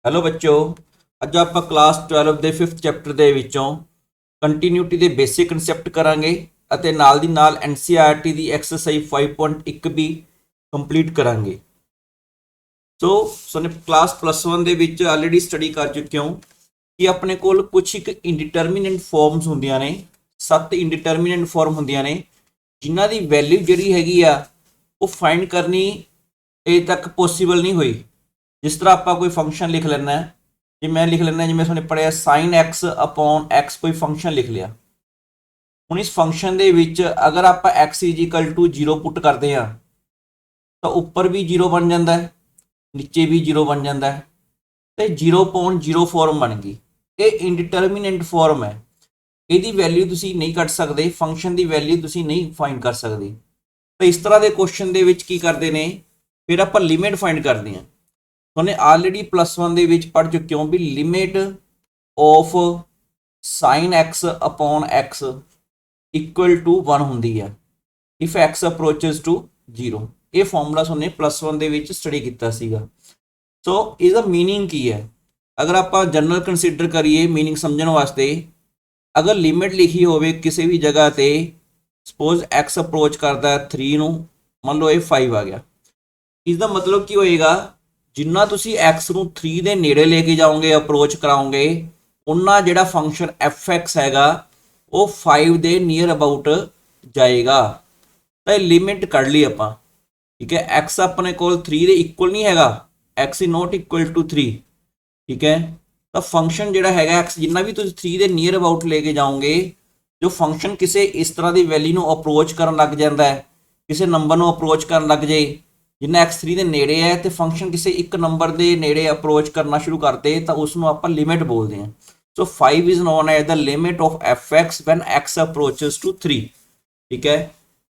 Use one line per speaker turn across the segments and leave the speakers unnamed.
Hello ਬੱਚੋ, ਅੱਜ ਆਪਾਂ ਕਲਾਸ 12 ਦੇ 5th ਚੈਪਟਰ ਦੇ ਵਿੱਚੋਂ ਕੰਟੀਨਿਊਟੀ ਦੇ ਬੇਸਿਕ ਕਨਸੈਪਟ ਕਰਾਂਗੇ ਅਤੇ ਨਾਲ ਦੀ ਨਾਲ NCERT ਦੀ ਐਕਸਰਸਾਈਜ਼ 5.1 ਵੀ ਕੰਪਲੀਟ ਕਰਾਂਗੇ। ਸੋ ਸੋਨੇ ਕਲਾਸ +1 ਦੇ ਵਿੱਚ ਆਲਰੇਡੀ ਸਟੱਡੀ ਕਰ ਚੁੱਕੇ ਹੋ ਕਿ ਆਪਣੇ ਕੋਲ ਕੁਝ ਇੱਕ ਇੰਡੀਟਰਮੀਨੈਂਟ ਫਾਰਮਸ ਹੁੰਦੀਆਂ ਨੇ, 7 ਇੰਡੀਟਰਮੀਨੈਂਟ ਫਾਰਮ ਹੁੰਦੀਆਂ ਨੇ ਜਿਨ੍ਹਾਂ ਦੀ ਵੈਲਿਊ ਜਿਹੜੀ ਹੈਗੀ ਆ ਉਹ ਫਾਈਂਡ ਕਰਨੀ ਅਜੇ ਤੱਕ ਪੋਸੀਬਲ ਨਹੀਂ ਹੋਈ। जिस तरह आप कोई फंक्शन लिख लेना है, जी मैं लिख लेना जिवें तुहानूं पढ़िया sin x अपॉन x कोई फंक्शन लिख लिया। हुण इस फंक्शन दे विच अगर आप x इजिकल टू 0 पुट करते हैं तो उपर भी 0 बन जाता है, नीचे भी 0 बन जाता है, तो 0.0 फॉर्म बन गई। ये इंडिटरमिनेंट फॉर्म है, यदी वैल्यू तुसीं नहीं कट सकते, फंक्शन की वैल्यू तुसीं नहीं फाइंड कर सकते। तो इस तरह के क्वेश्चन दे विच की करते हैं, फिर आप लिमिट फाइंड करते हैं। तुमने आलरेडी +1 ਦੇ ਵਿੱਚ पढ़ चुके हो भी limit of sin x upon x equal to 1 होंगी है इफ x अप्रोचेस टू 0। ये फॉर्मूला तुमने +1 ਦੇ ਵਿੱਚ स्टडी किया सीगा। सो इसका मीनिंग की है, अगर आप जनरल कंसीडर करिए मीनिंग समझने वास्ते, अगर लिमिट लिखी होवे किसी भी जगह ते सपोज x अप्रोच करता है 3 नूं, मान लो ये 5 आ गया, इसका मतलब की होएगा जिन्ना तुसी x ਨੂੰ 3 ਦੇ ਨੇੜੇ ਲੈ ਕੇ ਜਾਓਗੇ, ਅਪਰੋਚ ਕਰਾਓਗੇ, ਉਨਾ ਜਿਹੜਾ ਫੰਕਸ਼ਨ fx ਹੈਗਾ ਉਹ 5 ਦੇ ਨੀਅਰ ਅਬਾਊਟ ਜਾਏਗਾ। ਤਾਂ ਲਿਮਿਟ ਕੱਢ ਲਈ ਆਪਾਂ, ਠੀਕ ਹੈ। x ਆਪਣੇ ਕੋਲ 3 ਦੇ ਇਕੁਅਲ ਨਹੀਂ ਹੈਗਾ, x is not equal to 3, ਠੀਕ ਹੈ। ਤਾਂ ਫੰਕਸ਼ਨ ਜਿਹੜਾ ਹੈਗਾ x ਜਿੰਨਾ ਵੀ ਤੁਸੀਂ 3 ਦੇ ਨੀਅਰ ਅਬਾਊਟ ਲੈ ਕੇ ਜਾਓਗੇ, ਜੋ ਫੰਕਸ਼ਨ ਕਿਸੇ ਇਸ ਤਰ੍ਹਾਂ ਦੀ ਵੈਲਿਊ ਨੂੰ ਅਪਰੋਚ ਕਰਨ ਲੱਗ ਜਾਂਦਾ ਹੈ, ਕਿਸੇ ਨੰਬਰ ਨੂੰ ਅਪਰੋਚ ਕਰਨ ਲੱਗ ਜੇ जिन्ना x3 के नेड़े है, तो फंक्शन किसी एक नंबर के नेड़े अप्रोच करना शुरू करते तो उसनों आप लिमिट बोलते हैं। So 5 is known as the limit of fx when x approaches to 3, ठीक है।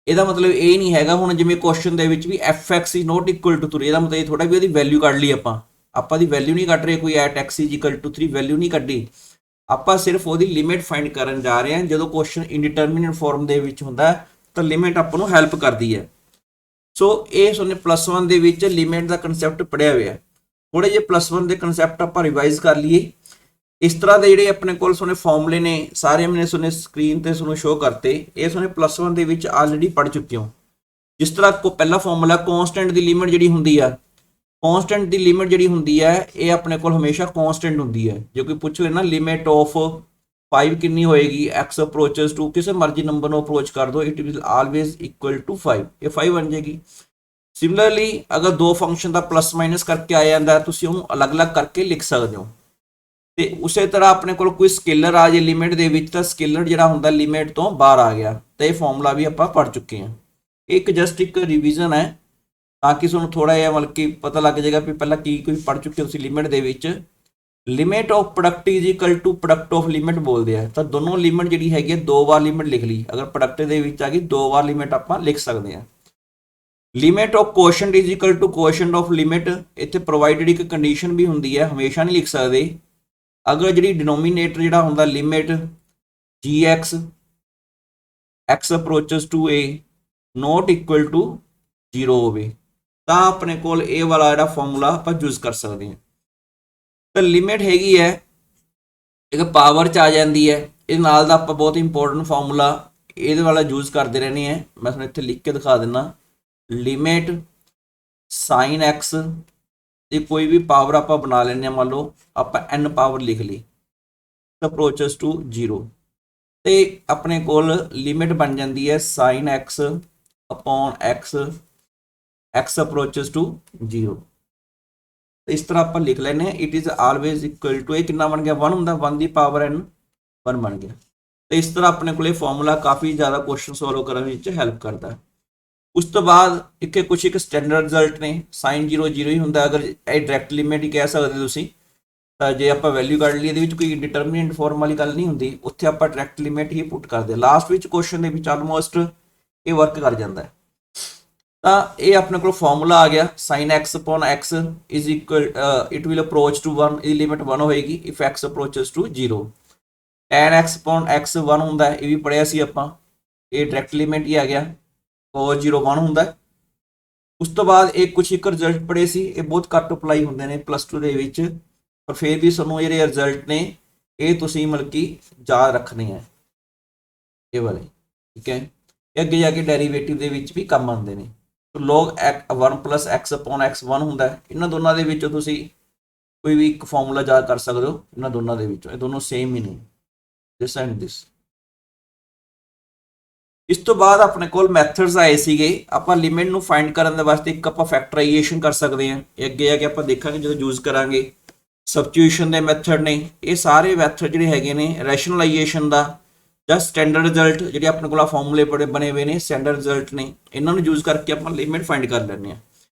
ਇਹਦਾ मतलब ये नहीं हैगा ਹੁਣ ਜਿਵੇਂ क्वेश्चन ਦੇ ਵਿੱਚ भी fx is not equal to 3, ਇਹਦਾ मतलब ਇਹ ਥੋੜਾ ਵੀ ਉਹਦੀ ਵੈਲਿਊ ਕੱਢ ਲਈ ਆਪਾਂ ਦੀ ਵੈਲਿਊ ਨਹੀਂ ਕੱਢ ਰਹੇ, ਕੋਈ at x is equal to 3 value ਨਹੀਂ ਕੱਢੀ, ਆਪਾਂ ਸਿਰਫ ਉਹਦੀ ਲਿਮਿਟ ਫਾਈਂਡ ਕਰਨ ਜਾ ਰਹੇ ਹਾਂ। ਜਦੋਂ क्वेश्चन ਇਨਡਿਟਰਮੀਨੇਟ ਫਾਰਮ ਦੇ ਵਿੱਚ ਹੁੰਦਾ ਤਾਂ ਲਿਮਿਟ ਆਪਾਂ ਨੂੰ ਹੈਲਪ ਕਰਦੀ ਹੈ। सो ये तुमने +1 ਦੇ ਵਿੱਚ ਲਿਮਿਟ ਦਾ ਕਨਸੈਪਟ ਪੜਿਆ ਹੋਇਆ। ਥੋੜੇ ਜਿਹੇ +1 ਦੇ ਕਨਸੈਪਟ ਆਪਾਂ ਰਿਵਾਈਜ਼ ਕਰ ਲਈਏ। ਇਸ ਤਰ੍ਹਾਂ ਦੇ ਜਿਹੜੇ ਆਪਣੇ ਕੋਲ ਸੁਣੇ ਫਾਰਮੂਲੇ ਨੇ ਸਾਰੇ ਮੈਨੇ ਸੁਣੇ ਸਕਰੀਨ ਤੇ ਤੁਹਾਨੂੰ ਸ਼ੋ ਕਰਤੇ, ਇਹ ਸੁਣੇ +1 ਦੇ ਵਿੱਚ ਆਲਰੇਡੀ ਪੜ ਚੁੱਕੇ ਹੋ। ਜਿਸ ਤਰ੍ਹਾਂ ਕੋ ਪਹਿਲਾ ਫਾਰਮੂਲਾ ਕਾਂਸਟੈਂਟ ਦੀ ਲਿਮਿਟ ਜਿਹੜੀ ਹੁੰਦੀ ਆ, ਕਾਂਸਟੈਂਟ ਦੀ ਲਿਮਿਟ ਜਿਹੜੀ ਹੁੰਦੀ ਹੈ ਇਹ ਆਪਣੇ ਕੋਲ ਹਮੇਸ਼ਾ ਕਾਂਸਟੈਂਟ ਹੁੰਦੀ ਹੈ। ਜੇ ਕੋਈ ਪੁੱਛੇ ਨਾ ਲਿਮਿਟ ਆਫ 5 ਕਿੰਨੀ ਹੋਏਗੀ, x ਅਪਰੋਚेस टू ਕਿਸੇ ਮਰਜ਼ੀ ਨੰਬਰ ਨੂੰ ਅਪਰੋਚ ਕਰ ਦੋ, it will always equal to 5, ਇਹ 5 ਬਣ ਜਾਏਗੀ। ਸਿਮਿਲਰਲੀ ਅਗਰ ਦੋ ਫੰਕਸ਼ਨ ਦਾ ਪਲੱਸ ਮਾਈਨਸ ਕਰਕੇ ਆ ਜਾਂਦਾ ਤੁਸੀਂ ਉਹਨੂੰ ਅਲੱਗ-ਅਲੱਗ ਕਰਕੇ ਲਿਖ ਸਕਦੇ ਹੋ। ਤੇ ਉਸੇ ਤਰ੍ਹਾਂ ਆਪਣੇ ਕੋਲ ਕੋਈ ਸਕੇਲਰ ਆ ਜੇ ਲਿਮਿਟ ਦੇ ਵਿੱਚ, ਤਾਂ ਸਕੇਲਰ ਜਿਹੜਾ ਹੁੰਦਾ ਲਿਮਿਟ ਤੋਂ ਬਾਹਰ ਆ ਗਿਆ, ਤਾਂ ਇਹ ਫਾਰਮੂਲਾ ਵੀ ਆਪਾਂ ਪੜ ਚੁੱਕੇ ਹਾਂ। ਇੱਕ ਜਸਟ ਇੱਕ ਰਿਵੀਜ਼ਨ ਹੈ ਤਾਂ ਕਿ ਤੁਹਾਨੂੰ ਥੋੜਾ ਜਿਹਾ ਮਤਲਬ ਕਿ ਪਤਾ ਲੱਗ ਜਾਏਗਾ ਵੀ ਪਹਿਲਾਂ ਕੀ ਕੋਈ ਪੜ ਚੁੱਕੇ ਹੋ ਤੁਸੀਂ ਲਿਮਿਟ ਦੇ ਵਿੱਚ। Limit of product is equal to product of limit बोलते हैं, तो दोनों लिमिट जी हैगी दो बार लिमिट लिख ली, अगर प्रोडक्ट के आ गई दो बार लिमिट आप लिख सकते हैं। Limit of quotient is equal to quotient of limit, इतने प्रोवाइडेड एक कंडीशन भी होंगी है, हमेशा नहीं लिख सकते। अगर जी डिनोमीनेटर जो होंगे limit g x approaches to a not equal to 0 हो, तो अपने को ए वाला जो फॉर्मूला आप यूज कर सकते हैं। तो लिमिट हैगी है एक पावर च आ जाती है, ये नाल दा आपां बहुत इंपोर्टेंट फॉर्मूला ये वाला यूज करते रहने हैं। मैं तुहानूं इत्थे लिख के दिखा देना, लिमिट साइन एक्स की कोई भी पावर आप बना लें, मान लो आप n पावर लिख ली अप्रोचेस टू 0, तो अपने कोल लिमिट बन जाती है sine x upon x approaches to 0। इस तरह आप लिख लेने, it is always equal to, एक कितना बन गया 1 होंगे, 1 की पावर n 1 बन गया। तो इस तरह अपने को फॉर्मूला काफ़ी ज़्यादा क्वेश्चन सॉल्व करने में हेल्प करता है। उस तो बाद एक कुछ एक स्टैंडर्ड रिजल्ट ने साइन 0 0 ही होंगे, अगर ये डायरैक्ट लिमिट ही कह सकते तुसी, तो जे आप वैल्यू कढ़ ली ये कोई डिटरमिनेंट फॉर्म वाली गल नहीं होंगी, उत्थे आप डायरैक्ट लिमिट ही पुट करते, लास्ट में क्वेश्चन के आलमोस्ट ये वर्क कर जाता है। तो ये अपने को फॉर्मूला आ गया sine x upon x is equal it will approach to 1, ये लिमिट 1 होएगी if x approaches to 0। Tan x upon x 1 होंगे, ये भी पढ़िया सी आपां, ये डायरैक्ट लिमिट ही आ गया, cos 0 1 होंगे। उस तो बाद एक कुछ एक रिजल्ट पढ़े सी, ये बहुत घट अप्लाई होंगे ने +2 दे विच, ਪਰ ਫਿਰ ਵੀ ਤੁਹਾਨੂੰ ਜਿਹੜੇ ਰਿਜ਼ਲਟ ਨੇ ਇਹ ਤੁਸੀਂ ਮਤਲਬ ਕਿ ਯਾਦ ਰੱਖਣੇ ਆ ਇਹ ਵਾਲੇ, ਠੀਕ ਹੈ। ਇਹ ਅੱਗੇ ਜਾ ਕੇ ਡੈਰੀਵੇਟਿਵ ਦੇ ਵਿੱਚ ਵੀ ਕੰਮ ਆਉਂਦੇ ਨੇ। log 1 + x/x 1 ਹੁੰਦਾ ਹੈ। ਇਹਨਾਂ ਦੋਨਾਂ ਦੇ ਵਿੱਚੋਂ ਤੁਸੀਂ ਕੋਈ ਵੀ ਇੱਕ ਫਾਰਮੂਲਾ ਯਾਦ ਕਰ ਸਕਦੇ ਹੋ ਇਹਨਾਂ ਦੋਨਾਂ ਦੇ ਵਿੱਚੋਂ, ਇਹ ਦੋਨੋਂ ਸੇਮ ਹੀ ਨੇ, ਦਿਸ ਐਂਡ ਦਿਸ। ਇਸ ਤੋਂ ਬਾਅਦ ਆਪਣੇ ਕੋਲ ਮੈਥਡਸ ਆਏ ਸੀਗੇ। ਆਪਾਂ ਲਿਮਿਟ ਨੂੰ ਫਾਈਂਡ ਕਰਨ ਦੇ ਵਾਸਤੇ ਇੱਕ ਆਪਾਂ ਫੈਕਟਰਾਈਜੇਸ਼ਨ ਕਰ ਸਕਦੇ ਹਾਂ। ਇਹ ਅੱਗੇ ਆ ਕੇ ਆਪਾਂ ਦੇਖਾਂਗੇ ਜਦੋਂ ਯੂਜ਼ ਕਰਾਂਗੇ। ਸਬਸਟੀਟਿਊਸ਼ਨ ਦੇ ਮੈਥਡ ਨੇ। ਇਹ ਸਾਰੇ ਮੈਥਡ ਜਿਹੜੇ ਹੈਗੇ ਨੇ ਰੈਸ਼ਨਲਾਈਜੇਸ਼ਨ ਦਾ ਜਾਂ ਸਟੈਂਡਰਡ ਰਿਜ਼ਲਟ, ਜਿਹੜੇ ਆਪਣੇ ਕੋਲ ਫਾਰਮੂਲੇ ਬਣੇ ਹੋਏ ਨੇ ਸਟੈਂਡਰਡ ਰਿਜ਼ਲਟ ਨੇ, ਇਹਨਾਂ ਨੂੰ ਯੂਜ਼ ਕਰਕੇ ਆਪਾਂ ਲਿਮਿਟ ਫਾਈਂਡ ਕਰ ਲੈਂਦੇ ਹਾਂ।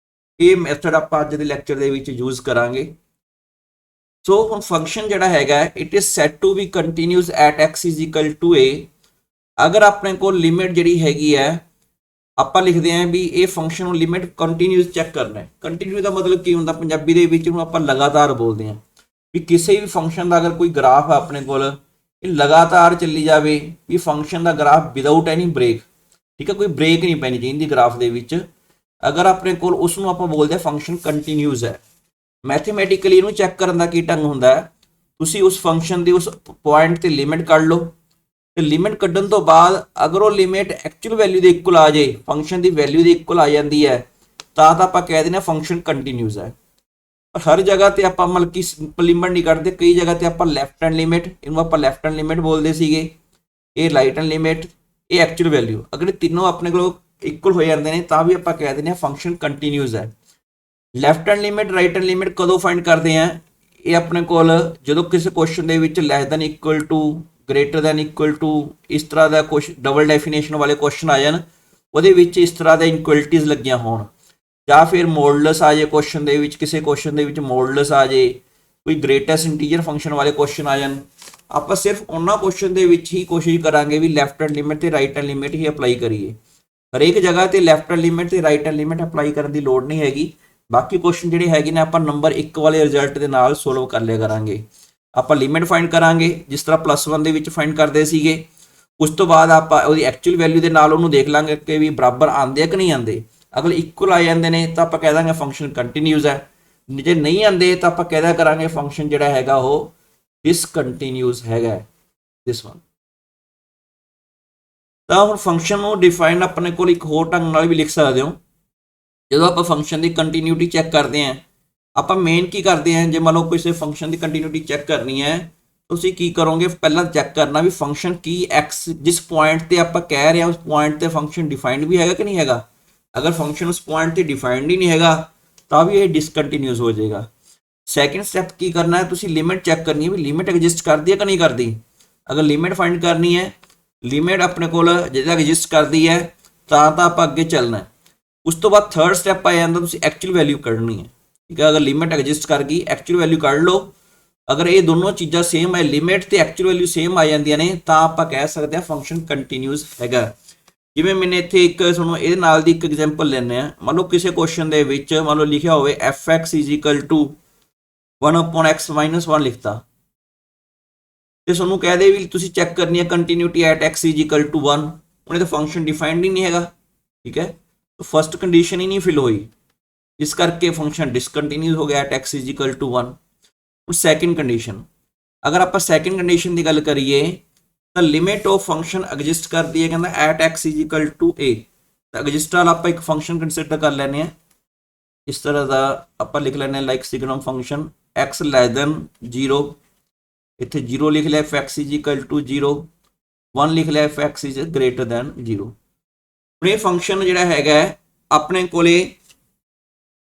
ਇਹ ਮੈਥਡ ਆਪਾਂ ਅੱਜ ਦੇ ਲੈਕਚਰ ਦੇ ਵਿੱਚ ਯੂਜ਼ ਕਰਾਂਗੇ। ਸੋ ਹੁਣ ਫੰਕਸ਼ਨ ਜਿਹੜਾ ਹੈਗਾ it is set to be continuous at x = a। ਅਗਰ ਆਪਣੇ ਕੋਲ ਲਿਮਿਟ ਜਿਹੜੀ ਹੈਗੀ ਹੈ, ਆਪਾਂ ਲਿਖਦੇ ਹਾਂ ਵੀ ਇਹ ਫੰਕਸ਼ਨ ਨੂੰ ਲਿਮਿਟ ਕੰਟੀਨਿਊਸ ਚੈੱਕ ਕਰਨਾ ਹੈ। ਕੰਟੀਨਿਊਸ ਦਾ ਮਤਲਬ ਕੀ ਹੁੰਦਾ ਪੰਜਾਬੀ ਦੇ ਵਿੱਚ, ਨੂੰ ਆਪਾਂ ਲਗਾਤਾਰ ਬੋਲਦੇ ਹਾਂ ਵੀ ਕਿਸੇ ਵੀ ਫੰਕਸ਼ਨ ਦਾ ਅਗਰ ਕੋਈ ਗ੍ਰਾਫ ਹੈ ਆਪਣੇ ਕੋਲ, ਇਹ ਲਗਾਤਾਰ ਚੱਲੀ ਜਾਵੇ ਵੀ ਫੰਕਸ਼ਨ ਦਾ ਗ੍ਰਾਫ ਵਿਦਆਊਟ ਐਨੀ ਬ੍ਰੇਕ, ਠੀਕ ਹੈ, ਕੋਈ ਬ੍ਰੇਕ ਨਹੀਂ ਪੈਣੀ ਚਾਹੀਦੀ ਗ੍ਰਾਫ ਦੇ ਵਿੱਚ। ਅਗਰ ਆਪਣੇ ਕੋਲ ਉਸ ਨੂੰ ਆਪਾਂ ਬੋਲਦੇ ਹਾਂ ਫੰਕਸ਼ਨ ਕੰਟੀਨਿਊਸ ਹੈ। ਮੈਥਮੈਟਿਕਲੀ ਇਹਨੂੰ ਚੈੱਕ ਕਰਨ ਦਾ ਕੀ ਢੰਗ ਹੁੰਦਾ ਹੈ, ਤੁਸੀਂ ਉਸ ਫੰਕਸ਼ਨ ਦੀ ਉਸ ਪੁਆਇੰਟ ਤੇ ਲਿਮਿਟ ਕੱਢ ਲਓ ਤੇ ਲਿਮਿਟ ਕੱਢਣ ਤੋਂ ਬਾਅਦ ਅਗਰ ਉਹ ਲਿਮਿਟ ਐਕਚੁਅਲ ਵੈਲਿਊ ਦੇ ਇਕੁਅਲ ਆ ਜਾਏ, ਫੰਕਸ਼ਨ ਦੀ ਵੈਲਿਊ ਦੇ ਇਕੁਅਲ ਆ ਜਾਂਦੀ ਹੈ, ਤਾਂ ਆਪਾਂ ਕਹਿ ਦਿੰਦੇ ਹਾਂ ਫੰਕਸ਼ਨ ਕੰਟੀਨਿਊਸ ਹੈ। ਪਰ ਹਰ ਜਗ੍ਹਾ ਤੇ ਆਪਾਂ ਮਤਲਬ ਕਿ ਸਿੰਪਲ ਲਿਮਿਟ ਨਹੀਂ ਕੱਢਦੇ, ਕਈ ਜਗ੍ਹਾ ਤੇ ਆਪਾਂ ਲੈਫਟ ਹੈਂਡ ਲਿਮਿਟ, ਇਹਨੂੰ ਆਪਾਂ ਲੈਫਟ ਹੈਂਡ ਲਿਮਿਟ ਬੋਲਦੇ ਸੀਗੇ, ਇਹ ਰਾਈਟ ਹੈਂਡ ਲਿਮਿਟ, ਇਹ ਐਕਚੁਅਲ ਵੈਲਿਊ, ਅਗਰ ਤਿੰਨੋਂ ਆਪਣੇ ਕੋਲ ਇਕੁਅਲ ਹੋ ਜਾਂਦੇ ਨੇ ਤਾਂ ਵੀ ਆਪਾਂ ਕਹਿ ਦਿੰਦੇ ਹਾਂ ਫੰਕਸ਼ਨ ਕੰਟੀਨਿਊਸ ਹੈ। Left hand limit right hand limit ਕਦੋਂ ਫਾਈਂਡ ਕਰਦੇ ਆ, ਇਹ ਆਪਣੇ ਕੋਲ ਜਦੋਂ ਕਿਸੇ ਕੁਐਸਚਨ ਦੇ ਵਿੱਚ less than equal to, greater than equal to, ਇਸ ਤਰ੍ਹਾਂ ਦਾ ਕੁਛ ਡਬਲ ਡੈਫੀਨੇਸ਼ਨ ਵਾਲੇ ਕੁਐਸਚਨ ਆ ਜਾਣ, ਉਹਦੇ ਵਿੱਚ ਇਸ ਤਰ੍ਹਾਂ ਦੇ ਇਨਕੁਐਲਿਟੀਜ਼ ਲੱਗੀਆਂ ਹੋਣ, ਜਾਂ ਫਿਰ ਮੋਡਲਸ ਆ ਜਾਏ ਕੁਐਸਚਨ ਦੇ ਵਿੱਚ, ਕਿਸੇ ਕੁਐਸਚਨ ਦੇ ਵਿੱਚ ਮੋਡਲਸ ਆ ਜਾਏ, ਕੋਈ ਗ੍ਰੇਟੈਸਟ ਇੰਟੀਜਰ ਫੰਕਸ਼ਨ ਵਾਲੇ ਕੁਐਸਚਨ ਆ ਜਾਣ, ਆਪਾਂ ਸਿਰਫ ਉਹਨਾਂ ਕੁਐਸਚਨ ਦੇ ਵਿੱਚ ਹੀ ਕੋਸ਼ਿਸ਼ ਕਰਾਂਗੇ ਵੀ ਲੈਫਟ ਹੈਂਡ ਲਿਮਿਟ ਤੇ ਰਾਈਟ ਹੈਂਡ ਲਿਮਿਟ ਹੀ ਅਪਲਾਈ ਕਰੀਏ। ਹਰੇਕ ਜਗ੍ਹਾ ਤੇ ਲੈਫਟ ਹੈਂਡ ਲਿਮਿਟ ਤੇ ਰਾਈਟ ਹੈਂਡ ਲਿਮਿਟ ਅਪਲਾਈ ਕਰਨ ਦੀ ਲੋੜ ਨਹੀਂ ਹੈਗੀ। ਬਾਕੀ ਕੁਐਸਚਨ ਜਿਹੜੇ ਹੈਗੇ ਨੇ ਆਪਾਂ ਨੰਬਰ 1 ਵਾਲੇ ਰਿਜ਼ਲਟ ਦੇ ਨਾਲ ਸੋਲਵ ਕਰ ਲਿਆ ਕਰਾਂਗੇ। ਆਪਾਂ ਲਿਮਿਟ ਫਾਈਂਡ ਕਰਾਂਗੇ ਜਿਸ ਤਰ੍ਹਾਂ +1 ਦੇ ਵਿੱਚ ਫਾਈਂਡ ਕਰਦੇ ਸੀਗੇ। ਉਸ ਤੋਂ ਬਾਅਦ ਆਪਾਂ ਉਹਦੀ ਐਕਚੁਅਲ ਵੈਲਿਊ ਦੇ ਨਾਲ ਉਹਨੂੰ ਦੇਖ ਲਾਂਗੇ ਕਿ ਵੀ ਬਰਾਬਰ ਆਉਂਦੇ ਆ ਕਿ ਨਹੀਂ ਆਉਂਦੇ। ਅਗਰ ਇਕੁਅਲ ਆ ਜਾਂਦੇ ਨੇ ਤਾਂ ਆਪਾਂ ਕਹਿ ਦਾਂਗੇ ਫੰਕਸ਼ਨ ਕੰਟੀਨਿਊਸ ਹੈ, ਜੇ ਨਹੀਂ ਆਉਂਦੇ ਤਾਂ ਆਪਾਂ ਕਹਿ ਦਿਆ ਕਰਾਂਗੇ ਫੰਕਸ਼ਨ ਜਿਹੜਾ ਹੈਗਾ ਉਹ ਡਿਸਕੰਟੀਨਿਊਸ ਹੈਗਾ, ਦਿਸ ਵਨ। ਤਾਂ ਹੁਣ ਫੰਕਸ਼ਨ ਨੂੰ ਡਿਫਾਈਨ ਆਪਣੇ ਕੋਲ ਇੱਕ ਹੋਰ ਢੰਗ ਨਾਲ ਵੀ ਲਿਖ ਸਕਦੇ ਹੋ। ਜਦੋਂ ਆਪਾਂ ਫੰਕਸ਼ਨ ਦੀ ਕੰਟੀਨਿਊਟੀ ਚੈੱਕ ਕਰਦੇ ਹਾਂ, ਆਪਾਂ ਮੇਨ ਕੀ ਕਰਦੇ ਹਾਂ, ਜੇ ਮੰਨ ਲਓ ਕਿਸੇ ਫੰਕਸ਼ਨ ਦੀ ਕੰਟੀਨਿਊਟੀ ਚੈੱਕ ਕਰਨੀ ਹੈ, ਤੁਸੀਂ ਕੀ ਕਰੋਗੇ, ਪਹਿਲਾਂ ਚੈੱਕ ਕਰਨਾ ਵੀ ਫੰਕਸ਼ਨ ਕੀ ਐਕਸ ਜਿਸ ਪੁਆਇੰਟ ਤੇ ਆਪਾਂ ਕਹਿ ਰਹੇ ਹਾਂ ਉਸ ਪੁਆਇੰਟ ਤੇ ਫੰਕਸ਼ਨ ਡਿਫਾਈਨਡ ਵੀ ਹੈਗਾ ਕਿ ਨਹੀਂ ਹੈਗਾ। ਅਗਰ ਫੰਕਸ਼ਨ ਉਸ ਪੁਆਇੰਟ ਤੇ ਡਿਫਾਈਨਡ ਹੀ ਨਹੀਂ ਹੈਗਾ ਤਾਂ ਵੀ ਇਹ ਡਿਸਕੰਟੀਨਿਊਸ ਹੋ ਜਾਏਗਾ। ਸੈਕਿੰਡ ਸਟੈਪ ਕੀ ਕਰਨਾ ਹੈ, ਤੁਸੀਂ ਲਿਮਿਟ ਚੈੱਕ ਕਰਨੀ ਹੈ ਵੀ ਲਿਮਿਟ ਐਗਜ਼ਿਸਟ ਕਰਦੀ ਹੈ ਕਿ ਨਹੀਂ ਕਰਦੀ। ਅਗਰ ਲਿਮਿਟ ਫਾਈਂਡ ਕਰਨੀ ਹੈ, ਲਿਮਿਟ ਆਪਣੇ ਕੋਲ ਜਿਹੜਾ ਐਗਜ਼ਿਸਟ ਕਰਦੀ ਹੈ ਤਾਂ ਆਪਾਂ ਅੱਗੇ ਚੱਲਣਾ ਹੈ। ਉਸ ਤੋਂ ਬਾਅਦ ਥਰਡ ਸਟੈਪ ਆ ਜਾਂਦਾ, ਤੁਸੀਂ ਐਕਚੁਅਲ ਵੈਲਿਊ ਕੱਢਣੀ ਹੈ, ਠੀਕ ਹੈ। ਅਗਰ ਲਿਮਿਟ ਐਗਜ਼ਿਸਟ ਕਰ ਗਈ, ਐਕਚੁਅਲ ਵੈਲਿਊ ਕੱਢ ਲਓ। ਅਗਰ ਇਹ ਦੋਨੋਂ ਚੀਜ਼ਾਂ ਸੇਮ ਹੈ, ਲਿਮਿਟ ਤੇ ਐਕਚੁਅਲ ਵੈਲਿਊ ਸੇਮ ਆ ਜਾਂਦੀਆਂ ਨੇ, ਤਾਂ ਆਪਾਂ ਕਹਿ ਸਕਦੇ ਹਾਂ ਫੰਕਸ਼ਨ ਕੰਟੀਨਿਊਸ ਹੈਗਾ। ਜਿਵੇਂ ਮੈਨੇ ਇੱਥੇ ਇੱਕ ਤੁਹਾਨੂੰ ਇਹਦੇ ਨਾਲ ਦੀ ਇੱਕ ਐਗਜ਼ਾਮਪਲ ਲੈਂਦੇ ਆ। ਮੰਨ ਲਓ ਕਿਸੇ ਕੁਐਸਚਨ ਦੇ ਵਿੱਚ ਮੰਨ ਲਓ ਲਿਖਿਆ ਹੋਵੇ fx = 1/x - 1 ਲਿਖਤਾ, ਤੇ ਤੁਹਾਨੂੰ ਕਹਿ ਦੇ ਵੀ ਤੁਸੀਂ ਚੈੱਕ ਕਰਨੀ ਹੈ ਕੰਟੀਨਿਊਟੀ ਐਟ x = 1, ਉਹਨੇ ਤਾਂ ਫੰਕਸ਼ਨ ਡਿਫਾਈਨਡ ਹੀ ਨਹੀਂ ਹੈਗਾ, ਠੀਕ ਹੈ। ਫਸਟ ਕੰਡੀਸ਼ਨ ਹੀ ਨਹੀਂ ਫਿਲ ਹੋਈ, ਇਸ ਕਰਕੇ ਫੰਕਸ਼ਨ ਡਿਸਕੰਟੀਨਿਊਸ ਹੋ ਗਿਆ ਐਟ x = 1। ਹੁਣ ਸੈਕਿੰਡ ਕੰਡੀਸ਼ਨ, ਅਗਰ ਆਪਾਂ ਸੈਕਿੰਡ ਕੰਡੀਸ਼ਨ ਦੀ ਗੱਲ ਕਰੀਏ ਤਾਂ ਲਿਮਿਟ ਆਫ ਫੰਕਸ਼ਨ ਐਗਜ਼ਿਸਟ ਕਰਦੀ ਹੈ, ਕਹਿੰਦਾ ਐਟ x = a। ਤਾਂ ਐਗਜ਼ਿਸਟ ਵਾਲਾ ਆਪਾਂ ਇੱਕ ਫੰਕਸ਼ਨ ਕੰਸੀਡਰ ਕਰ ਲੈਂਦੇ ਹਾਂ, ਇਸ ਤਰ੍ਹਾਂ ਦਾ ਆਪਾਂ ਲਿਖ ਲੈਂਦੇ ਹਾਂ ਲਾਈਕ ਸਿਗਨਮ ਫੰਕਸ਼ਨ x <0, ਇੱਥੇ 0 ਲਿਖ ਲਿਆ fx = 0, 1 ਲਿਖ ਲਿਆ fx > 0। ਹੁਣ ਇਹ ਫੰਕਸ਼ਨ ਜਿਹੜਾ ਹੈਗਾ ਆਪਣੇ ਕੋਲੇ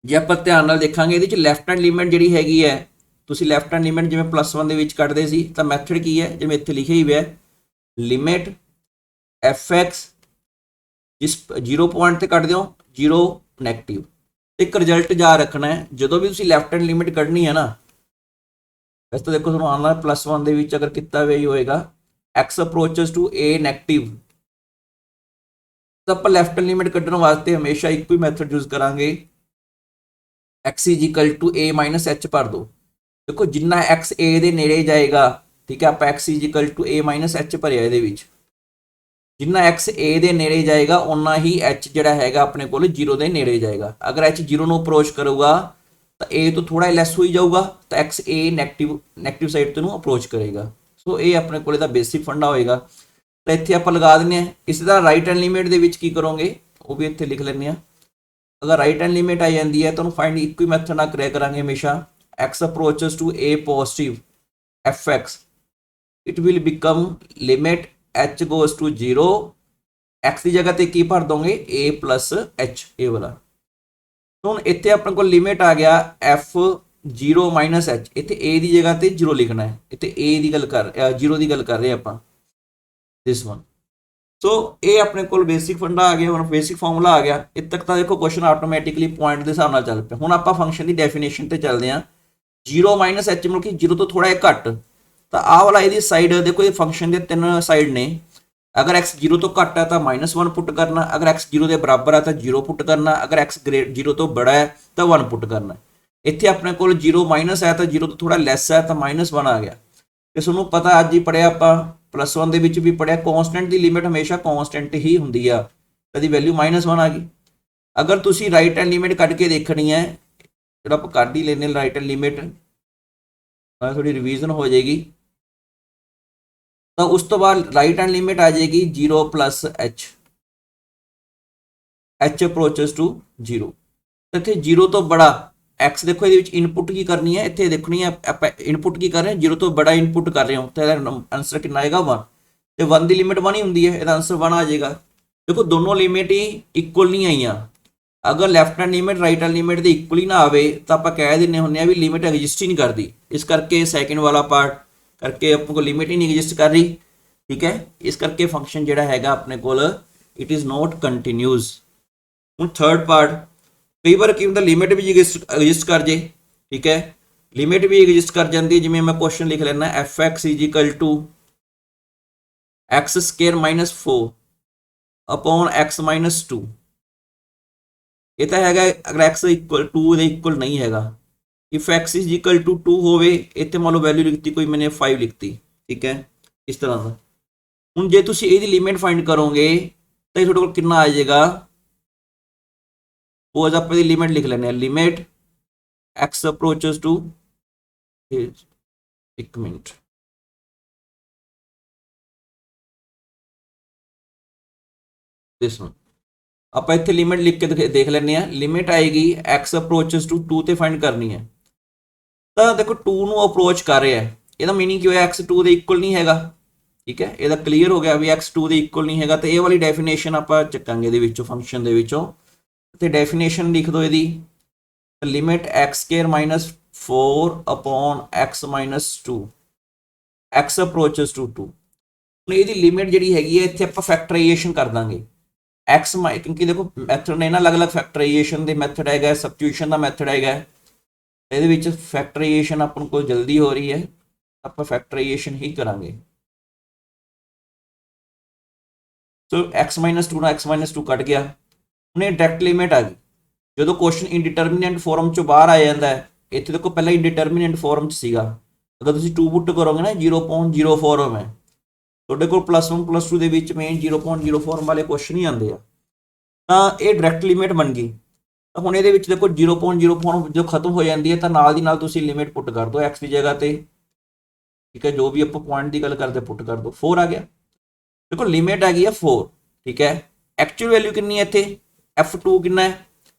ਜੇ ਆਪਾਂ ਧਿਆਨ ਨਾਲ ਦੇਖਾਂਗੇ ਇਹਦੇ ਚ ਲੈਫਟ ਹੈਂਡ ਲਿਮਿਟ ਜਿਹੜੀ ਹੈਗੀ ਹੈ, ਤੁਸੀਂ ਲੈਫਟ ਹੈਂਡ ਲਿਮਿਟ ਜਿਵੇਂ +1 ਦੇ ਵਿੱਚ ਕੱਢਦੇ ਸੀ ਤਾਂ ਮੈਥਡ ਕੀ ਹੈ, ਜਿਵੇਂ ਇੱਥੇ ਲਿਖਿਆ ਹੀ ਹੋਇਆ ਲਿਮਿਟ fx ਜਿਸ 0 ਪੁਆਇੰਟ ਤੇ ਕੱਢ ਦਿਓ 0 ਨੈਗੇਟਿਵ। ਇੱਕ ਰਿਜ਼ਲਟ ਜਾ ਰੱਖਣਾ ਹੈ ਜਦੋਂ ਵੀ ਤੁਸੀਂ ਲੈਫਟ ਹੈਂਡ ਲਿਮਿਟ ਕੱਢਣੀ ਹੈ ਨਾ। ਵੈਸੇ ਤਾਂ ਦੇਖੋ ਤੁਹਾਨੂੰ ਆਉਣਾ +1 ਦੇ ਵਿੱਚ ਅਗਰ ਕੀਤਾ ਹੋਇਆ ਹੀ ਹੋਏਗਾ x approaches to a negative, ਤਾਂ ਆਪਾਂ ਲੈਫਟ ਹੈਂਡ ਲਿਮਿਟ ਕੱਢਣ ਵਾਸਤੇ ਹਮੇਸ਼ਾ ਇੱਕੋ ਹੀ ਮੈਥਡ ਯੂਜ਼ ਕਰਾਂਗੇ, x = a - h ਭਰ ਦੋ। ਦੇਖੋ ਜਿੰਨਾ x a ਦੇ ਨੇੜੇ ਜਾਏਗਾ, ਠੀਕ ਹੈ, ਆਪਾਂ x = a - h ਭਰਿਆ ਇਹਦੇ ਵਿੱਚ, ਜਿੰਨਾ x a ਦੇ ਨੇੜੇ ਜਾਏਗਾ ਉਨਾ ਹੀ h ਜਿਹੜਾ ਹੈਗਾ ਆਪਣੇ ਕੋਲ 0 ਦੇ ਨੇੜੇ ਜਾਏਗਾ। ਅਗਰ h 0 ਨੂੰ ਅਪਰੋਚ ਕਰੂਗਾ ਤਾਂ a ਤੋਂ ਥੋੜਾ ਲੈਸ ਹੋਈ ਜਾਊਗਾ ਤਾਂ x a ਨੈਗੇਟਿਵ ਸਾਈਡ ਤੇ ਨੂੰ ਅਪਰੋਚ ਕਰੇਗਾ। ਸੋ ਇਹ ਆਪਣੇ ਕੋਲ ਇਹਦਾ ਬੇਸਿਕ ਫੰਡਾ ਹੋਏਗਾ। ਤਾਂ ਇੱਥੇ ਆਪਾਂ ਲਗਾ ਦਿੰਦੇ ਹਾਂ। ਇਸ ਦਾ ਰਾਈਟ ਹੈਂਡ ਲਿਮਿਟ ਦੇ ਵਿੱਚ ਕੀ ਕਰੋਗੇ ਉਹ ਵੀ ਇੱਥੇ ਲਿਖ ਲੈਂਦੇ ਹਾਂ। ਅਗਰ ਰਾਈਟ ਹੈਂਡ ਲਿਮਿਟ ਆ ਜਾਂਦੀ ਹੈ ਤੁਹਾਨੂੰ ਫਾਈਂਡ ਇੱਕੋ ਹੀ ਮੈਥਡ ਨਾਲ ਕਰਿਆ ਕਰਾਂਗੇ ਹਮੇਸ਼ਾ। x approaches to a positive fx it will become limit h goes to 0 x ਦੀ ਜਗ੍ਹਾ ਤੇ ਕੀ ਭਰ ਦੋਗੇ a plus h ਇਹ ਵਾਲਾ। ਹੁਣ ਇੱਥੇ ਆਪਣੇ ਕੋਲ ਲਿਮਿਟ ਆ ਗਿਆ f 0 minus h। ਇੱਥੇ a ਦੀ ਜਗ੍ਹਾ ਤੇ 0 ਲਿਖਣਾ ਹੈ। ਇੱਥੇ a ਦੀ ਗੱਲ ਕਰ 0 ਦੀ ਗੱਲ ਕਰ ਰਹੇ ਆਪਾਂ ਦਿਸ ਵਨ। ਸੋ ਇਹ ਆਪਣੇ ਕੋਲ ਬੇਸਿਕ ਫੰਡਾ ਆ ਗਿਆ, ਹੁਣ ਬੇਸਿਕ ਫਾਰਮੂਲਾ ਆ ਗਿਆ। ਇੱਥੇ ਤੱਕ ਤਾਂ ਦੇਖੋ ਕੁਐਸਚਨ ਆਟੋਮੈਟਿਕਲੀ ਪੁਆਇੰਟ ਦੇ ਹਿਸਾਬ ਨਾਲ ਚੱਲ ਪਿਆ। ਹੁਣ ਆਪਾਂ ਫੰਕਸ਼ਨ ਦੀ ਡੈਫੀਨੇਸ਼ਨ ਤੇ ਚੱਲਦੇ ਹਾਂ। 0 minus h ਮਤਲਬ ਕਿ 0 ਤੋਂ ਥੋੜਾ ਜਿਹਾ ਘੱਟ। ਤਾਂ ਆਹ ਵਾਲਾ ਇਹਦੀ ਸਾਈਡ ਦੇਖੋ, ਇਹ ਫੰਕਸ਼ਨ ਦੇ ਤਿੰਨ ਸਾਈਡ ਨੇ। अगर x 0 तो घट है तो -1 पुट करना, अगर x 0 के बराबर है तो 0 पुट करना, अगर x 0 तो बड़ा है तो 1 पुट करना। इत्थे अपने कोल 0 माइनस है तो 0 तो थोड़ा लैस है तो -1 आ गया। तो तुहानूं पता अज ही पढ़िया आपां +1 दे विच भी पढ़िया कॉन्सटेंट की लिमिट हमेशा कॉन्सटेंट ही हुंदी आ, कदी वैल्यू -1 आ गई। अगर तुसीं राइट हैंड लिमिट कढ के देखनी है, जो आपां कढ ही लैने राइट हैंड लिमिट, थोड़ी रिवीजन हो जाएगी। तो उस तो बाद राइट हैंड लिमिट आ जाएगी 0 plus h, h approaches to 0। इत्थे 0 तो बड़ा x देखो ये इनपुट की करनी है, इत्थे देखनी है आप इनपुट की कर रहे हैं, 0 तो बड़ा इनपुट कर रहे हो तो आंसर कितना आएगा 1। तो 1 की लिमिट 1 ही होंगी है, इसका आंसर 1 आ जाएगा। देखो दोनों लिमिट ही इक्वल नहीं आई। अगर left hand limit right hand limit के इक्वल ही ना आए तो आप कह देने होंगे भी लिमिट एग्जिस्ट ही नहीं करती। इस करके सैकेंड वाला पार्ट करके अपने को लिमिट ही नहीं एग्जिस्ट कर रही, ठीक है। इस करके फंक्शन जिहड़ा हैगा अपने कोल इट इज़ नॉट कंटीन्यूस। हुण थर्ड पार्ट, कई बार की होंदा लिमिट भी एग्जिस्ट कर जे, ठीक है, लिमिट भी एग्जिस्ट कर जाती है। जिवें मैं क्वेश्चन लिख लेना f(x) = x² - 4 अपॉन x - 2। ये तो हैगा अगर x इक्वल 2 ਦੇ इक्वल नहीं हैगा। इफ x = 2 होवे, इत्थे मान लो वैल्यू लिखती कोई मैंने 5 लिखती, ठीक है, इस तरह का। हुण जे तुसीं इहदी लिमिट फाइंड करोगे तो ये तुहाडे कोल कितना आ जाएगा। सपोज आप इहदी लिमिट लिख लेने लिमिट x अप्रोचेस टू, एक मिनट, दिस वन आप इत्थे लिमिट लिख के देख लेने हैं। लिमिट आएगी x अप्रोचेस टू 2 ते फाइंड करनी है। तो देखो 2 नूं अप्रोच कर रहा है, ਇਹਦਾ मीनिंग की होया x 2 ਦੇ इक्वल नहीं हैगा, ठीक है। ਇਹਦਾ क्लीयर हो गया भी x 2 ਦੇ इक्वल नहीं हैगा। तो ये वाली डेफिनेशन आप ਚੱਕਾਂਗੇ ਇਹਦੇ ਵਿੱਚੋਂ फंक्शन ਦੇ ਵਿੱਚੋਂ। ਤੇ डेफिनेशन लिख दो ਇਹਦੀ limit x² - 4 upon x - 2 x approaches to 2। ਹੁਣ ਇਹਦੀ ਲਿਮਿਟ ਜਿਹੜੀ ਹੈਗੀ ਹੈ ਇੱਥੇ ਆਪਾਂ ਫੈਕਟਰਾਈਜੇਸ਼ਨ ਕਰ ਦਾਂਗੇ x, क्योंकि देखो मैथड ने ना अलग अलग फैक्टराइजेशन के मैथड है, सबट्यूशन का मैथड है। ये फैक्टराइजेशन अपन को जल्दी हो रही है, आप फैक्टराइजेशन ही करांगे। तो x - 2 ना x - 2 कट गया, उन्हें डायरैक्ट लिमिट आ गई। जो क्वेश्चन इनडिटरमिनेंट फॉर्म चो बाहर आ जाता है, इतने देखो पहले इनडिटरमिनेंट फॉर्म च सीगा। अगर तुम 2 पुट करोगे ना 0.04 में, ਤੁਹਾਡੇ ਕੋਲ +1 +2 ਦੇ ਵਿੱਚ ਮੇਨ 0.04 ਵਾਲੇ ਕੁਐਸਚਨ ਹੀ ਆਉਂਦੇ ਆ। ਤਾਂ ਇਹ ਡਾਇਰੈਕਟ ਲਿਮਿਟ ਬਣ ਗਈ। ਤਾਂ ਹੁਣ ਇਹਦੇ ਵਿੱਚ ਦੇਖੋ 0.04 ਜੋ ਖਤਮ ਹੋ ਜਾਂਦੀ ਹੈ ਤਾਂ ਨਾਲ ਦੀ ਨਾਲ ਤੁਸੀਂ ਲਿਮਿਟ ਪੁੱਟ ਕਰ ਦਿਓ x ਦੀ ਜਗ੍ਹਾ ਤੇ, ਠੀਕ ਹੈ। ਜੋ ਵੀ ਆਪਾਂ ਪੁਆਇੰਟ ਦੀ ਗੱਲ ਕਰਦੇ ਪੁੱਟ ਕਰ ਦਿਓ, 4 ਆ ਗਿਆ। ਦੇਖੋ ਲਿਮਿਟ ਆ ਗਈ ਹੈ 4, ਠੀਕ ਹੈ। ਐਕਚੁਅਲ ਵੈਲਿਊ ਕਿੰਨੀ ਹੈ ਇੱਥੇ f2 ਕਿੰਨਾ ਹੈ,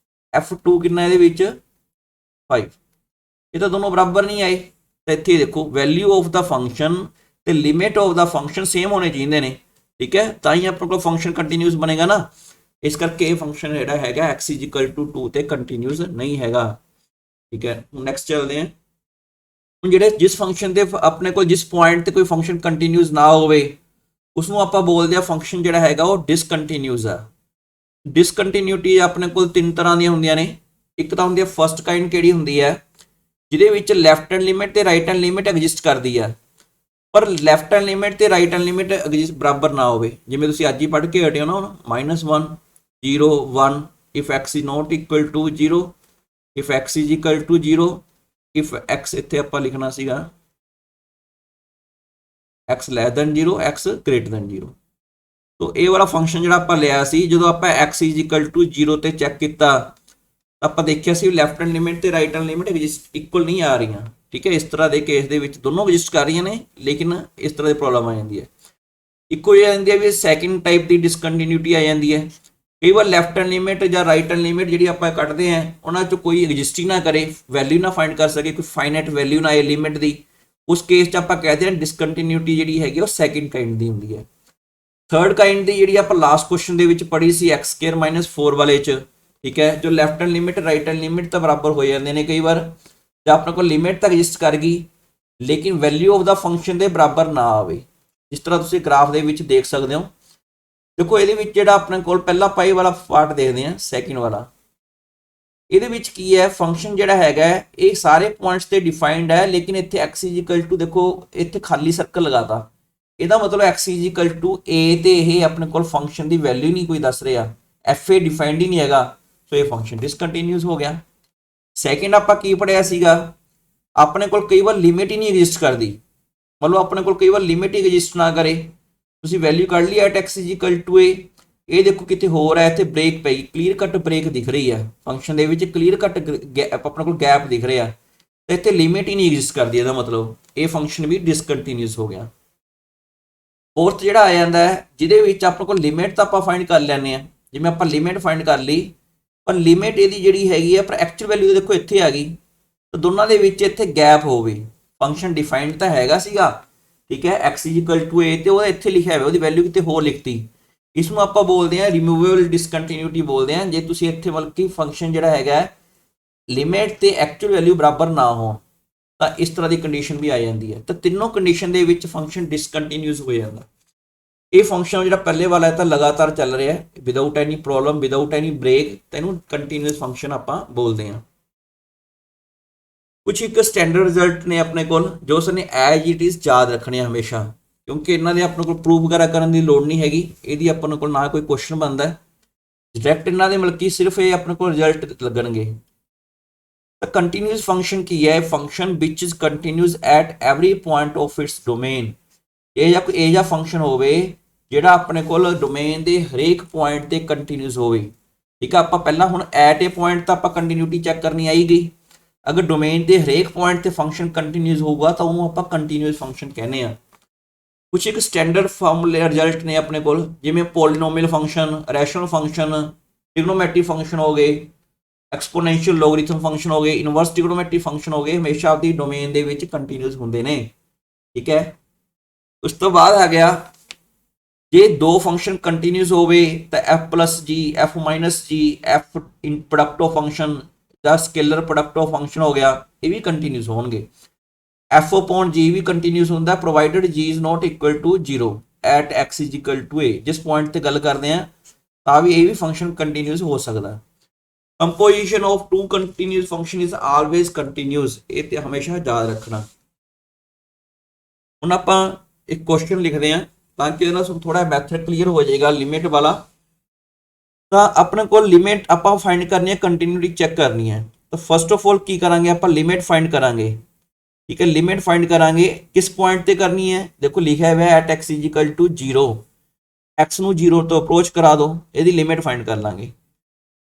f2 ਕਿੰਨਾ ਇਹਦੇ ਵਿੱਚ 5। ਇਹ ਤਾਂ ਦੋਨੋਂ ਬਰਾਬਰ ਨਹੀਂ ਆਏ। ਤਾਂ ਇੱਥੇ ਦੇਖੋ ਵੈਲਿਊ ਆਫ ਦਾ ਫੰਕਸ਼ਨ ਤੇ limit of the function same होने चाहिए ने, ठीक है, ताई अपने को फंक्शन कंटीन्यूस बनेगा ना। इस करके ये फंक्शन जिहड़ा हैगा x = 2 ते कंटीन्यूस नहीं हैगा, ठीक है। नैक्सट चलते हैं। हुण जिहड़े जिस फंक्शन के अपने को जिस पॉइंट ते कोई फंक्शन कंटीन्यूस ना होवे उसनूं आपां बोलदे आ फंक्शन जिहड़ा हैगा वो डिसकंटीन्यूस है। डिसकंटीन्यूटी अपने को 3 तरह दी हुंदियां ने। एक तां हुंदी है फर्स्ट काइंड, किहड़ी हुंदी है जिहदे विच लैफ्ट हैंड लिमिट ते राइट हैंड लिमिट एग्जिस्ट करदी है, पर लैफ्ट हैंड लिमिट ते राइट हैंड लिमिट एग्जिस्ट बराबर ना हो। जिवें तुसीं अज ही पढ़ के हटे हो ना -1 0 1 if x is not equal to 0 if x is equal to 0 if x इत्थे आपां लिखना सीगा x less than 0 x greater than 0। तो ये वाला फंक्शन जिहड़ा आपां लिया सी, जदों आपां x इज इक्वल टू 0 ते चैक किया ਆਪਾਂ ਦੇਖਿਆ ਸੀ ਲੈਫਟ ਹੈਂਡ ਲਿਮਿਟ ਤੇ ਰਾਈਟ ਹੈਂਡ ਲਿਮਿਟ ਇਕੁਅਲ ਨਹੀਂ ਆ ਰਹੀਆਂ, ਠੀਕ ਹੈ। ਇਸ ਤਰ੍ਹਾਂ ਦੇ ਕੇਸ ਦੇ ਵਿੱਚ ਦੋਨੋਂ ਐਗਜ਼ਿਸਟ ਕਰ ਰਹੀਆਂ ਨੇ, ਲੇਕਿਨ ਇਸ ਤਰ੍ਹਾਂ ਦੀ ਪ੍ਰੋਬਲਮ ਆ ਜਾਂਦੀ ਹੈ। ਇੱਕੋ ਹੀ ਆ ਜਾਂਦੀ ਹੈ ਵੀ ਸੈਕਿੰਡ ਟਾਈਪ ਦੀ ਡਿਸਕੰਟੀਨਿਊਟੀ ਆ ਜਾਂਦੀ ਹੈ। ਕਈ ਵਾਰ ਲੈਫਟ ਹੈਂਡ ਲਿਮਿਟ ਜਾਂ ਰਾਈਟ ਹੈਂਡ ਲਿਮਿਟ ਜਿਹੜੀ ਆਪਾਂ ਕੱਢਦੇ ਹਾਂ ਉਹਨਾਂ 'ਚ ਕੋਈ ਐਗਜ਼ਿਸਟ ਹੀ ਨਾ ਕਰੇ, ਵੈਲਿਊ ਨਾ ਫਾਈਂਡ ਕਰ ਸਕੇ, ਕੋਈ ਫਾਈਨਾਈਟ ਵੈਲਿਊ ਨਾ ਆਏ ਲਿਮਿਟ ਦੀ, ਉਸ ਕੇਸ 'ਚ ਆਪਾਂ ਕਹਦੇ ਹਾਂ ਡਿਸਕੰਟੀਨਿਊਟੀ ਜਿਹੜੀ ਹੈਗੀ ਉਹ ਸੈਕਿੰਡ ਕਾਈਂਡ ਦੀ ਹੁੰਦੀ ਹੈ। ਥਰਡ ਕਾਈਂਡ ਦੀ ਜਿਹੜੀ ਆਪਾਂ ਲਾਸਟ ਕੁਐਸਚਨ ਦੇ ਵਿੱਚ ਪੜ੍ਹੀ ਸੀ x² - 4 ਵਾਲੇ 'ਚ, ਠੀਕ ਹੈ, ਜੋ left hand limit right hand limit ਤਾਂ ਬਰਾਬਰ ਹੋ ਜਾਂਦੇ ਨੇ ਕਈ ਵਾਰ, ਜਾਂ ਆਪਣੇ ਕੋਲ ਲਿਮਿਟ ਤਾਂ ਐਗਜ਼ਿਸਟ ਕਰ ਗਈ ਲੇਕਿਨ ਵੈਲਿਊ ਆਫ ਦਾ ਫੰਕਸ਼ਨ ਦੇ ਬਰਾਬਰ ਨਾ ਆਵੇ, ਜਿਸ ਤਰ੍ਹਾਂ ਤੁਸੀਂ ਗ੍ਰਾਫ ਦੇ ਵਿੱਚ ਦੇਖ ਸਕਦੇ ਹੋ। ਦੇਖੋ ਇਹਦੇ ਵਿੱਚ ਜਿਹੜਾ ਆਪਣੇ ਕੋਲ ਪਹਿਲਾ ਪਾਈ ਵਾਲਾ ਪਾਰਟ ਦੇਖਦੇ ਹਾਂ, ਸੈਕਿੰਡ ਵਾਲਾ, ਇਹਦੇ ਵਿੱਚ ਕੀ ਹੈ, ਫੰਕਸ਼ਨ ਜਿਹੜਾ ਹੈਗਾ ਇਹ ਸਾਰੇ ਪੁਆਇੰਟਸ ਤੇ ਡਿਫਾਈਨਡ ਹੈ, ਲੇਕਿਨ ਇੱਥੇ x ਦੇਖੋ ਇੱਥੇ ਖਾਲੀ ਸਰਕਲ ਲਗਾਤਾ, ਇਹਦਾ ਮਤਲਬ x a ਤੇ ਇਹ ਆਪਣੇ ਕੋਲ ਫੰਕਸ਼ਨ ਦੀ ਵੈਲਿਊ ਨਹੀਂ ਕੋਈ ਦੱਸ ਰਿਹਾ, fa ਡਿਫਾਈਨਡ ਹੀ ਨਹੀਂ ਹੈਗਾ, ਸੋ ਇਹ ਫੰਕਸ਼ਨ ਡਿਸਕੰਟੀਨਿਊਸ ਹੋ ਗਿਆ। ਸੈਕਿੰਡ ਆਪਾਂ ਕੀ ਪੜਿਆ ਸੀਗਾ, ਆਪਣੇ ਕੋਲ ਕਈ ਵਾਰ ਲਿਮਿਟ ਹੀ ਨਹੀਂ ਐਗਜ਼ਿਸਟ ਕਰਦੀ, ਮਤਲਬ ਆਪਣੇ ਕੋਲ ਕਈ ਵਾਰ ਲਿਮਿਟ ਹੀ ਐਗਜ਼ਿਸਟ ਨਾ ਕਰੇ, ਤੁਸੀਂ ਵੈਲਿਊ ਕੱਢ ਲਈ ਐਟ x a, ਇਹ ਦੇਖੋ ਕਿਤੇ ਹੋਰ ਹੈ, ਇੱਥੇ ਬ੍ਰੇਕ ਪਈ, ਕਲੀਅਰ ਕੱਟ ਬ੍ਰੇਕ ਦਿਖ ਰਹੀ ਹੈ ਫੰਕਸ਼ਨ ਦੇ ਵਿੱਚ, ਕਲੀਅਰ ਕੱਟ ਆਪਣੇ ਕੋਲ ਗੈਪ ਦਿਖ ਰਿਹਾ, ਤੇ ਇੱਥੇ ਲਿਮਿਟ ਹੀ ਨਹੀਂ ਐਗਜ਼ਿਸਟ ਕਰਦੀ, ਇਹਦਾ ਮਤਲਬ ਇਹ ਫੰਕਸ਼ਨ ਵੀ ਡਿਸਕੰਟੀਨਿਊਸ ਹੋ ਗਿਆ। ਫੋਰਥ ਜਿਹੜਾ ਆ ਜਾਂਦਾ ਹੈ ਜਿਹਦੇ ਵਿੱਚ ਆਪਣੇ ਕੋਲ ਲਿਮਿਟ ਤਾਂ ਆਪਾਂ ਫਾਈਂਡ ਕਰ ਲੈਂਦੇ ਹਾਂ, ਜਿਵੇਂ ਆਪਾਂ ਲਿਮਿਟ ਫਾਈਂਡ ਕਰ ਲਈ, ਪਰ ਲਿਮਿਟ ਇਹਦੀ ਜਿਹੜੀ ਹੈਗੀ ਹੈ ਪਰ ਐਕਚੁਅਲ ਵੈਲਿਊ ਦੇਖੋ ਇੱਥੇ ਆ ਗਈ, ਤਾਂ ਦੋਨਾਂ ਦੇ ਵਿੱਚ ਇੱਥੇ ਗੈਪ ਹੋਵੇ, ਫੰਕਸ਼ਨ ਡਿਫਾਈਨਡ ਤਾਂ ਹੈਗਾ ਸੀਗਾ, ਠੀਕ ਹੈ, x a, ਤੇ ਉਹਦਾ ਇੱਥੇ ਲਿਖਿਆ ਹੋਇਆ ਉਹਦੀ ਵੈਲਿਊ ਕਿਤੇ ਹੋਰ ਲਿਖਤੀ, ਇਸ ਨੂੰ ਆਪਾਂ ਬੋਲਦੇ ਹਾਂ ਰਿਮੂਵੇਬਲ ਡਿਸਕੰਟੀਨਿਊਟੀ ਬੋਲਦੇ ਹਾਂ। ਜੇ ਤੁਸੀਂ ਇੱਥੇ ਮਤਲਬ ਕਿ ਫੰਕਸ਼ਨ ਜਿਹੜਾ ਹੈਗਾ ਲਿਮਿਟ ਤੇ ਐਕਚੁਅਲ ਵੈਲਿਊ ਬਰਾਬਰ ਨਾ ਹੋਣ ਤਾਂ ਇਸ ਤਰ੍ਹਾਂ ਦੀ ਕੰਡੀਸ਼ਨ ਵੀ ਆ ਜਾਂਦੀ ਹੈ, ਤਾਂ ਤਿੰਨੋਂ ਕੰਡੀਸ਼ਨ ਦੇ ਵਿੱਚ ਫੰਕਸ਼ਨ ਡਿਸਕੰਟੀਨਿਊਸ ਹੋ ਜਾਂਦਾ। ਇਹ ਫੰਕਸ਼ਨ ਜਿਹੜਾ ਪਹਿਲੇ ਵਾਲਾ ਹੈ ਤਾਂ ਲਗਾਤਾਰ ਚੱਲ ਰਿਹਾ ਹੈ without any problem, without any break, ਤਾਂ ਇਹਨੂੰ ਕੰਟੀਨਿਊਸ ਫੰਕਸ਼ਨ ਆਪਾਂ ਬੋਲਦੇ ਹਾਂ। ਕੁਝ ਇੱਕ ਸਟੈਂਡਰਡ ਰਿਜ਼ਲਟ ਨੇ ਆਪਣੇ ਕੋਲ ਜੋ ਉਸਨੇ ਐਜ ਇਟ ਇਜ਼ ਯਾਦ ਰੱਖਣੇ ਹਮੇਸ਼ਾ, ਕਿਉਂਕਿ ਇਹਨਾਂ ਦੇ ਆਪਣੇ ਕੋਲ ਪ੍ਰੂਫ ਵਗੈਰਾ ਕਰਨ ਦੀ ਲੋੜ ਨਹੀਂ ਹੈਗੀ, ਇਹਦੀ ਆਪਣੇ ਕੋਲ ਨਾ ਕੋਈ ਕੁਐਸਚਨ ਬਣਦਾ, ਡਾਇਰੈਕਟ ਇਹਨਾਂ ਦੇ ਮਤਲਬ ਕਿ ਸਿਰਫ ਇਹ ਆਪਣੇ ਕੋਲ ਰਿਜ਼ਲਟ ਲੱਗਣਗੇ। ਤਾਂ ਕੰਟੀਨਿਊਸ ਫੰਕਸ਼ਨ ਕੀ ਹੈ, function which is continuous at every point of its domain, ਇਹ ਜਾਂ ਕੋਈ ਜਿਹਾ ਫੰਕਸ਼ਨ ਹੋਵੇ ਜਿਹੜਾ ਆਪਣੇ ਕੋਲ ਡੋਮੇਨ ਦੇ ਹਰੇਕ ਪੁਆਇੰਟ ਤੇ ਕੰਟੀਨਿਊਸ ਹੋਵੇ, ਠੀਕ ਆ। ਆਪਾਂ ਪਹਿਲਾਂ ਹੁਣ ਐਟ ਏ ਪੁਆਇੰਟ ਤਾਂ ਆਪਾਂ ਕੰਟੀਨਿਊਟੀ ਚੈੱਕ ਕਰਨੀ ਆਈ ਗਈ, ਅਗਰ ਡੋਮੇਨ ਦੇ ਹਰੇਕ ਪੁਆਇੰਟ ਤੇ ਫੰਕਸ਼ਨ ਕੰਟੀਨਿਊਸ ਹੋਊਗਾ ਤਾਂ ਉਹਨੂੰ ਆਪਾਂ ਕੰਟੀਨਿਊਸ ਫੰਕਸ਼ਨ ਕਹਿੰਦੇ ਆ। ਕੁਛ ਇੱਕ ਸਟੈਂਡਰਡ ਫਾਰਮੂਲੇ ਰਿਜ਼ਲਟ ਨੇ ਆਪਣੇ ਕੋਲ, ਜਿਵੇਂ polynomial function, rational function, trigonometry function ਹੋ ਗਏ, ਐਕਸਪੋਨੈਂਸ਼ੀਅਲ ਲੋਗਰਿਥਮ ਫੰਕਸ਼ਨ ਹੋ ਗਏ, ਇਨਵਰਸ ਟ੍ਰਿਗਨੋਮੈਟਰੀ ਫੰਕਸ਼ਨ ਹੋ ਗਏ, ਹਮੇਸ਼ਾ ਆਪਦੀ ਡੋਮੇਨ ਦੇ ਵਿੱਚ ਕੰਟੀਨਿਊਸ ਹੁੰਦੇ ਨੇ, ਠੀਕ ਹੈ। ਉਸ ਤੋਂ ਬਾਅਦ ਆ ਗਿਆ ਜੇ ਦੋ ਫੰਕਸ਼ਨ ਕੰਟੀਨਿਊਸ ਹੋਵੇ ਤਾਂ f+g, f-g, f in product of function ਜਾਂ ਸਕੇਲਰ ਪ੍ਰੋਡਕਟ ਆਫ ਫੰਕਸ਼ਨ ਹੋ ਗਿਆ, ਇਹ ਵੀ ਕੰਟੀਨਿਊਸ ਹੋਣਗੇ। f/g ਵੀ ਕੰਟੀਨਿਊਸ ਹੁੰਦਾ provided g is not equal to 0 at x a, ਜਿਸ ਪੁਆਇੰਟ ਤੇ ਗੱਲ ਕਰਦੇ ਆ ਤਾਂ ਵੀ ਇਹ ਵੀ ਫੰਕਸ਼ਨ ਕੰਟੀਨਿਊਸ ਹੋ ਸਕਦਾ। Composition of two continuous function is always continuous, ਇਹ ਤੇ ਹਮੇਸ਼ਾ ਯਾਦ ਰੱਖਣਾ। ਹੁਣ ਆਪਾਂ ਇੱਕ ਕੁਐਸਚਨ ਲਿਖਦੇ ਹਾਂ ਤਾਂ ਕਿ ਇਹਦਾ ਥੋੜਾ ਮੈਥਡ ਕਲੀਅਰ ਹੋ ਜਾਏਗਾ ਲਿਮਿਟ ਵਾਲਾ। ਤਾਂ ਆਪਣੇ ਕੋਲ ਲਿਮਿਟ ਆਪਾਂ ਫਾਈਂਡ ਕਰਨੀ ਹੈ, ਕੰਟੀਨਿਊਟੀ ਚੈੱਕ ਕਰਨੀ ਹੈ, ਤਾਂ ਫਸਟ ਆਫ ਆਲ ਕੀ ਕਰਾਂਗੇ, ਆਪਾਂ ਲਿਮਿਟ ਫਾਈਂਡ ਕਰਾਂਗੇ, ਠੀਕ ਹੈ। ਲਿਮਿਟ ਫਾਈਂਡ ਕਰਾਂਗੇ ਕਿਸ ਪੁਆਇੰਟ ਤੇ ਕਰਨੀ ਹੈ, ਦੇਖੋ ਲਿਖਿਆ ਹੋਇਆ ਐਟ x = 0, x ਨੂੰ 0 ਤੋਂ ਅਪਰੋਚ ਕਰਾ ਦਿਓ, ਇਹਦੀ ਲਿਮਿਟ ਫਾਈਂਡ ਕਰ ਲਾਂਗੇ।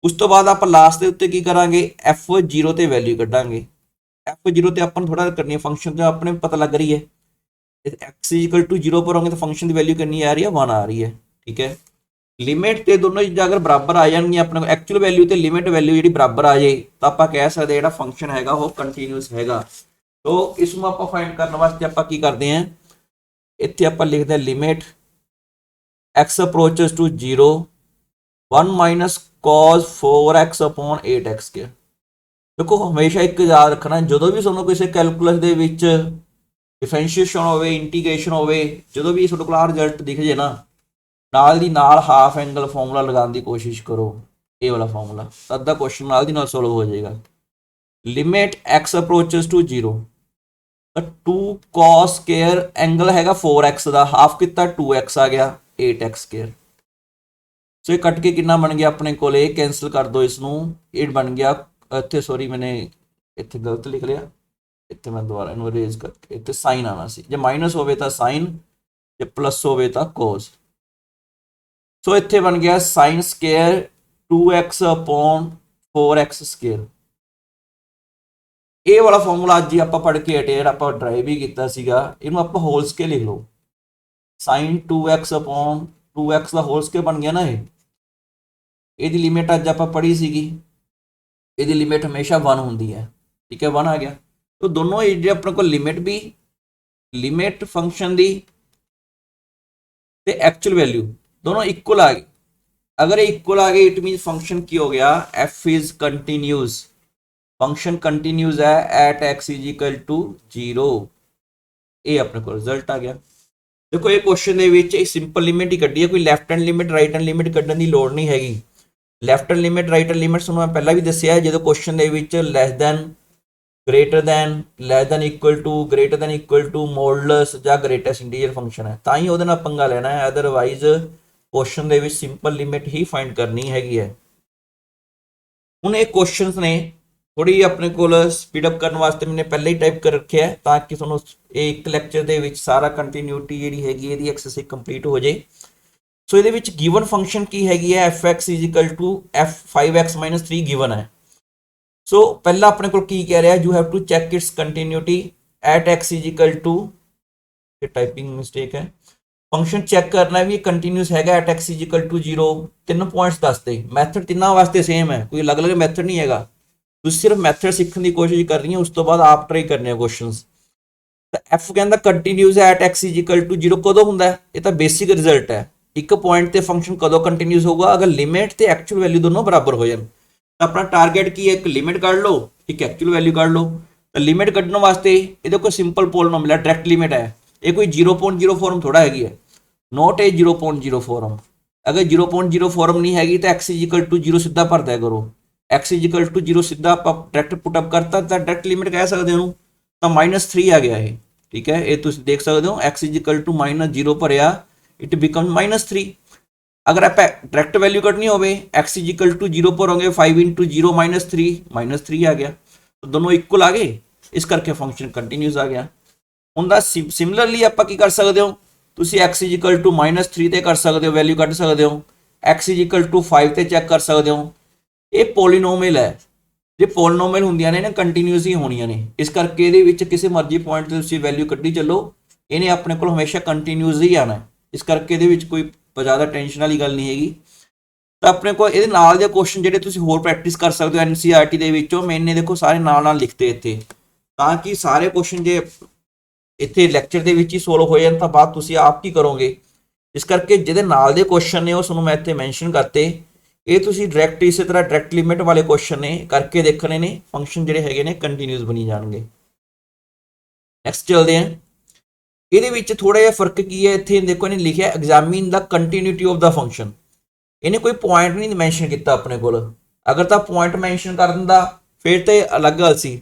ਉਸ ਤੋਂ ਬਾਅਦ ਆਪਾਂ ਲਾਸਟ ਦੇ ਉੱਤੇ ਕੀ ਕਰਾਂਗੇ, f0 ਤੇ ਵੈਲਿਊ ਕੱਢਾਂਗੇ। f0 ਤੇ ਆਪਾਂ ਨੂੰ ਥੋੜਾ ਕਰਨੀ ਹੈ, ਫੰਕਸ਼ਨ ਤੇ ਆਪਣੇ ਪਤਾ ਲੱਗ ਰਹੀ ਹੈ, x = 0 ਪਰ ਹੋਗੇ ਤਾਂ ਫੰਕਸ਼ਨ ਦੀ ਵੈਲਿਊ ਕਿੰਨੀ ਆ ਰਹੀ ਹੈ, 1 ਆ ਰਹੀ ਹੈ, ਠੀਕ ਹੈ। ਲਿਮਿਟ ਤੇ ਦੋਨੋਂ ਚੀਜ਼ਾਂ ਅਗਰ ਬਰਾਬਰ ਆ ਜਾਣਗੀਆਂ, ਆਪਣੇ ਕੋਲ ਐਕਚੁਅਲ ਵੈਲਿਊ ਤੇ ਲਿਮਿਟ ਵੈਲਿਊ ਜਿਹੜੀ ਬਰਾਬਰ ਆ ਜਾਏ ਤਾਂ ਆਪਾਂ ਕਹਿ ਸਕਦੇ ਜਿਹੜਾ ਫੰਕਸ਼ਨ ਹੈਗਾ ਉਹ ਕੰਟੀਨਿਊਸ ਹੈਗਾ। ਤੋ ਇਸ ਨੂੰ ਆਪਾਂ ਫਾਈਂਡ ਕਰਨ ਵਾਸਤੇ ਆਪਾਂ ਕੀ ਕਰਦੇ ਹਾਂ, ਇੱਥੇ ਆਪਾਂ ਲਿਖਦੇ ਹਾਂ limit x approaches to 0 1 - cos 4x/8x²। ਦੇਖੋ ਹਮੇਸ਼ਾ ਇੱਕ ਯਾਦ ਰੱਖਣਾ, ਜਦੋਂ ਵੀ ਤੁਹਾਨੂੰ ਕਿਸੇ ਕੈਲਕੂਲਸ ਦੇ ਵਿੱਚ ਡਿਫਰੈਂਸ਼ੀਏਸ਼ਨ ਹੋਵੇ, ਇੰਟੀਗ੍ਰੇਸ਼ਨ ਹੋਵੇ, ਜਦੋਂ ਵੀ ਤੁਹਾਡੇ ਕੋਲ ਆਹ ਰਿਜ਼ਲਟ ਦਿਖ ਜੇ ਨਾ, ਨਾਲ ਦੀ ਨਾਲ ਹਾਫ ਐਂਗਲ ਫਾਰਮੂਲਾ ਲਗਾਉਣ ਦੀ ਕੋਸ਼ਿਸ਼ ਕਰੋ, ਇਹ ਵਾਲਾ ਫਾਰਮੂਲਾ, ਤਾਂ ਅੱਧਾ ਕੁਐਸਚਨ ਨਾਲ ਦੀ ਨਾਲ ਸੋਲਵ ਹੋ ਜਾਏਗਾ। Limit x approaches to 0, 2 cos square angle ਹੈਗਾ 4x ਦਾ, ਹਾਫ ਕੀਤਾ 2x ਆ ਗਿਆ 8x²। ਸੋ ਇਹ ਕੱਟ ਕੇ ਕਿੰਨਾ ਬਣ ਗਿਆ ਆਪਣੇ ਕੋਲ, ਇਹ ਕੈਂਸਲ ਕਰ ਦੋ ਇਸ ਨੂੰ, ਇਹ ਬਣ ਗਿਆ ਇੱਥੇ, ਸੌਰੀ ਮੈਨੇ ਇੱਥੇ ਗਲਤ ਲਿਖ ਲਿਆ, ਇੱਥੇ ਮੈਂ ਦੁਬਾਰਾ ਇਹਨੂੰ ਅਰੇਂਜ ਕਰਕੇ ਇੱਥੇ ਸਾਈਨ ਆਣਾ ਸੀ, ਜੇ ਮਾਈਨਸ ਹੋਵੇ ਤਾਂ ਸਾਈਨ, ਜੇ ਪਲੱਸ ਹੋਵੇ ਤਾਂ ਕੋਸ। ਸੋ ਇੱਥੇ ਬਣ ਗਿਆ ਸਾਈਨ ਸਕੁਅਰ 2x/4 4x²। ਇਹ ਵਾਲਾ ਫਾਰਮੂਲਾ ਅੱਜ ਹੀ ਆਪਾਂ ਪੜ੍ਹ ਕੇ ਹਟੇ, ਜਿਹੜਾ ਆਪਾਂ ਡਰਾਈਵ ਹੀ ਕੀਤਾ ਸੀਗਾ, ਇਹਨੂੰ ਆਪਾਂ ਹੋਲ ਸਕੇਅਰ ਲਿਖ ਲਓ। sin 2x upon 2x ਦਾ ਹੋਲ ਸਕੇਅਰ ਬਣ ਗਿਆ ਨਾ। ਇਹਦੀ ਲਿਮਿਟ ਅੱਜ ਆਪਾਂ ਪੜ੍ਹੀ ਸੀਗੀ, ਇਹਦੀ ਲਿਮਿਟ ਹਮੇਸ਼ਾ 1 ਹੁੰਦੀ ਹੈ, ਠੀਕ ਹੈ, 1 ਆ ਗਿਆ। तो दोनों ये अपने को लिमिट भी, लिमिट फंक्शन दी ते एक्चुअल वैल्यू दोनों इक्वल आ गई। अगर ये इक्वल आ गई इट मीन फंक्शन की हो गया f is continuous, function continuous है at x is equal to 0। ये अपने को रिजल्ट आ गया। देखो ये क्वेश्चन के सिंपल लिमिट ही कड्डी है, कोई left hand limit right hand limit कड्डण की लोड़ नहीं हैगी। Left hand limit right hand limit मैं पहला भी दसिया है, जो क्वेश्चन के less than greater than less than equal to greater than equal to modulus या ग्रेटेस्ट इंटीजर फंक्शन है, तां ही उहदे नाल पंगा लेना है। अदरवाइज क्वेश्चन दे विच सिंपल लिमिट ही फाइंड करनी हैगी है। हुण ये क्वेश्चंस ने थोड़ी अपने कोल स्पीड अप करने वास्ते मैंने पहले ही टाइप कर रखे है, ताकि तुहानूं एक लैक्चर दे विच सारा कंटीन्यूटी जिहड़ी हैगी इहदी एक्सरसाइज कंप्लीट हो जाए। सो इहदे विच गिवन फंक्शन की हैगी है f(x) is equal to f5x-3 given है। सो पहला अपने को की कह रहा है, you have to check its continuity at x is equal to, typing mistake है, फंक्शन चेक करना भी कंटिन्यूस हैगा at x is equal to 0। 3 points दसते, मैथड तीनों वास्ते सेम है, कोई अलग अलग मैथड नहीं हैगा। तुम सिर्फ मैथड सीखने की कोशिश कर रही है, उस तो बाद आप ट्राई करने क्वेश्चंस। एफ कहता कंटिन्यूस है at x is equal to 0 कदों हुंदा है, ये तो बेसिक रिजल्ट है। एक पॉइंट ते फंक्शन कदों कंटिन्यूस होगा, अगर लिमिट ते एक्चुअल वैल्यू दोनों बराबर हो जाए। अपना टारगेट की है, एक लिमिट कढ़ लो, एक एक्चुअल वैल्यू कढ़ लो। तो लिमिट कढ़ने वास्ते ये कोई सिंपल पोलीनोमियल है, डायरेक्ट लिमिट है, ये कोई 0.0 फॉर्म थोड़ा हैगी है, नॉट ए 0.0 फॉर्म। अगर 0.0 फॉर्म नहीं हैगी तो x इज इक्वल टू 0 सीधा भर दिया करो। x इज इक्वल टू 0 सीधा आप डायरेक्ट पुटअप करता तो डायरेक्ट लिमिट कह सकते हो, तो -3 आ गया है, ठीक है। ये तुम देख सकते हो x इज इक्वल टू -0 भरिया, इट बिकम -3। अगर आप डायरेक्ट वैल्यू कटनी हो x इज इक्वल टू 0 पर होंगे 5 इंटू 0 -3 आ गया, तो दोनों इक्वल आ गए, इस करके फंक्शन कंटिन्यूस आ गया। उनका सिमिलरली आप की कर सकते हो, तुसी x इज इक्वल टू -3 ते कर सकते हो, वैल्यू कट सकते हो, x इज इक्वल टू 5 ते चेक कर सकते हो। ये पॉलीनोमियल है, जो पॉलीनोमियल होंदियां ने ना कंटिन्यूस ही होनियां ने, इस करके इहदे विच किसी मर्जी पॉइंट ते तुसी वैल्यू कड्ढी चलो, इन्हें अपने को हमेशा कंटिन्यूस ही आना है। इस करके इहदे विच कोई ज़्यादा टेंशन वाली गल नहीं हैगी। तो अपने को ये नाल दे क्वेश्चन जिहड़े तुसीं होर प्रैक्टिस कर सकते हो NCERT दे विचों, मैंने देखो सारे नाल नाल लिखते इत्थे, ताकि सारे क्वेश्चन जे इत्थे लैक्चर दे विच ही सोल्व हो जाण, तां बाद तुसीं आप की करोगे। इस करके जिहदे नाल दे क्वेश्चन ने उस मैं इत्थे मैंशन करते, ये तुसीं डायरैक्ट इस तरह डायरैक्ट लिमिट वाले क्वेश्चन ने करके देखने ने, फंक्शन जिहड़े हैगे ने कंटीन्यूस बनी जाणगे। नैक्सट चलते हैं। ये थोड़ा जिहा फर्क की है, इत्थे देखो इन्हें लिखा examine the continuity of the function, इन्हें कोई पॉइंट नहीं मैंशन किया अपने को। अगर तो पॉइंट मैंशन कर दिंदा फिर तो अलग गल सी।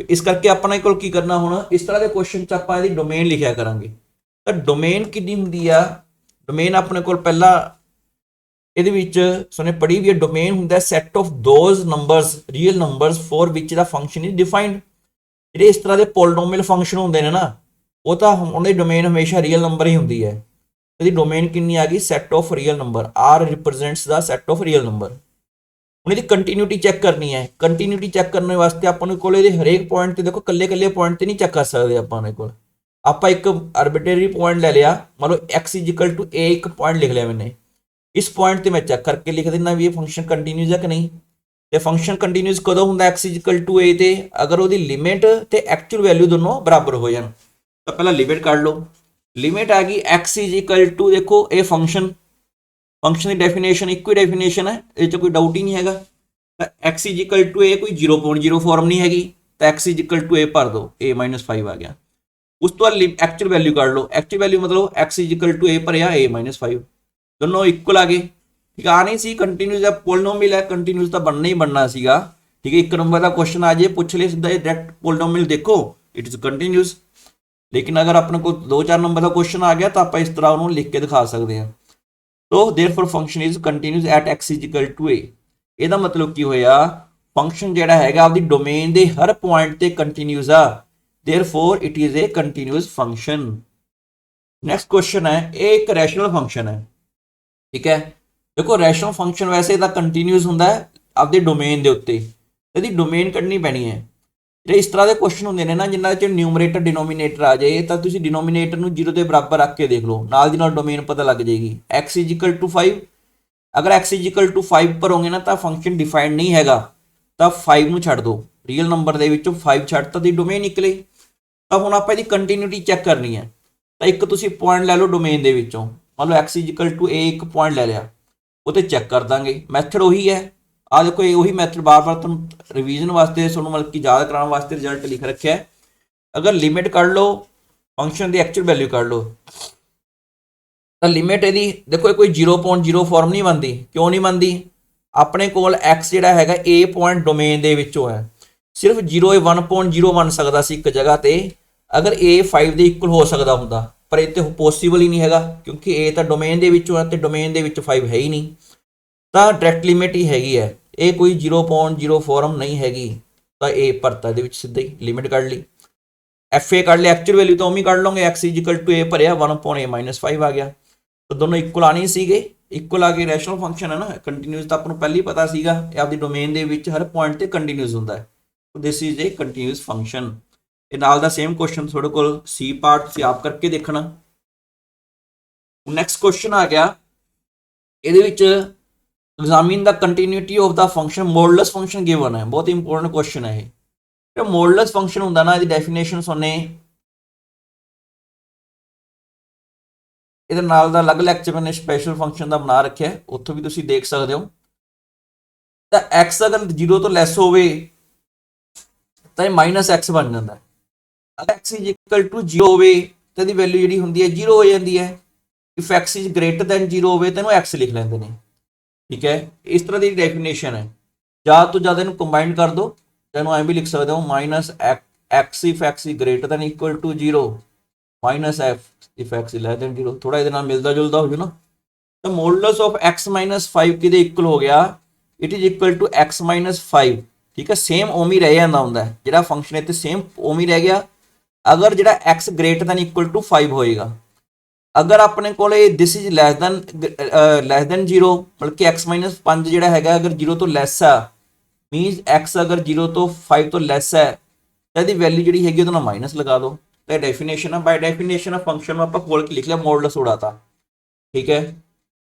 इस करके अपने को की करना, हुण इस तरह के क्वेश्चन च आपां इहदी डोमेन लिखिया करांगे। तो डोमेन कितनी हुंदी आ, डोमेन अपने को पहला इहदे विच सुने पढ़ी भी है, डोमेन हुंदा set of those numbers real numbers for which the function is defined. जिहड़े इस तरह के पॉलीनोमियल फंक्शन होंदे ने ना, वो तो उन्होंने डोमेन हमेशा रियल नंबर ही होंगी है। यदि डोमेन कितनी आ गई, set of real number, R represents the set of real number. हूँ यदि कंटीन्यूटी चेक करनी है, कंटीन्यूटी चेक करने वास्ते अपने को हरेक पॉइंट देखो कल्ले कल्ले पॉइंट नहीं चेक कर सकते। अपने को आप एक आर्बिट्रेरी पॉइंट ले लिया, मान लो x इज इक्वल टू ए एक पॉइंट लिख लिया मैंने, इस पॉइंट से मैं चेक करके लिख देना भी ये फंक्शन कंटीन्यूस है कि नहीं। तो फंक्शन कंटीन्यूस कदों होंदा x इज इक्वल टू ए ते अगर वो लिमिट ते एक्चुअल वैल्यू दोनों बराबर हो जाए। तो पहला लिमिट काट लो, लिमिट आ गई x इज इक्वल टू, देखो ये फंक्शन की डेफिनेशन एक ही डेफिनेशन है, ये कोई डाउट ही नहीं है। तो x इज इक्वल टू ए कोई 0.0 फॉर्म नहीं हैगी, तो x इज इक्वल टू ए भर दो, a -5 आ गया। उस तो बाद एक्चुअल वैल्यू काट लो, एक्चुअल वैल्यू मतलब x इज इक्वल टू ए भरिया a -5, दोनों इक्वल आ गए। ठीक आ नहीं सी कंटीन्यूस है, पॉलीनोमियल है, कंटीन्यूस तो बनना ही बनना सीगा। ठीक है, 1 नंबर का क्वेश्चन आ जाए पूछ ले सीधा डायरेक्ट पॉलीनोमियल देखो इट इज कंटीन्यूस। लेकिन अगर अपने को 2-4 नंबर का क्वेश्चन आ गया तो आप इस तरह उन्होंने लिख के दिखा सकते हैं। तो therefore function is continuous at x is equal to a. ਇਹਦਾ मतलब की होया, फंक्शन ਜਿਹੜਾ ਹੈਗਾ ਆਪਦੀ डोमेन ਦੇ हर पॉइंट ਤੇ कंटीन्यूस आ, therefore it is a continuous function. Next question है, एक रैशनल फंक्शन है। ठीक है, देखो रैशनल फंक्शन वैसे तो कंटीन्यूस होंदा है, ਆਪਦੇ ਡੋਮੇਨ ਦੇ ਉੱਤੇ, ਇਹਦੀ ਡੋਮੇਨ ਕੱਢਣੀ ਪੈਣੀ ਹੈ। ਜਿਹੜੇ ਇਸ ਤਰ੍ਹਾਂ ਦੇ ਕੁਐਸਚਨ ਹੁੰਦੇ ਨੇ ਨਾ ਜਿਨ੍ਹਾਂ 'ਚ ਨਿਊਮਰੇਟਰ ਡਿਨੋਮੀਨੇਟਰ ਆ ਜਾਏ ਤਾਂ ਤੁਸੀਂ ਡਿਨੋਮੀਨੇਟਰ ਨੂੰ 0 ਦੇ ਬਰਾਬਰ ਰੱਖ ਕੇ ਦੇਖ ਲਓ, ਨਾਲ ਦੀ ਨਾਲ ਡੋਮੇਨ ਪਤਾ ਲੱਗ ਜਾਏਗੀ। x = 5, ਅਗਰ x = 5 ਭਰੋਗੇ ਨਾ ਤਾਂ ਫੰਕਸ਼ਨ ਡਿਫਾਈਨਡ ਨਹੀਂ ਹੈਗਾ, ਤਾਂ 5 ਨੂੰ ਛੱਡ ਦਿਓ, ਰੀਅਲ ਨੰਬਰ ਦੇ ਵਿੱਚੋਂ 5 ਛੱਡਤਾ ਦੀ ਡੋਮੇਨ ਨਿਕਲੇ। ਤਾਂ ਹੁਣ ਆਪਾਂ ਇਹਦੀ ਕੰਟੀਨਿਊਟੀ ਚੈੱਕ ਕਰਨੀ ਹੈ, ਤਾਂ ਇੱਕ ਤੁਸੀਂ ਪੁਆਇੰਟ ਲੈ ਲਓ ਡੋਮੇਨ ਦੇ ਵਿੱਚੋਂ, ਮੰਨ ਲਓ x = a ਇੱਕ ਪੁਆਇੰਟ ਲੈ ਲਿਆ, ਉਹ 'ਤੇ ਚੈੱਕ ਕਰ ਦਾਂਗੇ। ਮੈਥਡ ਉਹੀ ਹੈ, ਆ ਦੇਖੋ ਇਹ ਉਹੀ ਮੈਥਡ ਬਾਰ-ਬਾਰ ਤੁਹਾਨੂੰ ਰਿਵੀਜ਼ਨ ਵਾਸਤੇ, ਤੁਹਾਨੂੰ ਮਤਲਬ ਕਿ ਯਾਦ ਕਰਾਉਣ ਵਾਸਤੇ ਰਿਜ਼ਲਟ ਲਿਖ ਰੱਖਿਆ। ਅਗਰ ਲਿਮਿਟ ਕੱਢ ਲਓ, ਫੰਕਸ਼ਨ ਦੀ ਐਕਚੁਅਲ ਵੈਲਿਊ ਕੱਢ ਲਓ, ਤਾਂ ਲਿਮਿਟ ਇਹਦੀ ਦੇਖੋ ਇਹ ਕੋਈ 0.0 ਫਾਰਮ ਨਹੀਂ ਬਣਦੀ। ਕਿਉਂ ਨਹੀਂ ਬਣਦੀ? ਆਪਣੇ ਕੋਲ x ਜਿਹੜਾ ਹੈਗਾ a ਪੁਆਇੰਟ ਡੋਮੇਨ ਦੇ ਵਿੱਚੋਂ ਹੈ, ਸਿਰਫ 0 ਇਹ 1.0 ਬਣ ਸਕਦਾ ਸੀ ਇੱਕ ਜਗ੍ਹਾ ਤੇ, ਅਗਰ a 5 ਦੇ ਇਕੁਅਲ ਹੋ ਸਕਦਾ ਹੁੰਦਾ, ਪਰ ਇਹ ਤੇ ਪੋਸੀਬਲ ਹੀ ਨਹੀਂ ਹੈਗਾ ਕਿਉਂਕਿ a ਤਾਂ ਡੋਮੇਨ ਦੇ ਵਿੱਚੋਂ ਹੈ ਤੇ ਡੋਮੇਨ ਦੇ ਵਿੱਚ 5 ਹੈ ਹੀ ਨਹੀਂ, ਤਾਂ ਡਾਇਰੈਕਟ ਲਿਮਿਟ ਹੀ ਹੈਗੀ ਹੈ, ਇਹ ਕੋਈ 0.0 ਫਾਰਮ ਨਹੀਂ ਹੈਗੀ, ਤਾਂ a ਭਰਤਾ ਦੇ ਵਿੱਚ ਸਿੱਧਾ ਹੀ ਲਿਮਿਟ ਕੱਢ ਲਈ। fa ਕੱਢ ਲਿਆ, ਐਕਚੁਅਲ ਵੈਲਿਊ ਤਾਂ ਉਵੇਂ ਕੱਢ ਲਓਗੇ, x = a ਭਰਿਆ 1/a - 5 ਆ ਗਿਆ, ਤਾਂ ਦੋਨੋਂ ਇਕੁਅਲ ਆਣੀ ਸੀਗੇ, ਇਕੁਅਲ ਆ ਕੇ ਰੈਸ਼ਨਲ ਫੰਕਸ਼ਨ ਹੈ ਨਾ, ਕੰਟੀਨਿਊਸ ਤਾਂ ਆਪਾਂ ਨੂੰ ਪਹਿਲਾਂ ਹੀ ਪਤਾ ਸੀਗਾ, ਇਹ ਆਪਦੀ ਡੋਮੇਨ ਦੇ ਵਿੱਚ ਹਰ ਪੁਆਇੰਟ ਤੇ ਕੰਟੀਨਿਊਸ ਹੁੰਦਾ ਹੈ, so this is a continuous function. ਇਹ ਨਾਲ ਦਾ ਸੇਮ ਕੁਐਸਚਨ ਤੁਹਾਡੇ ਕੋਲ ਸੀ ਪਾਰਟ ਤੁਸੀਂ ਆਪ ਕਰਕੇ ਦੇਖਣਾ। ਨੈਕਸਟ ਕੁਐਸਚਨ ਆ ਗਿਆ, ਇਹਦੇ ਵਿੱਚ examine the continuity of the function modulus function given ਹੈ, ਬਹੁਤ ਇੰਪੋਰਟੈਂਟ ਕੁਐਸਚਨ ਹੈ ਇਹ। ਜਿਹੜਾ ਮੋਡੂਲਸ ਫੰਕਸ਼ਨ ਹੁੰਦਾ ਨਾ, ਇਹਦੀ ਡੈਫੀਨੇਸ਼ਨ ਸੁਣਨੇ, ਇਹਦੇ ਨਾਲ ਦਾ ਅਲੱਗ ਲੈਕਚਰ ਮੈंने ਸਪੈਸ਼ਲ ਫੰਕਸ਼ਨ ਦਾ ਬਣਾ ਰੱਖਿਆ, ਉੱਥੋਂ ਵੀ ਤੁਸੀਂ ਦੇਖ ਸਕਦੇ ਹੋ। ਤਾਂ x ਅਗਰ 0 ਤੋਂ ਲੈਸ ਹੋਵੇ ਤਾਂ ਇਹ -x ਬਣ ਜਾਂਦਾ, ਅਗਰ x = 0 ਹੋਵੇ ਤਾਂ ਇਹਦੀ ਵੈਲਿਊ ਜਿਹੜੀ ਹੁੰਦੀ ਹੈ 0 ਹੋ ਜਾਂਦੀ ਹੈ। ਇਫ x > 0 ਹੋਵੇ ਤਾਂ ਇਹਨੂੰ x ਲਿਖ ਲੈਂਦੇ ਨੇ, ਠੀਕ ਹੈ। ਇਸ ਤਰ੍ਹਾਂ ਦੀ ਡੈਫੀਨੇਸ਼ਨ ਹੈ, ਜ਼ਿਆਦਾ ਤੋਂ ਜ਼ਿਆਦਾ ਇਹਨੂੰ ਕੰਬਾਈਨ ਕਰ ਦਿਓ, ਤਾਂ ਇਹਨੂੰ ਐਂ ਵੀ ਲਿਖ ਸਕਦੇ ਹੋ -x if x > 0 -f if x < 0, ਥੋੜਾ ਇਹਦੇ ਨਾਲ ਮਿਲਦਾ ਜੁਲਦਾ ਹੋ ਜੂ ਨਾ। ਤਾਂ ਮੋਡੂਲਸ ਆਫ x - 5 ਕਿਹਦੇ ਇਕੁਅਲ ਹੋ ਗਿਆ? It is equal to x - 5, ਠੀਕ ਹੈ। ਸੇਮ ਉਵੇਂ ਰਹਿ ਜਾਂਦਾ ਹੁੰਦਾ, ਜਿਹੜਾ ਫੰਕਸ਼ਨ ਇੱਥੇ ਸੇਮ ਉਵੇਂ ਰਹਿ ਗਿਆ, ਅਗਰ ਜਿਹੜਾ x > 5 ਹੋਏਗਾ। ਅਗਰ ਆਪਣੇ ਕੋਲ ਦਿਸ ਇਜ਼ ਲੈਸ ਦੈਨ 0, ਮਤਲਬ ਕਿ x - 5 ਜਿਹੜਾ ਹੈਗਾ ਅਗਰ 0 ਤੋਂ ਲੈਸ ਆ, ਮੀਨਸ x ਅਗਰ 0 ਤੋਂ 5 ਤੋਂ ਲੈਸ ਹੈ, ਤਾਂ ਇਹਦੀ ਵੈਲਿਊ ਜਿਹੜੀ ਹੈਗੀ ਉਹਦੇ ਨਾਲ ਮਾਈਨਸ ਲਗਾ ਦਿਓ। ਤਾਂ ਡੈਫੀਨੇਸ਼ਨ ਆ, ਬਾਈ ਡੈਫੀਨੇਸ਼ਨ ਆ ਫੰਕਸ਼ਨ ਨੂੰ ਆਪਾਂ ਖੋਲ ਕੇ ਲਿਖ ਲਿਆ, ਮੋਡੂਲਸ ਉਡਾਤਾ, ਠੀਕ ਹੈ।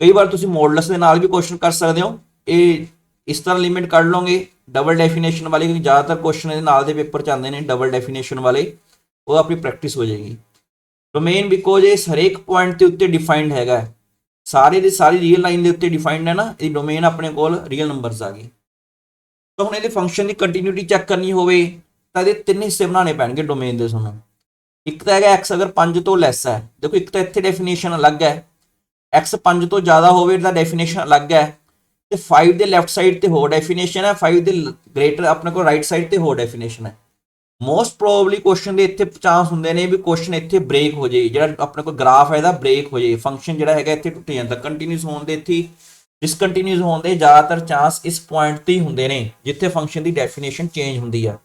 ਕਈ ਵਾਰ ਤੁਸੀਂ ਮੋਡੂਲਸ ਦੇ ਨਾਲ ਵੀ ਕੁਐਸਚਨ ਕਰ ਸਕਦੇ ਹੋ, ਇਹ ਇਸ ਤਰ੍ਹਾਂ ਲਿਮਿਟ ਕੱਢ ਲਓਗੇ ਡਬਲ ਡੈਫੀਨੇਸ਼ਨ ਵਾਲੇ, ਕਿਉਂਕਿ ਜ਼ਿਆਦਾਤਰ ਕੁਐਸਚਨ ਇਹਦੇ ਨਾਲ ਦੇ ਪੇਪਰ 'ਚ ਆਉਂਦੇ ਨੇ ਡਬਲ ਡੈਫੀਨੇਸ਼ਨ ਵਾਲੇ, ਉਹ ਆਪਣੀ ਪ੍ਰੈਕਟਿਸ ਹੋ ਜਾਏਗੀ। ਡੋਮੇਨ ਬਿਕੋਜ਼ ਇਹ ਹਰੇਕ ਪੁਆਇੰਟ ਦੇ ਉੱਤੇ ਡਿਫਾਈਨਡ ਹੈਗਾ, ਸਾਰੇ ਦੀ ਸਾਰੀ ਰੀਅਲ ਲਾਈਨ ਦੇ ਉੱਤੇ ਡਿਫਾਈਨਡ ਹੈ ਨਾ, ਇਹ ਡੋਮੇਨ ਆਪਣੇ ਕੋਲ ਰੀਅਲ ਨੰਬਰਸ ਆ ਗਏ। ਤਾਂ ਹੁਣ ਇਹਦੇ ਫੰਕਸ਼ਨ ਦੀ ਕੰਟੀਨਿਊਟੀ ਚੈੱਕ ਕਰਨੀ ਹੋਵੇ ਤਾਂ ਇਹਦੇ 3 ਹਿੱਸੇ ਬਣਾਉਣੇ ਪੈਣਗੇ ਡੋਮੇਨ ਦੇ ਤੁਹਾਨੂੰ। ਇੱਕ ਤਾਂ ਹੈਗਾ x ਅਗਰ 5 ਤੋਂ ਲੈਸ ਹੈ, ਦੇਖੋ ਇੱਕ ਤਾਂ ਇੱਥੇ ਡੈਫੀਨੇਸ਼ਨ ਅਲੱਗ ਹੈ, x 5 ਤੋਂ ਜ਼ਿਆਦਾ ਹੋਵੇ ਤਾਂ ਡੈਫੀਨੇਸ਼ਨ ਅਲੱਗ ਹੈ, ਤੇ 5 ਦੇ ਲੈਫਟ ਸਾਈਡ ਤੇ ਹੋਰ ਡੈਫੀਨੇਸ਼ਨ ਹੈ, 5 ਦੇ ਗ੍ਰੇਟਰ ਆਪਣੇ ਕੋਲ ਰਾਈਟ ਸਾਈਡ ਤੇ ਹੋਰ ਡੈਫੀਨੇਸ਼ਨ ਹੈ। ਮੋਸਟ ਪ੍ਰੋਬਬਲੀ ਕੁਐਸਚਨ ਦੇ ਇੱਥੇ ਚਾਂਸ ਹੁੰਦੇ ਨੇ ਵੀ ਕੁਐਸਚਨ ਇੱਥੇ ਬ੍ਰੇਕ ਹੋ ਜਾਏ, ਜਿਹੜਾ ਆਪਣੇ ਕੋਲ ਗ੍ਰਾਫ ਹੈ ਇਹਦਾ ਬ੍ਰੇਕ ਹੋ ਜਾਏ, ਫੰਕਸ਼ਨ ਜਿਹੜਾ ਹੈਗਾ ਇੱਥੇ ਟੁੱਟ ਜਾਂਦਾ। ਕੰਟੀਨਿਊਸ ਹੋਣ ਦੇ ਇੱਥੇ ਡਿਸਕੰਟੀਨਿਊਸ ਹੋਣ ਦੇ ਜ਼ਿਆਦਾਤਰ ਚਾਂਸ ਇਸ ਪੁਆਇੰਟ ਤੇ ਹੀ ਹੁੰਦੇ ਨੇ ਜਿੱਥੇ ਫੰਕਸ਼ਨ ਦੀ ਡੈਫੀਨੇਸ਼ਨ ਚੇਂਜ ਹੁੰਦੀ ਆ।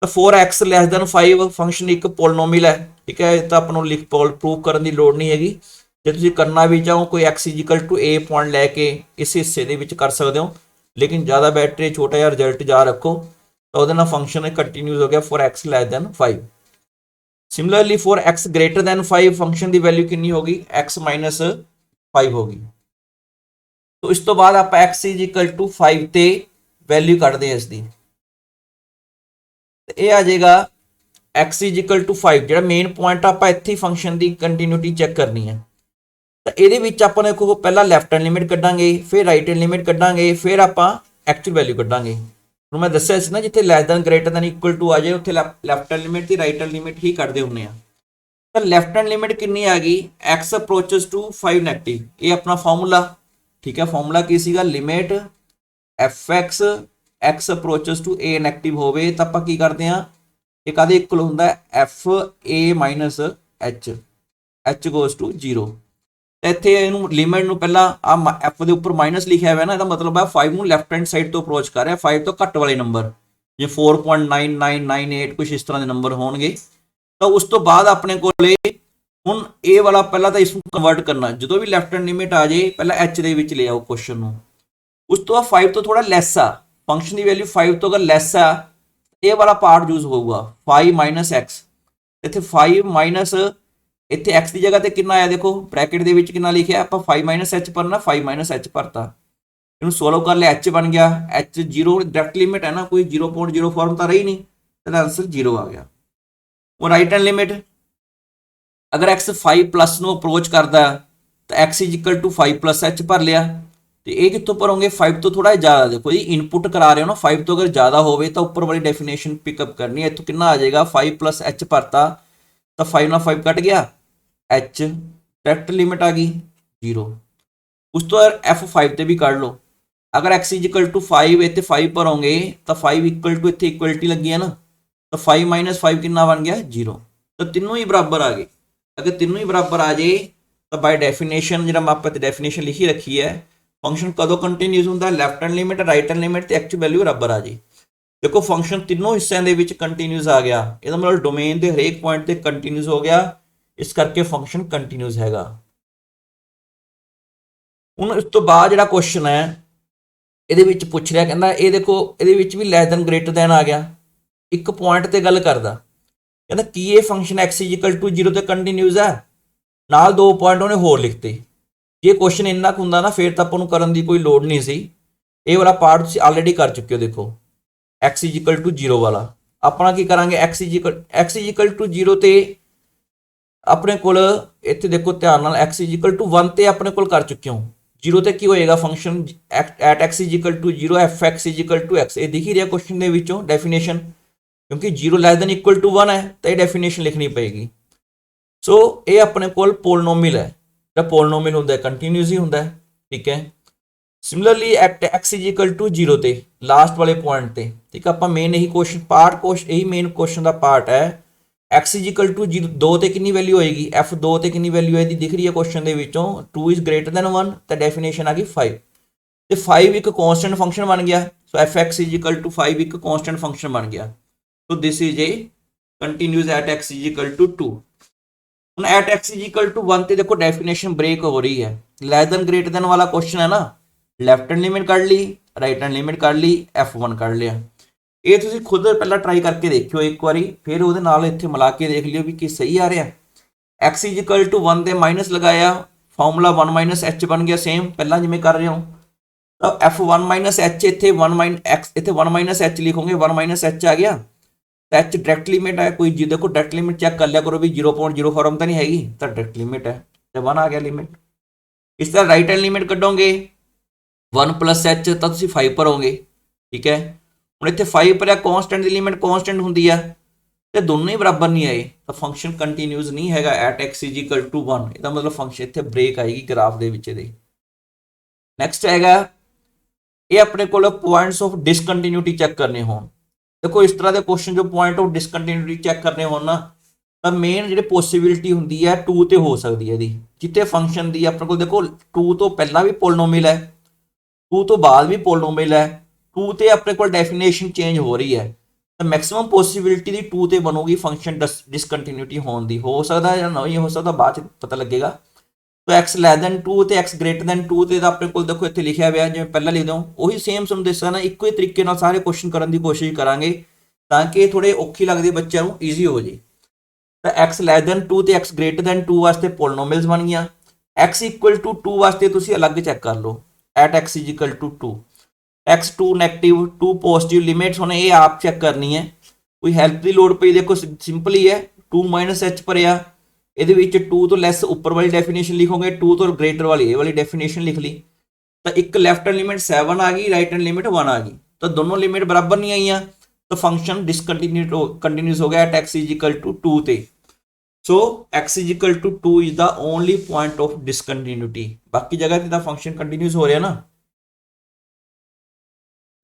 ਤਾਂ 4x < 5 ਫੰਕਸ਼ਨ ਇੱਕ ਪੋਲੀਨੋਮੀਅਲ ਹੈ, ਠੀਕ ਹੈ, ਤਾਂ ਆਪਾਂ ਨੂੰ ਪ੍ਰੂਵ ਕਰਨ ਦੀ ਲੋੜ ਨਹੀਂ ਹੈਗੀ। ਜੇ ਤੁਸੀਂ ਕਰਨਾ ਵੀ ਚਾਹੋ ਕੋਈ x = a ਪੁਆਇੰਟ ਲੈ ਕੇ ਇਸ ਹਿੱਸੇ ਦੇ ਵਿੱਚ ਕਰ ਸਕਦੇ ਹੋ, ਲੇਕਿਨ ਜ਼ਿਆਦਾ ਬੈਟਰ ਛੋਟਾ ਜਿਹਾ ਰਿਜ਼ਲਟ ਜਾ ਰੱਖੋ, ਤਾਂ ਉਹਦੇ ਨਾਲ ਫੰਕਸ਼ਨ ਕੰਟੀਨਿਊਸ ਹੋ ਗਿਆ 4x < 5। ਸਿਮਿਲਰਲੀ 4x < 5 ਫੰਕਸ਼ਨ ਦੀ ਵੈਲਿਊ ਕਿੰਨੀ ਹੋਗੀ? x - 5 ਹੋਗੀ। तो इस तो बाद आप x = 5 ਤੇ ਵੈਲਿਊ ਕੱਢਦੇ ਹਾਂ ਇਸ ਦੀ, ਤੇ ਇਹ ਆ ਜਾਏਗਾ x = 5, ਜਿਹੜਾ ਮੇਨ ਪੁਆਇੰਟ ਆਪਾਂ ਇੱਥੇ ਫੰਕਸ਼ਨ ਦੀ ਕੰਟੀਨਿਊਟੀ ਚੈੱਕ ਕਰਨੀ ਹੈ। ਤਾਂ ਇਹਦੇ ਵਿੱਚ ਆਪਾਂ ਨੇ ਦੇਖੋ ਪਹਿਲਾਂ ਲੈਫਟ ਹੈਂਡ ਲਿਮਿਟ ਕੱਢਾਂਗੇ, ਫਿਰ ਰਾਈਟ ਹੈਂਡ ਲਿਮਿਟ ਕੱਢਾਂਗੇ, ਫਿਰ ਆਪਾਂ ਐਕਚੁਅਲ ਵੈਲਿਊ ਕੱਢਾਂਗੇ। ਹੁਣ ਮੈਂ ਦੱਸਿਆ ਸੀ ਨਾ ਜਿੱਥੇ less than greater than equal to ਆ ਜਾਏ ਉੱਥੇ ਲੈਫਟ ਹੈਂਡ ਲਿਮਿਟ ਤੇ ਰਾਈਟ ਹੈਂਡ ਲਿਮਿਟ ਹੀ ਕੱਢਦੇ ਹੁੰਦੇ ਆ। ਤਾਂ ਲੈਫਟ ਹੈਂਡ ਲਿਮਿਟ ਕਿੰਨੀ ਆ ਗਈ? x ਅਪਰੋਚਸ ਟੂ 5 ਨੈਗੇਟਿਵ, ਇਹ ਆਪਣਾ ਫਾਰਮੂਲਾ, ਠੀਕ ਹੈ। ਫਾਰਮੂਲਾ ਕੀ ਸੀਗਾ? Limit fx x approaches to a negative ਹੋਵੇ ਤਾਂ ਆਪਾਂ ਕੀ ਕਰਦੇ ਆ, ਇਹ ਕਾਹਦੇ ਇਕੁਅਲ ਹੁੰਦਾ? fa - h goes to 0। ਇੱਥੇ ਇਹਨੂੰ ਲਿਮਿਟ ਨੂੰ ਪਹਿਲਾਂ ਆ f ਦੇ ਉੱਪਰ ਮਾਈਨਸ ਲਿਖਿਆ ਹੋਇਆ ਨਾ, ਇਹਦਾ ਮਤਲਬ ਹੈ 5 ਨੂੰ ਲੈਫਟ ਹੈਂਡ ਸਾਈਡ ਤੋਂ ਅਪਰੋਚ ਕਰ ਰਿਹਾ, 5 ਤੋਂ ਘੱਟ ਵਾਲੇ ਨੰਬਰ, ਜੇ 4.9998 ਕੁਝ ਇਸ ਤਰ੍ਹਾਂ ਦੇ ਨੰਬਰ ਹੋਣਗੇ। ਤਾਂ ਉਸ ਤੋਂ ਬਾਅਦ ਆਪਣੇ ਕੋਲੇ ਹੁਣ ਇਹ ਵਾਲਾ ਪਹਿਲਾਂ ਤਾਂ ਇਸ ਨੂੰ ਕਨਵਰਟ ਕਰਨਾ, ਜਦੋਂ ਵੀ ਲੈਫਟ ਹੈਂਡ ਲਿਮਿਟ ਆ ਜੇ ਪਹਿਲਾਂ h ਦੇ ਵਿੱਚ ਲੈ ਆਓ ਕੁਐਸਚਨ ਨੂੰ, उस तो बाद 5 तो थोड़ा लैस आ, फंक्शन की वैल्यू 5 तो अगर लैस आ, ये वाला पार्ट यूज होगा 5 माइनस एक्स। इतने 5 माइनस इतने एक्स की जगह पर कितना आया, देखो ब्रैकेट के कितना लिखा, आप 5 माइनस एच भरना, 5 माइनस एच भरता, इन सोल्व कर लिया, एच बन गया, एच जीरो डायरेक्ट लिमिट है ना, कोई 0.0 फॉर्म तो रही नहीं, तो आंसर 0 आ गया। वो राइट हैंड लिमिट अगर एक्स 5 प्लस ਨੂੰ ਅਪਰੋਚ ਕਰਦਾ ਤਾਂ x = 5 प्लस एच भर लिया, तो ये कितों भरोगे 5 तो थोड़ा ज़्यादा, देखो जी इनपुट करा रहे हो ना 5 तो अगर ज़्यादा होवे तो ऊपर वाली डेफिनेशन पिकअप करनी है, इतों कितना आ जाएगा 5 प्लस एच भरता, तो 5 ना 5 कट गया, एच डायरेक्ट लिमिट आ गई 0। उस तो F5 ते भी कर लो, अगर x = 5 इतने 5 भरोगे तो 5 = इतने इक्वलिटी लगी है ना, तो 5 माइनस 5 कितना बन गया 0, तो तीनों ही बराबर आ गए। अगर तीनों ही बराबर आ जाए तो बाय डेफिनेशन जो आप डेफिनेशन लिखी रखी है, फंक्शन कदों कंटीन्यूस होंगे, left hand limit right hand limit तो एक्च वैल्यू बराबर आ जाए। देखो फंक्शन तीनों हिस्सों के कंटीन्यूस आ गया, यदा मतलब डोमेन के हरेक पॉइंट से कंटीन्यूस हो गया, इस करके फंक्शन कंटीन्यूस हैगा। हुण इस तो बाद जो क्वेश्चन है ये पूछ रहा, कहना ये देखो ये भी लैस दैन ग्रेटर दैन आ गया, एक पॉइंट से गल करदा, कहना की ये फंक्शन x = 0 ते कंटीन्यूस है, नाल 2 पॉइंट उन्हें होर लिखते। जे क्वेश्चन इन्ना कुछ होंदा ना फिर तो आपां नूं करन दी कोई लोड़ नहीं सी, ये वाला पार्ट तुसीं ऑलरेडी कर चुके हो। देखो x = 0 वाला अपना की करांगे, x = 0 ते अपने कोल इत्थे देखो ध्यान नाल x = 1 ते अपने कोल कर चुके हो, 0 ते की होएगा function at x = 0 fx = x, ये दिख ही रहा क्वेश्चन दे विचों डेफिनेशन, क्योंकि 0 लैस दैन इक्वल टू 1 है तो ये डेफिनेशन लिखनी पेगी। सो ये अपने कोल पोलिनोमियल है, जो पोलिनोमियल होंदा है कंटीन्यूस ही होंदा है, ठीक है। सिमिलरली एट x = 0 ते लास्ट वाले पॉइंट ते, ठीक है, आप मेन यही क्वेश्चन पार्ट यही मेन क्वेश्चन का पार्ट है, x = 0 2 ते कितनी वैल्यू होएगी, f2 ते कितनी वैल्यू है दिख रही है क्वेश्चन दे विचों, 2 इज ग्रेटर दैन 1 तो डेफिनेशन आ गई 5, तो 5 एक कॉन्स्टेंट फंक्शन बन गया, सो fx = 5 एक कॉन्स्टेंट फंक्शन बन गया। तो this is a continuous at x = 2। हुण एट x = 1 ते देखो डेफिनेशन ब्रेक हो रही है, लैस दैन ग्रेटर दैन वाला क्वेश्चन है ना, लैफ्ट हैंड लिमिट कर ली, राइट हैंड लिमिट कर ली, F1 कर लिया। ये तुसीं खुद पहला ट्राई करके देखियो एक बारी, फिर उहदे नाल इत्थे मिला के देख लियो भी कि सही आ रहा। x = 1 ते माइनस लगाया, फॉर्मूला 1 माइनस एच बन गया, सेम पहला जिमें कर रहे हो, तो F1 माइनस एच इत्थे 1 माइनस एक्स इत्थे 1 माइनस एच लिखोगे, 1 माइनस एच आ गया, एच डायरेक्ट लिमिट है, कोई जी देखो डायरेक्ट लिमिट चेक कर लिया करो भी 0.0 फॉर्म तो नहीं हैगी, तो डायरेक्ट लिमिट है, तो 1 आ गया लिमिट। इस तरह राइट हैंड लिमिट कढोगे 1 प्लस एच तो तुसीं 5 भरोगे, ठीक है। हुण इत्थे 5 भरिया, कॉन्स्टेंट की लिमिट कॉन्स्टेंट होंदी है, तो दोनों ही बराबर नहीं आए, तो फंक्शन कंटीन्यूस नहीं हैगा एट x = 1, इसका मतलब फंक्शन इत्थे ब्रेक आएगी ग्राफ दे विच दे। नैक्सट हैगा ये अपने को पॉइंट्स ऑफ डिसकंटीन्यूटी चेक करने हो, देखो इस तरह के क्वेश्चन जो पॉइंट ऑफ डिसकंटीन्यूटी चेक करने हो ना, तो मेन जी पॉसिबिलिटी होंगी है 2 तो हो सकती है, जिते फंक्शन की अपने को देखो 2 तो पहला भी पोलिनोमियल है, 2 तो बाद भी पोलिनोमियल है, 2 तो अपने को डेफिनेशन चेंज हो रही है, तो मैक्सिमम पॉसिबिलिटी दी 2 तो बनूगी फंक्शन डिसकंटीन्यूटी होने की, हो सकता है या नहीं हो सकता बाद पता लगेगा। तो x लैस दैन 2 तो x ग्रेटर दैन 2 तो अपने को देखो इतने लिखा हुआ है, जिवें पहला लिख दो वही सेम तुहानूं दस्सिया ना, इक्को ही तरीके नाल सारे क्वेश्चन करने की कोशिश करांगे ताकि थोड़े औखी लगदी बच्चों को ईजी हो जाए। तो x लैस दैन 2 तो x ग्रेटर दैन 2 वास्ते पोलिनोमियल्स बन गया, x = 2 वास्ते तुसीं अलग चेक कर लो at x = 2, x2 negative 2 positive limits होने ये आप चेक करनी है, कोई हेल्प की लोड़ पई, देखो सिंपल ही है, 2 माइनस एच भरिया, ये 2 तो लैस उपर वाली डेफिनेशन लिखोगे, 2 तो ग्रेटर वाली ये वाली डेफिनेशन लिख ली, तो एक लैफ्ट हैंड लिमिट 7 आ गई, राइट हैंड लिमिट 1 आ गई, तो दोनों लिमिट बराबर नहीं आई, तो फंक्शन कंटीन्यूस हो गया एट x = 2 ते। So x = 2 is the only point of discontinuity, बाकी जगह तो फंक्शन कंटीन्यूस हो रहा ना।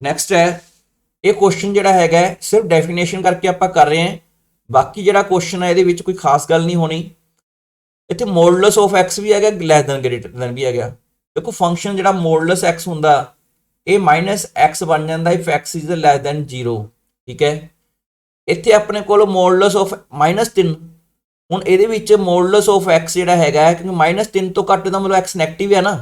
नैक्सट है ये क्वेश्चन जोड़ा है सिर्फ डेफिनेशन करके आप कर रहे हैं, बाकी जो क्वेश्चन है ये कोई खास गल नहीं होनी, इतने मॉडुलस ऑफ एक्स भी है, लैस दैन ग्रेटर दैन भी है। देखो फंक्शन जो मॉडुलस एक्स होंदा ये माइनस एक्स बन जाता if x is lace than 0, ठीक है। इतने अपने को मॉडुलस ऑफ -3, हुण ये मॉडुलस ऑफ एक्स जोड़ा है, क्योंकि -3 तो घट का मतलब एक्स नैगेटिव है ना,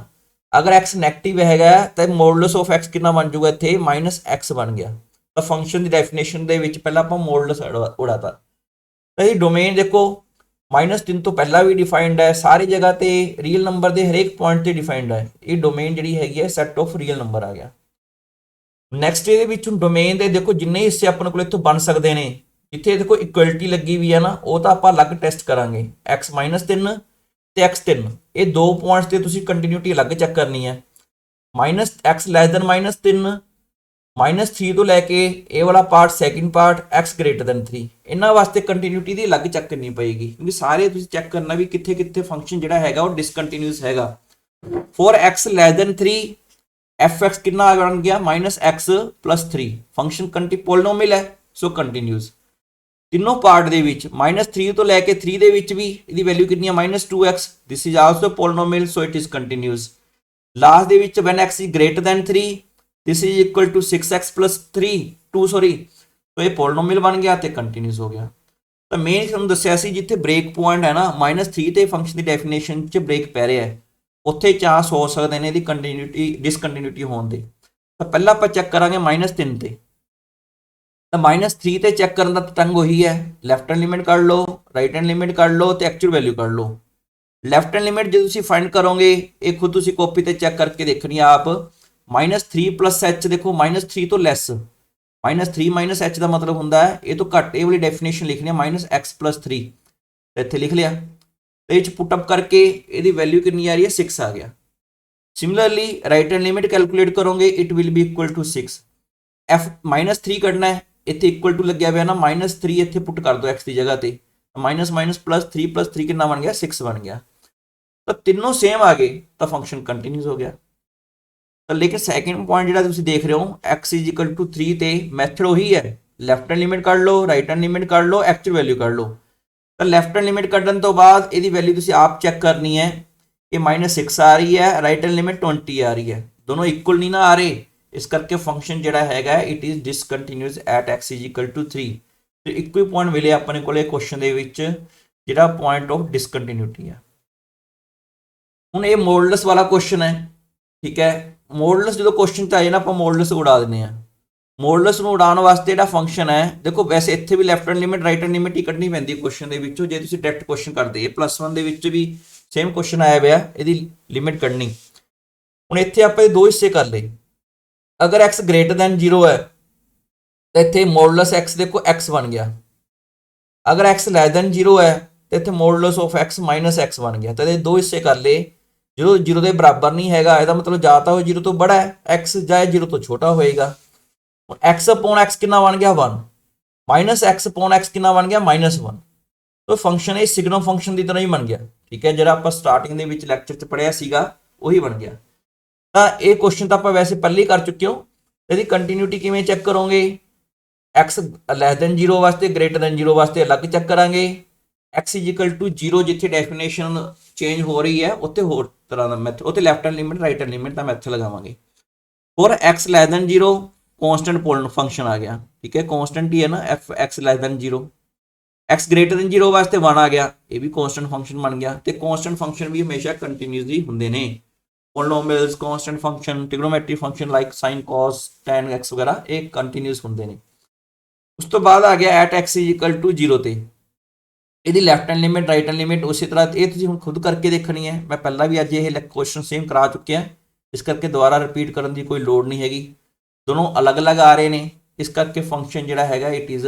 अगर एक्स नैगेटिव हैगा तो मॉडुलस ऑफ एक्स कितना बन जाऊगा इत्थे माइनस एक्स बन गया। तो फंक्शन की डेफिनेशन दे विच पहला आपां मॉडुलस उड़ाता। तो ये डोमेन देखो -3 तो पहला भी डिफाइंड है, सारी जगह ते रियल नंबर के हरेक पॉइंट ते डिफाइंड है। ये डोमेन जी हैगी है सैट ऑफ रियल नंबर आ गया। नैक्सट ये डोमेन के देखो जिन्ने हिस्से अपने को इतों बन सकते हैं, जिथे देखो इक्वलिटी लगी हुई है ना, वो तो आप अलग टेस्ट करांगे। एक्स -3 तो x3 ये दो पॉइंट्स से तुम कंटीन्यूटी अलग चैक करनी है। -x लैस दैन -3 -3 तो लैके ये वाला part second part x greater than 3 इन्होंने वास्ते कंटीन्यूटी की अलग चैक करनी पेगी, क्योंकि सारे तुम चैक करना भी कितने कितने फंक्शन जो है वो डिसकंटीन्यूस है। For x less then 3 F x कितना बन गया -x + 3 फंक्शन पोलिनोमियल है, सो कंटीन्यूस। तीनों पार्ट दे विच -3 तो लैके 3 दे विच भी इसकी वैल्यू कितनी है -2x, this is also polynomial, so it is continuous. Last they which when x is greater than 3 this is equal to 6x + 3 2 sorry, तो ये पोलिनोमियल बन गया तो कंटीन्यूस हो गया। तो मेन तुहानूं दस्सिया सी जिथे ब्रेक पॉइंट है ना -3 ते फंक्शन की डेफिनेशन च ब्रेक पै रहा है, उत्थे चांस हो सकते हैं कंटीन्यूटी डिसकंटीन्यूटी होने के। तो पहला आप चैक करा -3 ते, तो -3 ते चैक करने का ढंग वही है, लैफ्ट हैंड लिमिट कर लो, राइट हैंड लिमिट कर लो, तो एक्चुअल वैल्यू कर लो। लैफ्ट हैंड लिमिट जो तुम फाइंड करोगे ये खुद तुम कॉपी ते चैक करके देखनी है आप। -3 + h देखो -3 तो लैस, -3 - h का मतलब होंगे ये तो घट, ये वाली डेफिनेशन लिखनी है -x + 3, तो इत्थे लिख लिया। तो ये पुटअप करके ये वैल्यू कितनी आ रही है 6 आ गया। Similarly right hand limit calculate करोगे it will be equal to 6। F -3 करना है, इतने इक्वल टू लग्या हुआ ना -3 इतने पुट कर दो एक्स की जगह पे, -3 कितना बन गया 6 बन गया। तो तीनों सेम आ गए तो फंक्शन कंटीन्यूस हो गया। तो लेकिन सैकेंड पॉइंट जो तुम देख रहे हो x = 3 ते मैथड वही है, लैफ्ट हैंड लिमिट कर लो, राइट हैंड लिमिट कर लो, एक्चुअल वैल्यू कर लो। तो लैफ्ट हैंड लिमिट कढ़न तो बाद ये वैल्यू तुम आप चैक करनी है, ये -6 आ रही है, राइट हैंड लिमिट 20 आ रही है, दोनों इक्वल नहीं ना आ रहे, इस करके फंक्शन जो है इट इज डिसकंटीन्यूस एट x = 3। तो एक ही पॉइंट मिले अपने को क्वेश्चन जो पॉइंट ऑफ डिसकंटीन्यूटी है। हूँ ये मॉडुलस वाला क्वेश्चन है, ठीक है। मॉडुलस जो क्वेश्चन चाहिए ना आप मॉडुलस उड़ा देने हैं। मॉडुलस ਨੂੰ ਉਡਾਉਣ ਵਾਸਤੇ ਜਿਹੜਾ ਫੰਕਸ਼ਨ ਹੈ ਦੇਖੋ, ਵੈਸੇ ਇੱਥੇ ਵੀ left hand limit right hand limit ਹੀ ਕੱਢਣੀ ਪੈਂਦੀ ਕੁਐਸਚਨ ਦੇ ਵਿੱਚੋਂ, ਜੇ ਤੁਸੀਂ ਡਾਇਰੈਕਟ ਕੁਐਸਚਨ ਕਰਦੇ ਇਹ +1 ਦੇ ਵਿੱਚ ਵੀ ਸੇਮ ਕੁਐਸਚਨ ਆਇਆ ਹੋਇਆ ਇਹਦੀ ਲਿਮਿਟ ਕੱਢਣੀ। ਹੁਣ ਇੱਥੇ ਆਪਾਂ ਇਹ ਦੋ ਹਿੱਸੇ ਕਰ ਲਏ, ਅਗਰ x ग्रेटर दैन 0 है तो ਇੱਥੇ ਮੋਡੂਲਸ x देखो x बन गया, अगर x लैस दैन 0 है तो ਇੱਥੇ ਮੋਡੂਲਸ ऑफ x -x बन गया। तो ये दो हिस्से कर ले, जो 0 के बराबर नहीं हैगा ਇਹਦਾ मतलब ਜਾਂ ਤਾਂ ਉਹ 0 ਤੋਂ बड़ा है x, ਜਾਂ 0 ਤੋਂ छोटा होएगा। x/x कितना बन गया 1, -x/x कितना बन गया -1। तो फंक्शन ये सिग्नल फंक्शन की तरह ही बन गया, ठीक है, जो आप स्टार्टिंग के लैक्चर च पढ़िया सीगा वही बन गया। तो ये क्वेश्चन तो आप वैसे पहले ही कर चुके हो। यदि कंटीन्यूटी किमें चेक करोगे, x लैस दैन 0 वास्ते ग्रेटर दैन 0 वास्ते अलग चेक करांगे, x = 0 जिथे डेफिनेशन चेंज हो रही है उत्ते होर तरह का मैथड, उत्ते left hand limit right hand limit का मैथड लगावांगे। और x लैस दैन 0 कॉन्स्टेंट पोल फंक्शन आ गया, ठीक है, कॉन्स्टेंट ही है ना F x less than 0, x greater than 0 वास्ते 1 आ गया, ये भी कॉन्स्टेंट फंक्शन बन गया। तो कॉन्स्टेंट फंक्शन भी हमेशा कंटीन्यूसली होंगे ने, polynomials constant function trigonometric function like sine cos tan x वगैरह ये कंटीन्यूस होंगे ने। उस तो बाद आ गया एट x = 0 ते ਇਹਦੀ left hand limit right hand limit उसी तरह ये तुम खुद करके देखनी है। मैं पहला भी अज ये क्वेश्चन सेम करा चुके हैं, इस करके दोबारा रिपीट करने की कोई लोड़ नहीं हैगी, दोनों अलग अलग आ रहे हैं, इस करके फंक्शन जो है इट इज़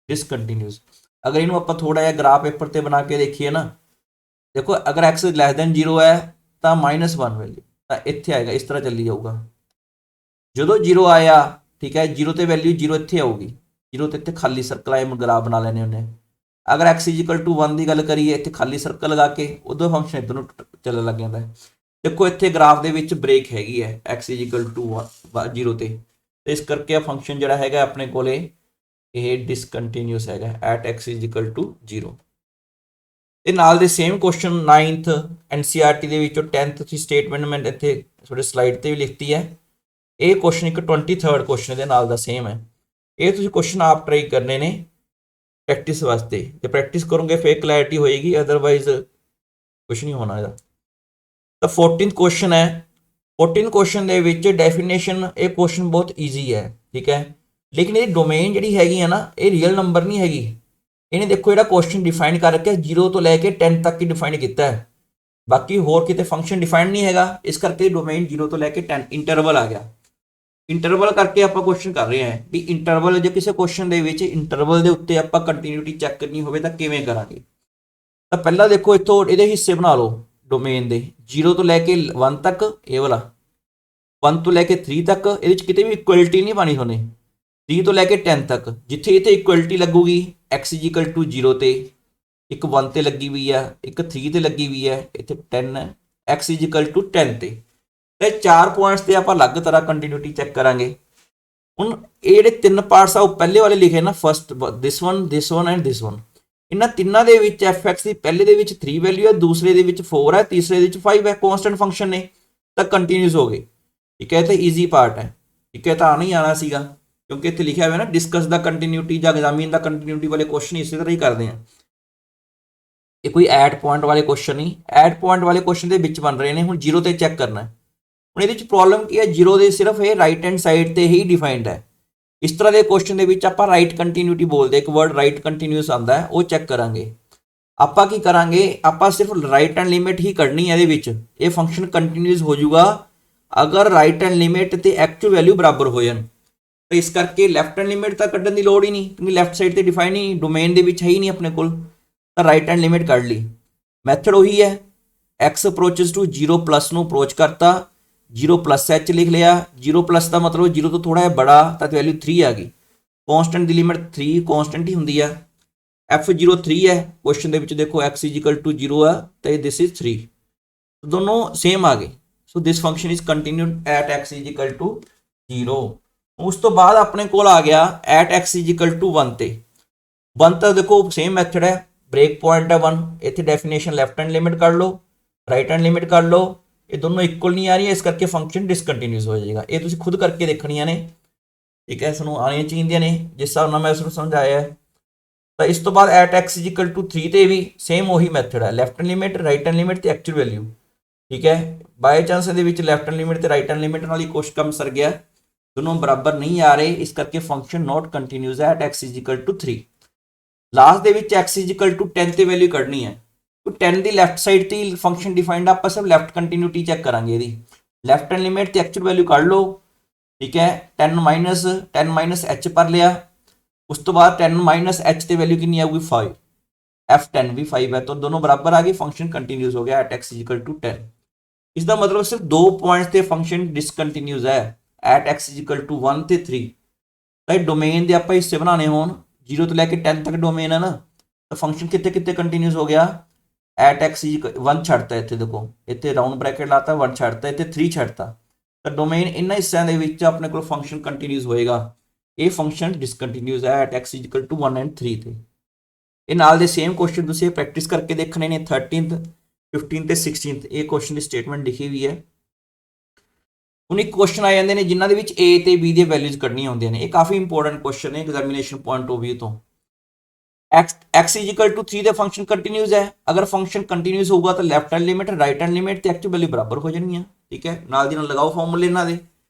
डिसकंटीन्यूस। अगर इनू आप थोड़ा जहा ग्राफ पेपर से बना के देखिए ना, देखो अगर x लैस दैन 0 है तो -1 वैल्यू तो इतने आएगा, इस तरह चली जाऊगा। जो 0 आया, ठीक है, 0 तो वैल्यू 0 इतने आऊगी, 0 तो इतने खाली सर्कल आए ग्राफ बना लेने उन्हें। अगर x = 1 की गल करिए, इतने खाली सर्कल लगा के उदों फंक्शन इधर चलने लग जाता है। देखो इतने ग्राफ के ब्रेक हैगी है x = 0 ते, तो इस करके फंक्शन जोड़ा है अपने को डिसकंटीन्यूस है एट x = 0। ये नाल दे सेम क्वेश्चन 9th NCERT के 10th स्टेटमेंट मैं इतने थोड़े स्लाइड पर भी लिखती है। ये क्वेश्चन एक 23rd क्वेश्चन के नाल दा सेम है। ये तुसीं क्वेश्चन आप ट्राई करने ने प्रैक्टिस वास्ते, जो प्रैक्टिस करोगे फिर क्लैरिटी होएगी, अदरवाइज कुछ नहीं होना। तो 14th क्वेश्चन है, 14 क्वेश्चन ਦੇ ਵਿੱਚ ਡੈਫੀਨੇਸ਼ਨ ਇਹ क्वेश्चन ਬਹੁਤ ਈਜ਼ੀ ਹੈ, ਠੀਕ ਹੈ, ਲੇਕਿਨ ਇਹ ਡੋਮੇਨ ਜਿਹੜੀ ਹੈਗੀ ਹੈ ਨਾ ਇਹ ਰੀਅਲ ਨੰਬਰ ਨਹੀਂ ਹੈਗੀ। ਇਹਨੇ ਦੇਖੋ ਜਿਹੜਾ क्वेश्चन ਡਿਫਾਈਨ ਕਰ ਰੱਖਿਆ 0 ਤੋਂ ਲੈ ਕੇ 10 ਤੱਕ ਹੀ ਡਿਫਾਈਨ ਕੀਤਾ ਹੈ, ਬਾਕੀ ਹੋਰ ਕਿਤੇ ਫੰਕਸ਼ਨ ਡਿਫਾਈਨ ਨਹੀਂ ਹੈਗਾ, ਇਸ ਕਰਕੇ ਡੋਮੇਨ 0 ਤੋਂ ਲੈ ਕੇ 10 ਇੰਟਰਵਲ ਆ ਗਿਆ। ਇੰਟਰਵਲ ਕਰਕੇ ਆਪਾਂ ਕੁਐਸਚਨ ਕਰ ਰਹੇ ਹਾਂ ਵੀ ਇੰਟਰਵਲ ਜੇ ਕਿਸੇ ਕੁਐਸਚਨ ਦੇ ਵਿੱਚ ਇੰਟਰਵਲ ਦੇ ਉੱਤੇ ਆਪਾਂ ਕੰਟੀਨਿਊਟੀ ਚੈੱਕ ਕਰਨੀ ਹੋਵੇ ਤਾਂ ਕਿਵੇਂ ਕਰਾਂਗੇ। ਤਾਂ ਪਹਿਲਾਂ ਦੇਖੋ ਇੱਥੋਂ ਇਹਦੇ ਹਿੱਸੇ ਬਣਾ ਲਓ ਡੋਮੇਨ ਦੇ 0 ਤੋਂ ਲੈ ਕੇ 1 ਤੱਕ, ਇਹ ਵਾਲਾ 1 ਤੋਂ ਲੈ ਕੇ 3 ਤੱਕ, ਇਹਦੇ ਵਿੱਚ ਕਿਤੇ ਵੀ ਇਕੁਐਲਿਟੀ ਨਹੀਂ ਪਾਣੀ ਹੋਣੀ। 3 ਤੋਂ ਲੈ ਕੇ 10 ਤੱਕ ਜਿੱਥੇ ਇੱਥੇ ਇਕੁਐਲਿਟੀ ਲੱਗੂਗੀ x 0 ਤੇ ਇੱਕ 1 ਤੇ ਲੱਗੀ ਹੋਈ ਆ, ਇੱਕ 3 ਤੇ ਲੱਗੀ ਹੋਈ ਹੈ, ਇੱਥੇ 10 ਹੈ, x 10 ਤੇ 4 ਪੁਆਇੰਟਸ ਤੇ ਆਪਾਂ ਅਲੱਗ ਤਰ੍ਹਾਂ ਕੰਟੀਨਿਊਟੀ ਚੈੱਕ ਕਰਾਂਗੇ। ਹੁਣ ਇਹ ਜਿਹੜੇ 3 ਪਾਰਟਸ ਆ ਉਹ ਪਹਿਲੇ ਵਾਲੇ ਲਿਖੇ ਨਾ, first this one and this one, ਇਹਨਾਂ ਤਿੰਨਾਂ ਦੇ ਵਿੱਚ fx ਦੀ ਪਹਿਲੇ ਦੇ ਵਿੱਚ 3 ਵੈਲਿਊ ਹੈ, ਦੂਸਰੇ ਦੇ ਵਿੱਚ 4 ਹੈ, ਤੀਸਰੇ ਦੇ ਵਿੱਚ 5 ਹੈ, ਕਨਸਟੈਂਟ ਫੰਕਸ਼ਨ ਨੇ ਤਾਂ ਕੰਟੀਨਿਊਸ ਹੋ ਗਏ, ਠੀਕ ਹੈ। ਤੇ ਈਜ਼ੀ ਪਾਰਟ ਹੈ, ਠੀਕ ਹੈ, ਤਾਂ ਨਹੀਂ ਆਣਾ ਸੀਗਾ ਕਿਉਂਕਿ ਇੱਥੇ ਲਿਖਿਆ ਹੋਇਆ ਨਾ ਡਿਸਕਸ ਦਾ ਕੰਟੀਨਿਊਟੀ ਜਾਂ ਐਗਜ਼ਾਮਿਨ ਦਾ ਕੰਟੀਨਿਊਟੀ ਵਾਲੇ ਕੁਐਸਚਨ ਇਸੇ ਤਰ੍ਹਾਂ ਹੀ ਕਰਦੇ ਆ। ਇਹ ਕੋਈ ਐਡ ਪੁਆਇੰਟ ਵਾਲੇ ਕੁਐਸਚਨ ਨਹੀਂ, ਐਡ ਪੁਆਇੰਟ ਵਾਲੇ ਕੁਐਸਚਨ ਦੇ ਵਿੱਚ ਬਣ ਰਹੇ ਨੇ। ਹੁਣ 0 ਤੇ ਚੈੱਕ ਕਰਨਾ ਹੈ। ਹੁਣ ਇਹਦੇ ਵਿੱਚ ਪ੍ਰੋਬਲਮ ਕੀ ਹੈ, 0 ਦੇ ਸਿਰਫ ਇਹ ਰਾਈਟ ਹੈਂਡ ਸਾਈਡ ਤੇ ਹੀ ਡਿਫਾਈਨਡ ਹੈ। ਇਸ ਤਰ੍ਹਾਂ ਦੇ ਕੁਐਸਚਨ ਦੇ ਵਿੱਚ ਆਪਾਂ ਰਾਈਟ ਕੰਟੀਨਿਊਟੀ ਬੋਲਦੇ, ਇੱਕ ਵਰਡ ਰਾਈਟ ਕੰਟੀਨਿਊਸ ਆਉਂਦਾ ਹੈ, ਉਹ ਚੈੱਕ ਕਰਾਂਗੇ। ਆਪਾਂ ਕੀ ਕਰਾਂਗੇ, ਆਪਾਂ ਸਿਰਫ ਰਾਈਟ ਹੈਂਡ ਲਿਮਿਟ ਹੀ ਕੱਢਣੀ ਹੈ ਇਹਦੇ ਵਿੱਚ। ਇਹ ਫੰਕਸ਼ਨ ਕੰਟੀਨਿਊਸ ਹੋ ਜਾਊਗਾ ਅਗਰ ਰਾਈਟ ਹੈਂਡ ਲਿਮਿਟ ਤੇ ਐਕਚੁਅਲ ਵੈਲਿਊ ਬਰਾਬਰ ਹੋ ਜਾਣ। ਤਾਂ ਇਸ ਕਰਕੇ ਲੈਫਟ ਹੈਂਡ ਲਿਮਿਟ ਤਾਂ ਕੱਢਣ ਦੀ ਲੋੜ ਹੀ ਨਹੀਂ ਕਿਉਂਕਿ ਲੈਫਟ ਸਾਈਡ ਤੇ ਡਿਫਾਈਨ ਹੀ ਡੋਮੇਨ ਦੇ ਵਿੱਚ ਹੈ ਹੀ ਨਹੀਂ ਆਪਣੇ ਕੋਲ, ਤਾਂ ਰਾਈਟ ਹੈਂਡ ਲਿਮਿਟ ਕੱਢ ਲਈ। ਮੈਥਡ ਉਹੀ ਹੈ, x ਅਪਰੋਚਸ ਟੂ 0 ਪਲੱਸ ਨੂੰ ਅਪਰੋਚ ਕਰਤਾ, 0 ਪਲੱਸ h ਲਿਖ ਲਿਆ। 0 ਪਲੱਸ ਦਾ ਮਤਲਬ 0 ਤੋਂ ਥੋੜਾ ਜਿਹਾ ਬੜਾ ਤਾਂ ਵੈਲਿਊ 3 ਆ ਗਈ। ਕਨਸਟੈਂਟ ਦੀ ਲਿਮਿਟ 3 ਕਨਸਟੈਂਟ ਹੀ ਹੁੰਦੀ ਆ। f0 3 ਹੈ, ਕੁਐਸਚਨ ਦੇ ਵਿੱਚ ਦੇਖੋ x 0 ਆ ਤੇ ਦਿਸ ਇਜ਼ 3, ਦੋਨੋਂ ਸੇਮ ਆ ਗਏ। So this function is continued at x 0। ਉਸ ਤੋਂ ਬਾਅਦ ਆਪਣੇ ਕੋਲ ਆ ਗਿਆ ਐਟ x 1 ਤੇ। 1 ਤਾਂ ਦੇਖੋ ਸੇਮ ਮੈਥਡ ਹੈ, ਬ੍ਰੇਕ ਪੁਆਇੰਟ ਹੈ 1, ਇੱਥੇ ਡੈਫੀਨੇਸ਼ਨ ਲੈਫਟ ਹੈਂਡ ਲਿਮਿਟ ਕਰ ਲਓ, ਰਾਈਟ ਹੈਂਡ ਲਿਮਿਟ ਕਰ ਲਓ, ਇਹ ਦੋਨੋਂ ਇਕੁਅਲ ਨਹੀਂ ਆ ਰਹੀ ਹੈ, ਇਸ ਕਰਕੇ ਫੰਕਸ਼ਨ ਡਿਸਕੰਟੀਨਿਊਸ ਹੋ ਜਾਏਗਾ। ਇਹ ਤੁਸੀਂ ਖੁਦ ਕਰਕੇ ਦੇਖਣੀਆਂ ਨੇ, ਠੀਕ ਹੈ, ਸਾਨੂੰ ਆਉਣੀਆਂ ਚਾਹੀਦੀਆਂ ਨੇ ਜਿਸ ਹਿਸਾਬ ਨਾਲ ਮੈਂ ਇਸ ਨੂੰ ਸਮਝਾਇਆ ਹੈ। ਤਾਂ ਇਸ ਤੋਂ ਬਾਅਦ ਐਟ x 3 ਤੇ ਵੀ ਸੇਮ ਉਹੀ ਮੈਥਡ ਹੈ, left hand limit, right hand limit ਤੇ ਐਕਚੁਅਲ ਵੈਲਿਊ, ਠੀਕ ਹੈ। ਬਾਈ ਚਾਂਸ ਇਹਦੇ ਵਿੱਚ ਲੈਫਟ ਹੈਂਡ ਲਿਮਿਟ ਤੇ ਰਾਈਟ ਹੈਂਡ ਲਿਮਿਟ ਨਾਲ ਹੀ ਕੁਛ ਕੰਮ ਸਰ ਗਿਆ, ਦੋਨੋਂ ਬਰਾਬਰ ਨਹੀਂ ਆ ਰਹੇ, ਇਸ ਕਰਕੇ ਫੰਕਸ਼ਨ ਨਾਟ ਕੰਟੀਨਿਊਸ ਹੈ ਐਟ x 3। ਲਾਸਟ ਦੇ ਵਿੱਚ x 10 ਤੇ ਵੈਲਿਊ ਕੱਢਣੀ ਹੈ। 10 ਦੀ ਲੈਫਟ ਸਾਈਡ ਤੇ ਫੰਕਸ਼ਨ ਡਿਫਾਈਨਡ, ਆਪਾਂ ਸਿਰਫ ਲੈਫਟ ਕੰਟੀਨਿਊਟੀ ਚੈੱਕ ਕਰਾਂਗੇ। ਇਹਦੀ ਲੈਫਟ ਹੈਂਡ ਲਿਮਿਟ ਤੇ ਐਕਚੁਅਲ ਵੈਲਿਊ ਕੱਢ ਲਓ, ਠੀਕ ਹੈ। 10 ਮਾਈਨਸ h ਪਰ ਲਿਆ, ਉਸ ਤੋਂ ਬਾਅਦ 10 ਮਾਈਨਸ h ਤੇ ਵੈਲਿਊ ਕਿੰਨੀ ਆਊਗੀ 5, f10 ਵੀ 5 ਹੈ, ਤਾਂ ਦੋਨੋਂ ਬਰਾਬਰ ਆ ਗਏ, ਫੰਕਸ਼ਨ ਕੰਟੀਨਿਊਸ ਹੋ ਗਿਆ ਐਟ x 10। ਇਸ ਦਾ ਮਤਲਬ ਸਿਰਫ 2 ਪੁਆਇੰਟਸ ਤੇ ਫੰਕਸ਼ਨ ਡਿਸਕੰਟੀਨਿਊਸ ਹੈ ਐਟ x 1 ਤੇ 3। ਤਾਂ ਇਹ ਡੋਮੇਨ ਦੇ ਆਪਾਂ ਹਿੱਸੇ ਬਣਾਉਣੇ ਹੋਣ, 0 ਤੋਂ ਲੈ ਕੇ 10 ਤੱਕ ਡੋਮੇਨ ਹੈ ਨਾ, ਤਾਂ ਫੰਕਸ਼ਨ ਕਿੱਥੇ ਕਿੱਥੇ ਕੰਟੀਨਿਊਸ ਹੋ ਗਿਆ, ਐਟ x 1 ਛੱਡਤਾ, ਇੱਥੇ ਦੇਖੋ ਇੱਥੇ ਰਾਊਂਡ ਬ੍ਰੈਕਟ ਲਾਤਾ, 1 ਛੱਡਤਾ, ਇੱਥੇ 3 ਛੱਡਤਾ, ਤਾਂ ਡੋਮੇਨ ਇਹਨਾਂ ਹਿੱਸਿਆਂ ਦੇ ਵਿੱਚ ਆਪਣੇ ਕੋਲ ਫੰਕਸ਼ਨ ਕੰਟੀਨਿਊਸ ਹੋਏਗਾ। ਇਹ ਫੰਕਸ਼ਨ ਡਿਸਕੰਟੀਨਿਊਸ ਹੈ ਐਟ x 1 ਐਂਡ 3 ਤੇ। ਇਹ ਨਾਲ ਦੇ ਸੇਮ ਕੁਐਸਚਨ ਤੁਸੀਂ ਪ੍ਰੈਕਟਿਸ ਕਰਕੇ ਦੇਖਣੇ ਨੇ 13th 15th ਤੇ 16th, ਇਹ ਕੁਐਸਚਨ ਦੀ ਸਟੇਟਮੈਂਟ ਲਿਖੀ ਹੋਈ ਹੈ। ਹੁਣ ਇੱਕ ਕੁਐਸਚਨ ਆ ਜਾਂਦੇ ਨੇ ਜਿਨ੍ਹਾਂ ਦੇ ਵਿੱਚ a ਤੇ b ਦੀਆਂ ਵੈਲਿਊਜ਼ ਕੱਢਣੀਆਂ ਹੁੰਦੀਆਂ ਨੇ, ਇਹ ਕਾਫੀ ਇੰਪੋਰਟੈਂਟ ਕੁਐਸਚਨ ਹੈ ਐਗਜ਼ਾਮੀਨੇਸ਼ਨ ਪੁਆਇੰਟ ਆਫ ਵਿਊ ਤੋਂ। x 3 ਦੇ ਫੰਕਸ਼ਨ ਕੰਟੀਨਿਊਸ ਹੈ, ਅਗਰ ਫੰਕਸ਼ਨ ਕੰਟੀਨਿਊਸ ਹੋਊਗਾ ਤਾਂ left hand limit, right hand limit ਤੇ ਐਕਚੁਅਲ ਵੈਲਿਊ ਬਰਾਬਰ ਹੋ ਜਾਣਗੀਆਂ, ਠੀਕ ਹੈ। ਨਾਲ ਦੀ ਨਾਲ ਲਗਾਓ ਫਾਰਮੂਲੇ ਇਹਨਾਂ ਦੇ।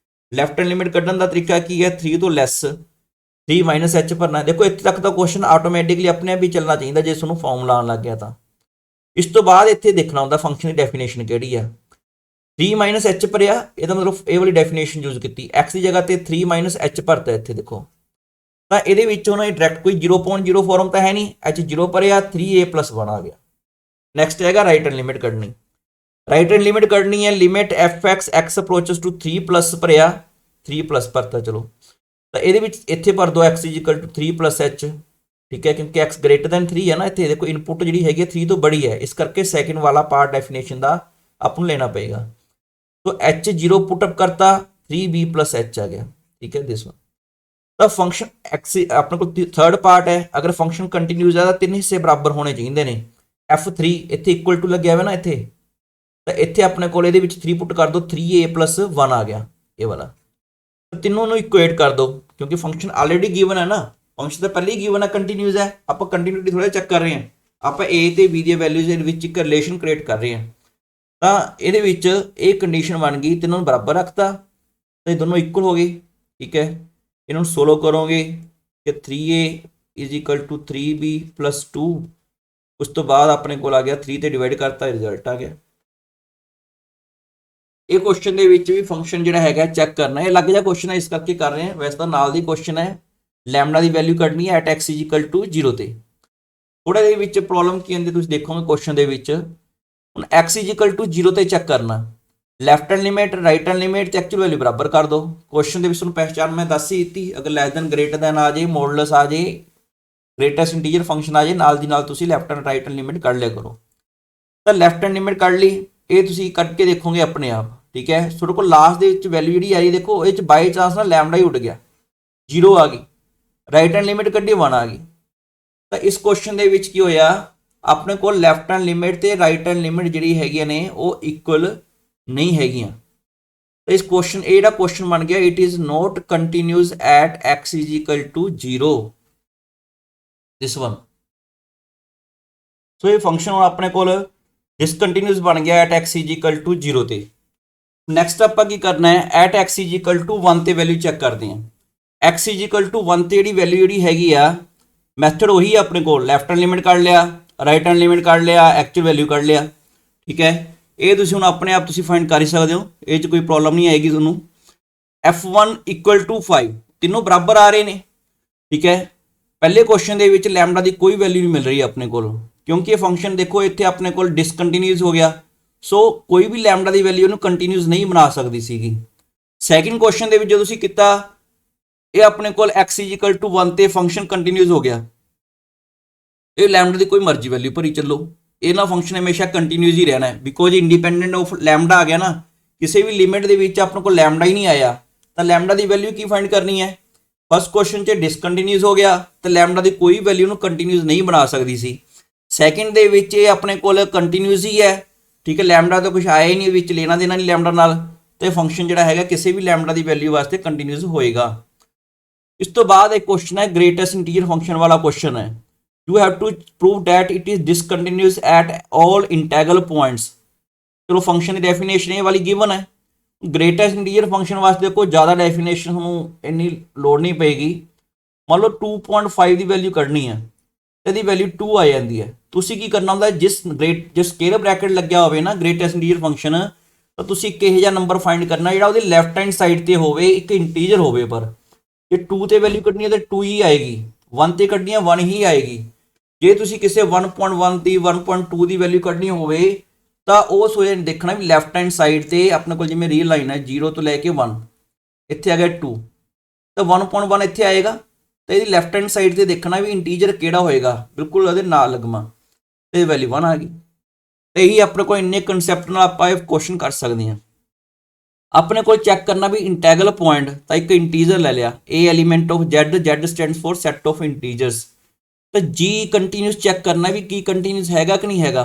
ਲੈਫਟ ਹੈਂਡ ਲਿਮਿਟ ਕੱਢਣ ਦਾ ਤਰੀਕਾ ਕੀ ਹੈ, 3 ਤੋਂ ਲੈਸ 3 ਮਾਈਨਸ h ਭਰਨਾ। ਦੇਖੋ ਇੱਥੇ ਤੱਕ ਤਾਂ ਕੁਐਸਚਨ ਆਟੋਮੈਟਿਕਲੀ ਆਪਣੇ ਆਪ ਹੀ ਚੱਲਣਾ ਚਾਹੀਦਾ ਜੇ ਤੁਹਾਨੂੰ ਫਾਰਮੂਲਾ ਆਉਣ ਲੱਗ ਗਿਆ ਤਾਂ। ਇਸ ਤੋਂ ਬਾਅਦ ਇੱਥੇ ਦੇਖਣਾ ਹੁੰਦਾ ਫੰਕਸ਼ਨ ਦੀ ਡੈਫੀਨੇਸ਼ਨ ਕਿਹੜੀ ਆ। 3 ਮਾਈਨਸ h ਭਰਿਆ, ਇਹਦਾ ਮਤਲਬ ਇਹ ਵਾਲੀ ਡੈਫੀਨੇਸ਼ਨ ਯੂਜ਼ ਕੀਤੀ, x ਦੀ ਜਗ੍ਹਾ ਤੇ 3 ਮਾਈਨਸ h ਭਰਤਾ ਇੱਥੇ ਦੇਖੋ, ਤਾਂ ਇਹਦੇ ਵਿੱਚ ਉਹਨਾਂ ਡਾਇਰੈਕਟ ਕੋਈ 0.0 ਫਾਰਮ ਤਾਂ ਹੈ ਨਹੀਂ, h 0 ਭਰਿਆ 3a + 1 ਆ ਗਿਆ। ਨੈਕਸਟ ਹੈਗਾ ਰਾਈਟ ਹੈਂਡ ਲਿਮਿਟ ਕੱਢਣੀ। ਰਾਈਟ ਹੈਂਡ ਲਿਮਿਟ ਕੱਢਣੀ ਹੈ, limit fx x approaches to 3 plus ਭਰਿਆ, 3 ਪਲੱਸ ਭਰਤਾ, ਚਲੋ ਤਾਂ ਇਹਦੇ ਵਿੱਚ ਇੱਥੇ ਭਰ ਦੋ x 3 + h, ਠੀਕ ਹੈ, ਕਿਉਂਕਿ x greater than 3 ਹੈ ਨਾ, ਇੱਥੇ ਦੇਖੋ ਇਨਪੁਟ ਜਿਹੜੀ ਹੈਗੀ 3 ਤੋਂ ਬੜੀ ਹੈ, ਇਸ ਕਰਕੇ ਸੈਕਿੰਡ ਵਾਲਾ ਪਾਰਟ ਡੈਫੀਨੇਸ਼ਨ ਦਾ ਆਪ ਨੂੰ ਲੈਣਾ ਪਏਗਾ। तो h 0 पुटअप करता, 3b + h आ गया, ठीक है दिस वन। तो फंक्शन x अपने को थर्ड पार्ट है, अगर फंक्शन कंटिन्यूस है तो 3 हिस्से बराबर होने चाहिए ने। f3 इत्थे इक्वल टू लग्या हुआ ना इत्थे, तो इत्थे अपने को 3 पुट कर दो, 3a + 1 आ गया ये वाला। तो तीनों को इक्वेट कर दो क्योंकि फंक्शन ऑलरेडी गिवन है ना, फंक्शन तो पहले ही गिवन है कंटिन्यूस है, आप कंटिन्यूटी थोड़ा चेक कर रहे हैं, आप a ते b दी वैल्यूज एक रिलेशन क्रिएट कर रहे हैं। ਤਾਂ ਇਹਦੇ ਵਿੱਚ ਇਹ ਕੰਡੀਸ਼ਨ ਬਣ ਗਈ, ਤਿੰਨੋਂ ਨੂੰ ਬਰਾਬਰ ਰੱਖਤਾ ਤਾਂ ਇਹ ਦੋਨੋਂ ਇਕੁਅਲ ਹੋ ਗਏ। ਠੀਕ ਹੈ, ਇਹਨਾਂ ਨੂੰ ਸੋਲੋ ਕਰੋਗੇ ਕਿ 3a is equal to 3b plus 2। ਉਸ ਤੋਂ ਬਾਅਦ ਆਪਣੇ ਕੋਲ ਆ ਗਿਆ 3 ਤੇ ਡਿਵਾਈਡ ਕਰਤਾ, ਰਿਜ਼ਲਟ ਆ ਗਿਆ। ਇਹ ਕੁਐਸਚਨ ਦੇ ਵਿੱਚ ਵੀ ਫੰਕਸ਼ਨ ਜਿਹੜਾ ਹੈਗਾ ਚੈੱਕ ਕਰਨਾ, ਇਹ ਅਲੱਗ ਜਿਹਾ ਕੁਐਸਚਨ ਹੈ ਇਸ ਕਰਕੇ ਕਰ ਰਹੇ ਹਾਂ, ਵੈਸੇ ਤਾਂ ਨਾਲ ਦੀ ਕੁਐਸਚਨ ਹੈ। ਲੈਮਡਾ ਦੀ ਵੈਲਿਊ ਕੱਢਣੀ ਹੈ at x is equal to 0 ਤੇ। ਥੋੜਾ ਦੇ ਵਿੱਚ ਪ੍ਰੋਬਲਮ ਕੀ ਹੁੰਦੀ ਤੁਸੀਂ ਦੇਖੋਗੇ ਕੁਐਸਚਨ ਦੇ ਵਿੱਚ, ਹੁਣ x ਇਜ਼ ਇਕੁਅਲ ਟੂ 0 ਤੇ ਚੈੱਕ ਕਰਨਾ, left hand limit right hand limit ਤੇ ਐਕਚੁਅਲ ਵੈਲਿਊ ਬਰਾਬਰ ਕਰ ਦੋ। ਕੁਐਸਚਨ ਦੇ ਵਿੱਚ ਤੁਹਾਨੂੰ ਪਹਿਚਾਨ ਮੈਂ ਦੱਸ ਹੀ ਦਿੱਤੀ, ਅਗਰ ਲੈਸ ਦੈਨ ਗ੍ਰੇਟਰ ਦੈਨ ਆ ਜੇ, ਮੋਡੂਲਸ ਆ ਜੇ, ਗ੍ਰੇਟੈਸਟ ਇੰਟੀਜਰ ਫੰਕਸ਼ਨ ਆ ਜੇ, ਨਾਲ ਦੀ ਨਾਲ ਤੁਸੀਂ left hand right hand limit ਕੱਢ ਲਿਆ ਕਰੋ। ਤਾਂ ਲੈਫਟ ਹੈਂਡ ਲਿਮਿਟ ਕੱਢ ਲਈ, ਇਹ ਤੁਸੀਂ ਕੱਢ ਕੇ ਦੇਖੋਗੇ ਆਪਣੇ ਆਪ। ਠੀਕ ਹੈ, ਤੁਹਾਡੇ ਕੋਲ ਲਾਸਟ ਦੇ ਵਿੱਚ ਵੈਲਿਊ ਜਿਹੜੀ ਆਈ ਦੇਖੋ, ਇਹ ਚ ਬਾਈ ਚਾਂਸ ਨਾਲ ਲੈਮਡਾ ਹੀ ਉੱਡ ਗਿਆ, 0 ਆ ਗਈ, ਰਾਈਟ ਹੈਂਡ ਲਿਮਿਟ ਕੱਢੀ 1 ਆ ਗਈ। ਤਾਂ ਇਸ ਕੁਐਸਚਨ ਦੇ ਵਿੱਚ ਕੀ ਹੋਇਆ, ਆਪਣੇ ਕੋਲ ਲੈਫਟ ਹੈਂਡ ਲਿਮਿਟ ਤੇ ਰਾਈਟ ਹੈਂਡ ਲਿਮਿਟ ਜਿਹੜੀ ਹੈਗੀਆਂ ਨੇ ਉਹ ਇਕੁਅਲ ਨਹੀਂ ਹੈਗੀਆਂ। ਤਾਂ ਇਸ ਕੁਐਸਚਨ ਇਹ ਜਿਹੜਾ ਕੁਐਸਚਨ ਬਣ ਗਿਆ, it is not continuous at x is equal to 0, this one. So ਇਹ ਫੰਕਸ਼ਨ ਹੁਣ ਆਪਣੇ ਕੋਲ ਡਿਸਕੰਟੀਨਿਊਸ ਬਣ ਗਿਆ at x is equal to 0 ਤੇ। ਨੈਕਸਟ ਆਪਾਂ ਕੀ ਕਰਨਾ ਹੈ, at x is equal to 1 ਤੇ ਵੈਲਿਊ ਚੈੱਕ ਕਰਦੇ ਹਾਂ। x ਇਜ਼ ਇਕੁਅਲ ਟੂ 1 ਤੇ ਜਿਹੜੀ ਵੈਲਿਊ ਜਿਹੜੀ ਹੈਗੀ ਆ, ਮੈਥਡ ਉਹੀ ਆ ਆਪਣੇ ਕੋਲ, ਲੈਫਟ ਹੈਂਡ ਲਿਮਿਟ ਕੱਢ ਲਿਆ, ਰਾਈਟ ਹੈਂਡ ਲਿਮਿਟ ਕੱਢ ਲਿਆ, ਐਕਚੁਅਲ ਵੈਲਿਊ ਕੱਢ ਲਿਆ। ਠੀਕ ਹੈ, ਇਹ ਤੁਸੀਂ ਹੁਣ ਆਪਣੇ ਆਪ ਤੁਸੀਂ ਫਾਈਂਡ ਕਰ ਹੀ ਸਕਦੇ ਹੋ, ਇਹ 'ਚ ਕੋਈ ਪ੍ਰੋਬਲਮ ਨਹੀਂ ਆਏਗੀ ਤੁਹਾਨੂੰ। f1 ਇਕੁਅਲ ਟੂ 5, ਤਿੰਨੋਂ ਬਰਾਬਰ ਆ ਰਹੇ ਨੇ। ਠੀਕ ਹੈ, ਪਹਿਲੇ ਕੁਐਸਚਨ ਦੇ ਵਿੱਚ ਲੈਮਡਾ ਦੀ ਕੋਈ ਵੈਲਿਊ ਨਹੀਂ ਮਿਲ ਰਹੀ ਆਪਣੇ ਕੋਲ, ਕਿਉਂਕਿ ਇਹ ਫੰਕਸ਼ਨ ਦੇਖੋ ਇੱਥੇ ਆਪਣੇ ਕੋਲ ਡਿਸਕੰਟੀਨਿਊਸ ਹੋ ਗਿਆ, ਸੋ ਕੋਈ ਵੀ ਲੈਮਡਾ ਦੀ ਵੈਲਿਊ ਨੂੰ ਕੰਟੀਨਿਊਸ ਨਹੀਂ ਬਣਾ ਸਕਦੀ ਸੀਗੀ। ਸੈਕਿੰਡ ਕੁਐਸਚਨ ਦੇ ਵਿੱਚ ਜਦੋਂ ਤੁਸੀਂ ਕੀਤਾ, ਇਹ ਆਪਣੇ ਕੋਲ x ਇਜ਼ ਇਕੁਅਲ ਟੂ 1 ਤੇ ਫੰਕਸ਼ਨ ਕੰਟੀਨਿਊਸ ਹੋ ਗਿਆ, ਇਹ ਲੈਮਡਾ ਦੀ ਕੋਈ ਮਰਜ਼ੀ ਵੈਲਿਊ ਭਰੀ ਚੱਲੋ, ਇਹ ਨਾ ਫੰਕਸ਼ਨ ਹਮੇਸ਼ਾ ਕੰਟੀਨਿਊਸ ਹੀ ਰਹਿਣਾ ਹੈ, ਬਿਕੋਜ਼ ਇੰਡੀਪੈਂਡੈਂਟ ਆਫ ਲੈਮਡਾ ਆ ਗਿਆ ਨਾ, ਕਿਸੇ ਵੀ ਲਿਮਿਟ ਦੇ ਵਿੱਚ ਆਪਣੇ ਕੋਲ ਲੈਮਡਾ ਹੀ ਨਹੀਂ ਆਇਆ, ਤਾਂ ਲੈਮਡਾ ਦੀ ਵੈਲਿਊ ਕੀ ਫਾਈਂਡ ਕਰਨੀ ਹੈ। ਫਸਟ ਕੁਐਸਚਨ 'ਚ ਡਿਸਕੰਟੀਨਿਊਸ ਹੋ ਗਿਆ, ਤਾਂ ਲੈਮਡਾ ਦੀ ਕੋਈ ਵੈਲਿਊ ਨੂੰ ਕੰਟੀਨਿਊਸ ਨਹੀਂ ਬਣਾ ਸਕਦੀ ਸੀ। ਸੈਕਿੰਡ ਦੇ ਵਿੱਚ ਇਹ ਆਪਣੇ ਕੋਲ ਕੰਟੀਨਿਊਸ ਹੀ ਹੈ। ਠੀਕ ਹੈ, ਲੈਮਡਾ ਤਾਂ ਕੁਝ ਆਇਆ ਹੀ ਨਹੀਂ ਵਿੱਚ, ਲੈਣਾ ਦੇਣਾ ਨਹੀਂ ਲੈਮਡਾ ਨਾਲ, ਤੇ ਫੰਕਸ਼ਨ ਜਿਹੜਾ ਹੈਗਾ ਕਿਸੇ ਵੀ ਲੈਮਡਾ ਦੀ ਵੈਲਿਊ ਵਾਸਤੇ ਕੰਟੀਨਿਊਸ ਹੋਏਗਾ। ਇਸ ਤੋਂ ਬਾਅਦ ਇੱਕ ਕੁਐਸਚਨ ਹੈ ਗ੍ਰੇਟੈਸਟ ਇੰਟੀਜਰ ਫੰਕਸ਼ਨ ਵਾਲਾ ਕੁਐਸਚਨ ਹੈ, you have to prove that it is discontinuous at all integral points। ਚਲੋ ਫੰਕਸ਼ਨ ਦੀ ਡੈਫੀਨੇਸ਼ਨ ਇਹ ਵਾਲੀ ਗਿਵਨ ਹੈ, ਗ੍ਰੇਟੈਸਟ ਇੰਟੀਜਰ ਫੰਕਸ਼ਨ ਵਾਸਤੇ ਦੇਖੋ ਜ਼ਿਆਦਾ ਡੈਫੀਨੇਸ਼ਨ ਤੁਹਾਨੂੰ ਇੰਨੀ ਲੋੜ ਨਹੀਂ ਪਏਗੀ। ਮੰਨ ਲਓ 2.5 ਦੀ ਵੈਲਿਊ ਕੱਢਣੀ ਹੈ, ਇਹਦੀ ਵੈਲਿਊ 2 ਆ ਜਾਂਦੀ ਹੈ, ਤੁਸੀਂ ਕੀ ਕਰਨਾ ਹੁੰਦਾ, ਜਿਸ ਸਕੇਅਰ ਬ੍ਰੈਕਟ ਲੱਗਿਆ ਹੋਵੇ ਨਾ ਗ੍ਰੇਟੈਸਟ ਇੰਟੀਜਰ ਫੰਕਸ਼ਨ, ਤਾਂ ਤੁਸੀਂ ਇੱਕ ਇਹੋ ਜਿਹਾ ਨੰਬਰ ਫਾਈਂਡ ਕਰਨਾ ਜਿਹੜਾ ਉਹਦੀ ਲੈਫਟ ਹੈਂਡ ਸਾਈਡ ਤੇ ਹੋਵੇ, ਇੱਕ ਇੰਟੀਜਰ ਹੋਵੇ, ਪਰ ਜੇ 2 ਤੇ ਵੈਲਿਊ ਕੱਢਣੀ ਹੈ ਤਾਂ 2 ਹੀ ਆਏਗੀ, 1 ਤੇ ਕੱਢਣੀ ਹੈ 1 ਹੀ ਆਏਗੀ। ਜੇ ਤੁਸੀਂ ਕਿਸੇ 1.1 ਦੀ 1.2 ਦੀ ਵੈਲਿਊ ਕੱਢਣੀ ਹੋਵੇ ਤਾਂ ਉਹ ਸੋਚ ਦੇਖਣਾ ਵੀ ਲੈਫਟ ਹੈਂਡ ਸਾਈਡ ਤੇ ਆਪਣੇ ਕੋਲ ਜਿਵੇਂ ਰੀਅਲ ਲਾਈਨ ਹੈ 0 ਤੋਂ ਲੈ ਕੇ 1, ਇੱਥੇ ਆ ਗਿਆ 2, ਤਾਂ 1.1 ਇੱਥੇ ਆਏਗਾ, ਤਾਂ ਇਹਦੀ ਲੈਫਟ ਹੈਂਡ ਸਾਈਡ ਤੇ ਦੇਖਣਾ ਵੀ ਇੰਟੀਜਰ ਕਿਹੜਾ ਹੋਏਗਾ, ਬਿਲਕੁਲ ਉਹਦੇ ਨਾਲ ਲੱਗਮਾ, ਤੇ ਵੈਲਿਊ 1 ਆ ਗਈ। ਤੇ ਇਹੀ ਆਪਣੇ ਕੋਲ ਇੰਨੇ ਕਨਸੈਪਟ ਨਾਲ ਆਪਾਂ ਇਹ ਕੁਐਸਚਨ ਕਰ ਸਕਦੇ ਹਾਂ। ਆਪਣੇ ਕੋਲ ਚੈੱਕ ਕਰਨਾ ਵੀ ਇੰਟੈਗਰਲ ਪੁਆਇੰਟ, ਤਾਂ ਇੱਕ ਇੰਟੀਜਰ ਲੈ ਲਿਆ, a element of z, z stands for set of integers, ਤਾਂ g ਕੰਟੀਨਿਊਸ ਚੈੱਕ ਕਰਨਾ ਵੀ ਕੀ ਕੰਟੀਨਿਊਸ ਹੈਗਾ ਕਿ ਨਹੀਂ ਹੈਗਾ।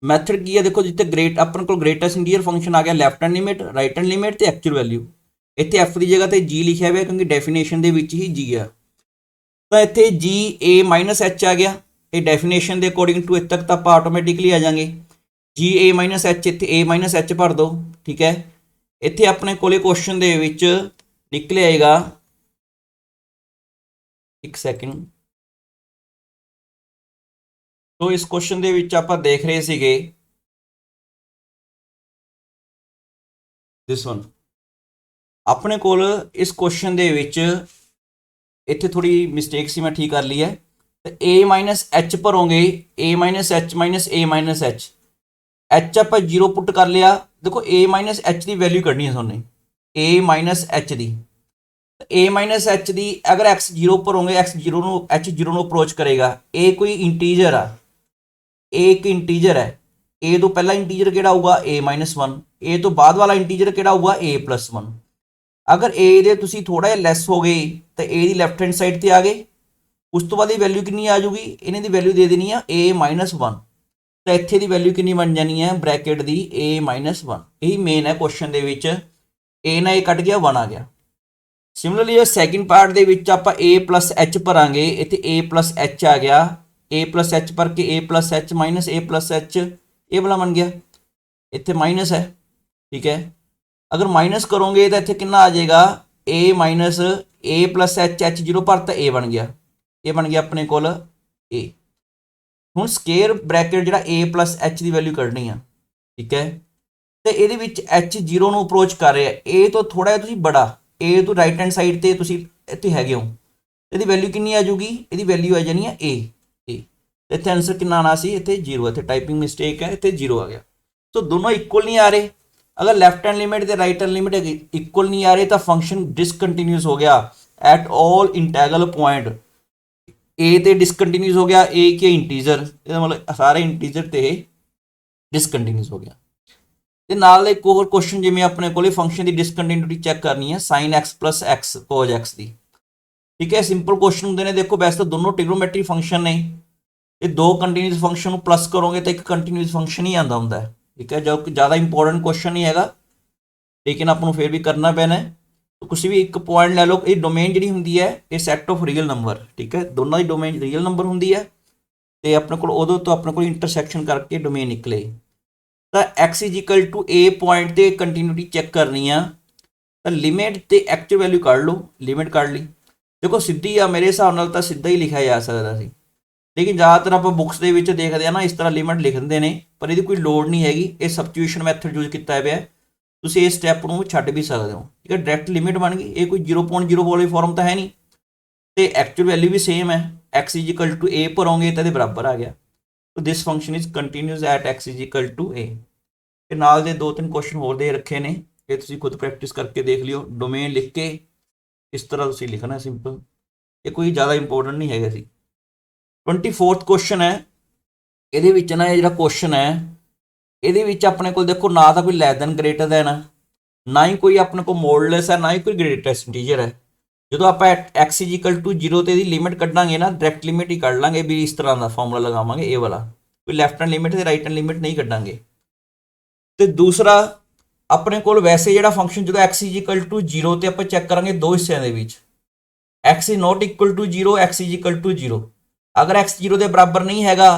ਮੈਥਡ ਕੀ ਹੈ ਦੇਖੋ, ਜਿੱਥੇ ਆਪਣੇ ਕੋਲ ਗ੍ਰੇਟੈਸਟ ਇੰਟੀਜਰ ਫੰਕਸ਼ਨ ਆ ਗਿਆ, left hand limit right hand limit ਤੇ ਐਕਚੁਅਲ ਵੈਲਿਊ, ਇੱਥੇ f ਦੀ ਜਗ੍ਹਾ ਤੇ g ਲਿਖਿਆ ਹੋਇਆ ਕਿਉਂਕਿ ਡੈਫੀਨੇਸ਼ਨ ਦੇ ਵਿੱਚ ਹੀ g ਆ, ਤਾਂ ਇੱਥੇ g a ਮਾਈਨਸ h ਆ ਗਿਆ, ਇਹ ਡੈਫੀਨੇਸ਼ਨ ਦੇ ਅਕੋਰਡਿੰਗ ਟੂ ਇੱਥੇ ਤੱਕ ਤਾਂ ਆਪਾਂ ਆਟੋਮੈਟਿਕਲੀ ਆ ਜਾਵਾਂਗੇ, g a ਮਾਈਨਸ h, ਇੱਥੇ a ਮਾਈਨਸ h ਭਰ ਦੋ। ਠੀਕ ਹੈ, ਇੱਥੇ ਆਪਣੇ ਕੋਲੇ ਕੁਐਸਚਨ ਦੇ ਵਿੱਚ ਨਿਕਲ ਆਏਗਾ, ਇੱਕ ਸੈਕਿੰਡ, तो इस क्वेश्चन ਦੇ ਵਿੱਚ ਆਪਾਂ ਦੇਖ ਰਹੇ ਸੀਗੇ ਦਿਸ ਵਨ, ਆਪਣੇ ਕੋਲ ਇਸ ਕੁਐਸਚਨ ਦੇ ਵਿੱਚ ਇੱਥੇ ਥੋੜੀ ਮਿਸਟੇਕ ਸੀ, ਮੈਂ ਠੀਕ ਕਰ ਲਈ ਹੈ। ਤੇ a h ਭਰੋਗੇ, a h a h ਆਪਾਂ 0 ਪੁੱਟ ਕਰ ਲਿਆ, ਦੇਖੋ a h ਦੀ ਵੈਲਿਊ ਕੱਢਣੀ ਹੈ ਤੁਹਾਨੂੰ, a h the, a h ਦੀ ਅਗਰ x 0 ਭਰੋਗੇ, x 0 ਨੂੰ h 0 ਨੂੰ ਅਪਰੋਚ ਕਰੇਗਾ, a ਕੋਈ ਇੰਟੀਜਰ ਆ, a ਇੱਕ ਇੰਟੀਜਰ ਹੈ, a ਤੋਂ ਪਹਿਲਾ ਇੰਟੀਜਰ ਕਿਹੜਾ ਹੋਊਗਾ a -1, a ਤੋਂ ਬਾਅਦ ਵਾਲਾ ਇੰਟੀਜਰ ਕਿਹੜਾ ਹੋਊਗਾ a +1। ਅਗਰ a ਦੇ ਤੁਸੀਂ ਥੋੜਾ ਜਿਹਾ ਲੈਸ ਹੋ ਗਏ ਤਾਂ a the left hand side ਤੇ ਆ ਗਏ, ਉਸ ਤੋਂ ਬਾਅਦ ਇਹ ਵੈਲਿਊ ਕਿੰਨੀ ਆ ਜਾਊਗੀ, ਇਹਨਾਂ ਦੀ ਵੈਲਿਊ ਦੇ ਦੇਣੀ ਆ a -1, ਤਾਂ ਇੱਥੇ ਦੀ ਵੈਲਿਊ ਕਿੰਨੀ ਬਣ ਜਾਣੀ ਹੈ ਬ੍ਰੈਕਟ ਦੀ a -1। ਇਹੀ ਮੇਨ ਹੈ ਕੁਐਸਚਨ ਦੇ ਵਿੱਚ, a ਨਾਲ a ਕੱਟ ਗਿਆ 1 ਆ ਗਿਆ। ਸਿਮਿਲਰਲੀ ਸੈਕਿੰਡ ਪਾਰਟ ਦੇ ਵਿੱਚ ਆਪਾਂ a + h ਭਰਾਂਗੇ, ਇੱਥੇ a + h ਆ ਗਿਆ, a + h ਭਰ ਕੇ a + h - a + h ਇਹ ਵਾਲਾ ਬਣ ਗਿਆ। इत्थे माइनस है, ठीक है। अगर माइनस करोगे तो इत्थे कितना आ जाएगा, ए माइनस ए प्लस एच, एच जीरो भरता ए बन गया, ये बन गया अपने कोल ए। हुण स्केयर ब्रैकेट जिहड़ा ए प्लस एच की वैल्यू कढनी आ, ठीक है। तो ये एच जीरो ਨੂੰ ਅਪਰੋਚ ਕਰ ਰਿਹਾ, ए तो थोड़ा ਜਿਹਾ ਤੁਸੀਂ बड़ा, ए तो राइट हैंड साइड ਤੇ ਤੁਸੀਂ ਇੱਥੇ ਹੈਗੇ ਹੋ, ਇਹਦੀ ਵੈਲਿਊ ਕਿੰਨੀ ਆ ਜਾਊਗੀ, ਇਹਦੀ ਵੈਲਿਊ ਆ ਜਾਣੀ ਹੈ ए। ਇੱਥੇ ਆਨਸਰ ਕਿੰਨਾ ਆਣਾ ਸੀ, ਇੱਥੇ 0, ਇੱਥੇ टाइपिंग मिस्टेक है, ਇੱਥੇ 0 आ गया। तो दोनों इक्वल नहीं आ रहे, अगर लेफ्ट हैंड लिमिट ते राइट हैंड लिमिट इक्वल नहीं आ रहे तो फंक्शन डिसकंटीन्यूस हो गया एट ऑल इंटैगल पॉइंट। ए ते डिसकंटीन्यूस हो गया, ए के इंटीजर, मतलब सारे इंटीजर ते डिसकंटीन्यूस हो गया। ਤੇ ਨਾਲ ਇੱਕ ਹੋਰ ਕੁਐਸਚਨ ਜਿਵੇਂ ਆਪਣੇ ਕੋਲੇ ਫੰਕਸ਼ਨ ਦੀ ਡਿਸਕੰਟੀਨਿਊਟੀ ਚੈੱਕ ਕਰਨੀ ਹੈ sin x plus x cos x ਦੀ, ਠੀਕ ਹੈ। ਸਿੰਪਲ ਕੁਐਸਚਨ ਹੁੰਦੇ ਨੇ, ਦੇਖੋ ਵੈਸੇ ਤਾਂ ਦੋਨੋਂ ਟ੍ਰਿਗੋਨੋਮੈਟਰੀ ਫੰਕਸ਼ਨ ਨੇ, ਇਹ ਦੋ ਕੰਟੀਨਿਊਸ ਫੰਕਸ਼ਨ ਨੂੰ ਪਲੱਸ ਕਰੋਗੇ ਤਾਂ ਇੱਕ ਕੰਟੀਨਿਊਸ ਫੰਕਸ਼ਨ ਹੀ ਆਉਂਦਾ ਹੁੰਦਾ ਹੈ, ਠੀਕ ਹੈ। ਜੋ ਕਿ ਜ਼ਿਆਦਾ ਇੰਪੋਰਟੈਂਟ ਕੁਐਸਚਨ ਨਹੀਂ ਹੈਗਾ, ਲੇਕਿਨ ਆਪਾਂ ਨੂੰ ਫਿਰ ਵੀ ਕਰਨਾ ਪੈਣਾ ਹੈ। ਤੁਸੀਂ ਵੀ ਇੱਕ ਪੁਆਇੰਟ ਲੈ ਲਓ, ਇਹ ਡੋਮੇਨ ਜਿਹੜੀ ਹੁੰਦੀ ਹੈ ਇਹ ਸੈੱਟ ਆਫ ਰੀਅਲ ਨੰਬਰ, ਠੀਕ ਹੈ। ਦੋਨਾਂ ਦੀ ਡੋਮੇਨ ਰੀਅਲ ਨੰਬਰ ਹੁੰਦੀ ਹੈ ਤੇ ਆਪਣੇ ਕੋਲ ਉਦੋਂ ਤੋਂ ਆਪਣੇ ਕੋਲ ਇੰਟਰਸੈਕਸ਼ਨ ਕਰਕੇ ਡੋਮੇਨ ਨਿਕਲੇ ਤਾਂ x is equal to a point ਤੇ ਕੰਟੀਨਿਊਟੀ ਚੈੱਕ ਕਰਨੀ ਆ ਤਾਂ ਲਿਮਿਟ ਤੇ ਐਕਚੁਅਲ ਵੈਲਿਊ ਕੱਢ ਲਓ, ਲਿਮਿਟ ਕੱਢ ਲਈ। ਦੇਖੋ ਸਿੱਧੀ ਆ, ਮੇਰੇ ਹਿਸਾਬ ਨਾਲ ਤਾਂ ਸਿੱਧਾ ਹੀ ਲਿਖਿਆ ਜਾ ਸਕਦਾ ਸੀ, ਲੇਕਿਨ ਜ਼ਿਆਦਾਤਰ ਆਪਾਂ ਬੁੱਕਸ ਦੇ ਵਿੱਚ ਦੇਖਦੇ ਆ ਨਾ ਇਸ ਤਰ੍ਹਾਂ ਲਿਮਿਟ ਲਿਖ ਦਿੰਦੇ ਨੇ, ਪਰ ਇਹਦੀ ਕੋਈ ਲੋੜ ਨਹੀਂ ਹੈਗੀ। ਇਹ ਸਬਸਟੀਟਿਊਸ਼ਨ ਮੈਥਡ ਯੂਜ਼ ਕੀਤਾ ਪਿਆ, ਤੁਸੀਂ ਇਸ ਸਟੈਪ ਨੂੰ ਛੱਡ ਵੀ ਸਕਦੇ ਹੋ, ਠੀਕ ਹੈ। ਡਾਇਰੈਕਟ ਲਿਮਿਟ ਬਣ ਗਈ, ਇਹ ਕੋਈ 0.0 ਵਾਲੀ ਫਾਰਮ ਤਾਂ ਹੈ ਨਹੀਂ ਤੇ ਐਕਚੁਅਲ ਵੈਲਿਊ ਵੀ ਸੇਮ ਹੈ, x is equal to a ਭਰੋਗੇ ਤਾਂ ਇਹਦੇ ਬਰਾਬਰ ਆ ਗਿਆ। तो this function is continuous at x is equal to a। ਤੇ ਨਾਲ ਦੇ ਦੋ ਤਿੰਨ ਕੁਐਸਚਨ ਹੋਰ ਦੇ ਰੱਖੇ ਨੇ, ਇਹ ਤੁਸੀਂ ਖੁਦ ਪ੍ਰੈਕਟਿਸ ਕਰਕੇ ਦੇਖ ਲਿਓ। ਡੋਮੇਨ ਲਿਖ ਕੇ ਇਸ ਤਰ੍ਹਾਂ ਤੁਸੀਂ ਲਿਖਣਾ ਸਿੰਪਲ, ਇਹ ਕੋਈ ਜ਼ਿਆਦਾ ਇੰਪੋਰਟੈਂਟ ਨਹੀਂ ਹੈਗਾ ਸੀ। 24th ਕੁਐਸਚਨ ਹੈ, ਇਹਦੇ ਵਿੱਚ ਨਾ ਇਹ ਜਿਹੜਾ ਕੁਐਸਚਨ ਹੈ ਇਹਦੇ ਵਿੱਚ ਆਪਣੇ ਕੋਲ ਦੇਖੋ ਨਾ ਤਾਂ ਕੋਈ ਲੈਸ ਦੈਨ ਗ੍ਰੇਟਰ ਦੈਨ ਹੈ, ਨਾ ਹੀ ਕੋਈ ਆਪਣੇ ਕੋਲ ਮੋਡੂਲਸ ਹੈ, ਨਾ ਹੀ ਕੋਈ ਗ੍ਰੇਟੈਸਟ ਇੰਟੀਜਰ ਹੈ। ਜਦੋਂ ਆਪਾਂ x ਇਜ਼ ਇਕੁਅਲ ਟੂ 0 ਤੇ ਇਹਦੀ ਲਿਮਿਟ ਕੱਢਾਂਗੇ ਨਾ, ਡਾਇਰੈਕਟ ਲਿਮਿਟ ਹੀ ਕੱਢ ਲਾਂਗੇ ਵੀ, ਇਸ ਤਰ੍ਹਾਂ ਦਾ ਫਾਰਮੂਲਾ ਲਗਾਵਾਂਗੇ ਇਹ ਵਾਲਾ, ਕੋਈ ਲੈਫਟ ਹੈਂਡ ਲਿਮਿਟ ਤੇ ਰਾਈਟ ਹੈਂਡ ਲਿਮਿਟ ਨਹੀਂ ਕੱਢਾਂਗੇ। ਤੇ ਦੂਸਰਾ ਆਪਣੇ ਕੋਲ ਵੈਸੇ ਜਿਹੜਾ ਫੰਕਸ਼ਨ ਜਦੋਂ x ਇਜ਼ ਇਕੁਅਲ ਟੂ 0 ਤੇ ਆਪਾਂ ਚੈੱਕ ਕਰਾਂਗੇ ਦੋ ਹਿੱਸਿਆਂ ਦੇ ਵਿੱਚ, x is not equal to 0, x is equal to 0। ਅਗਰ x 0 ਦੇ ਬਰਾਬਰ ਨਹੀਂ ਹੈਗਾ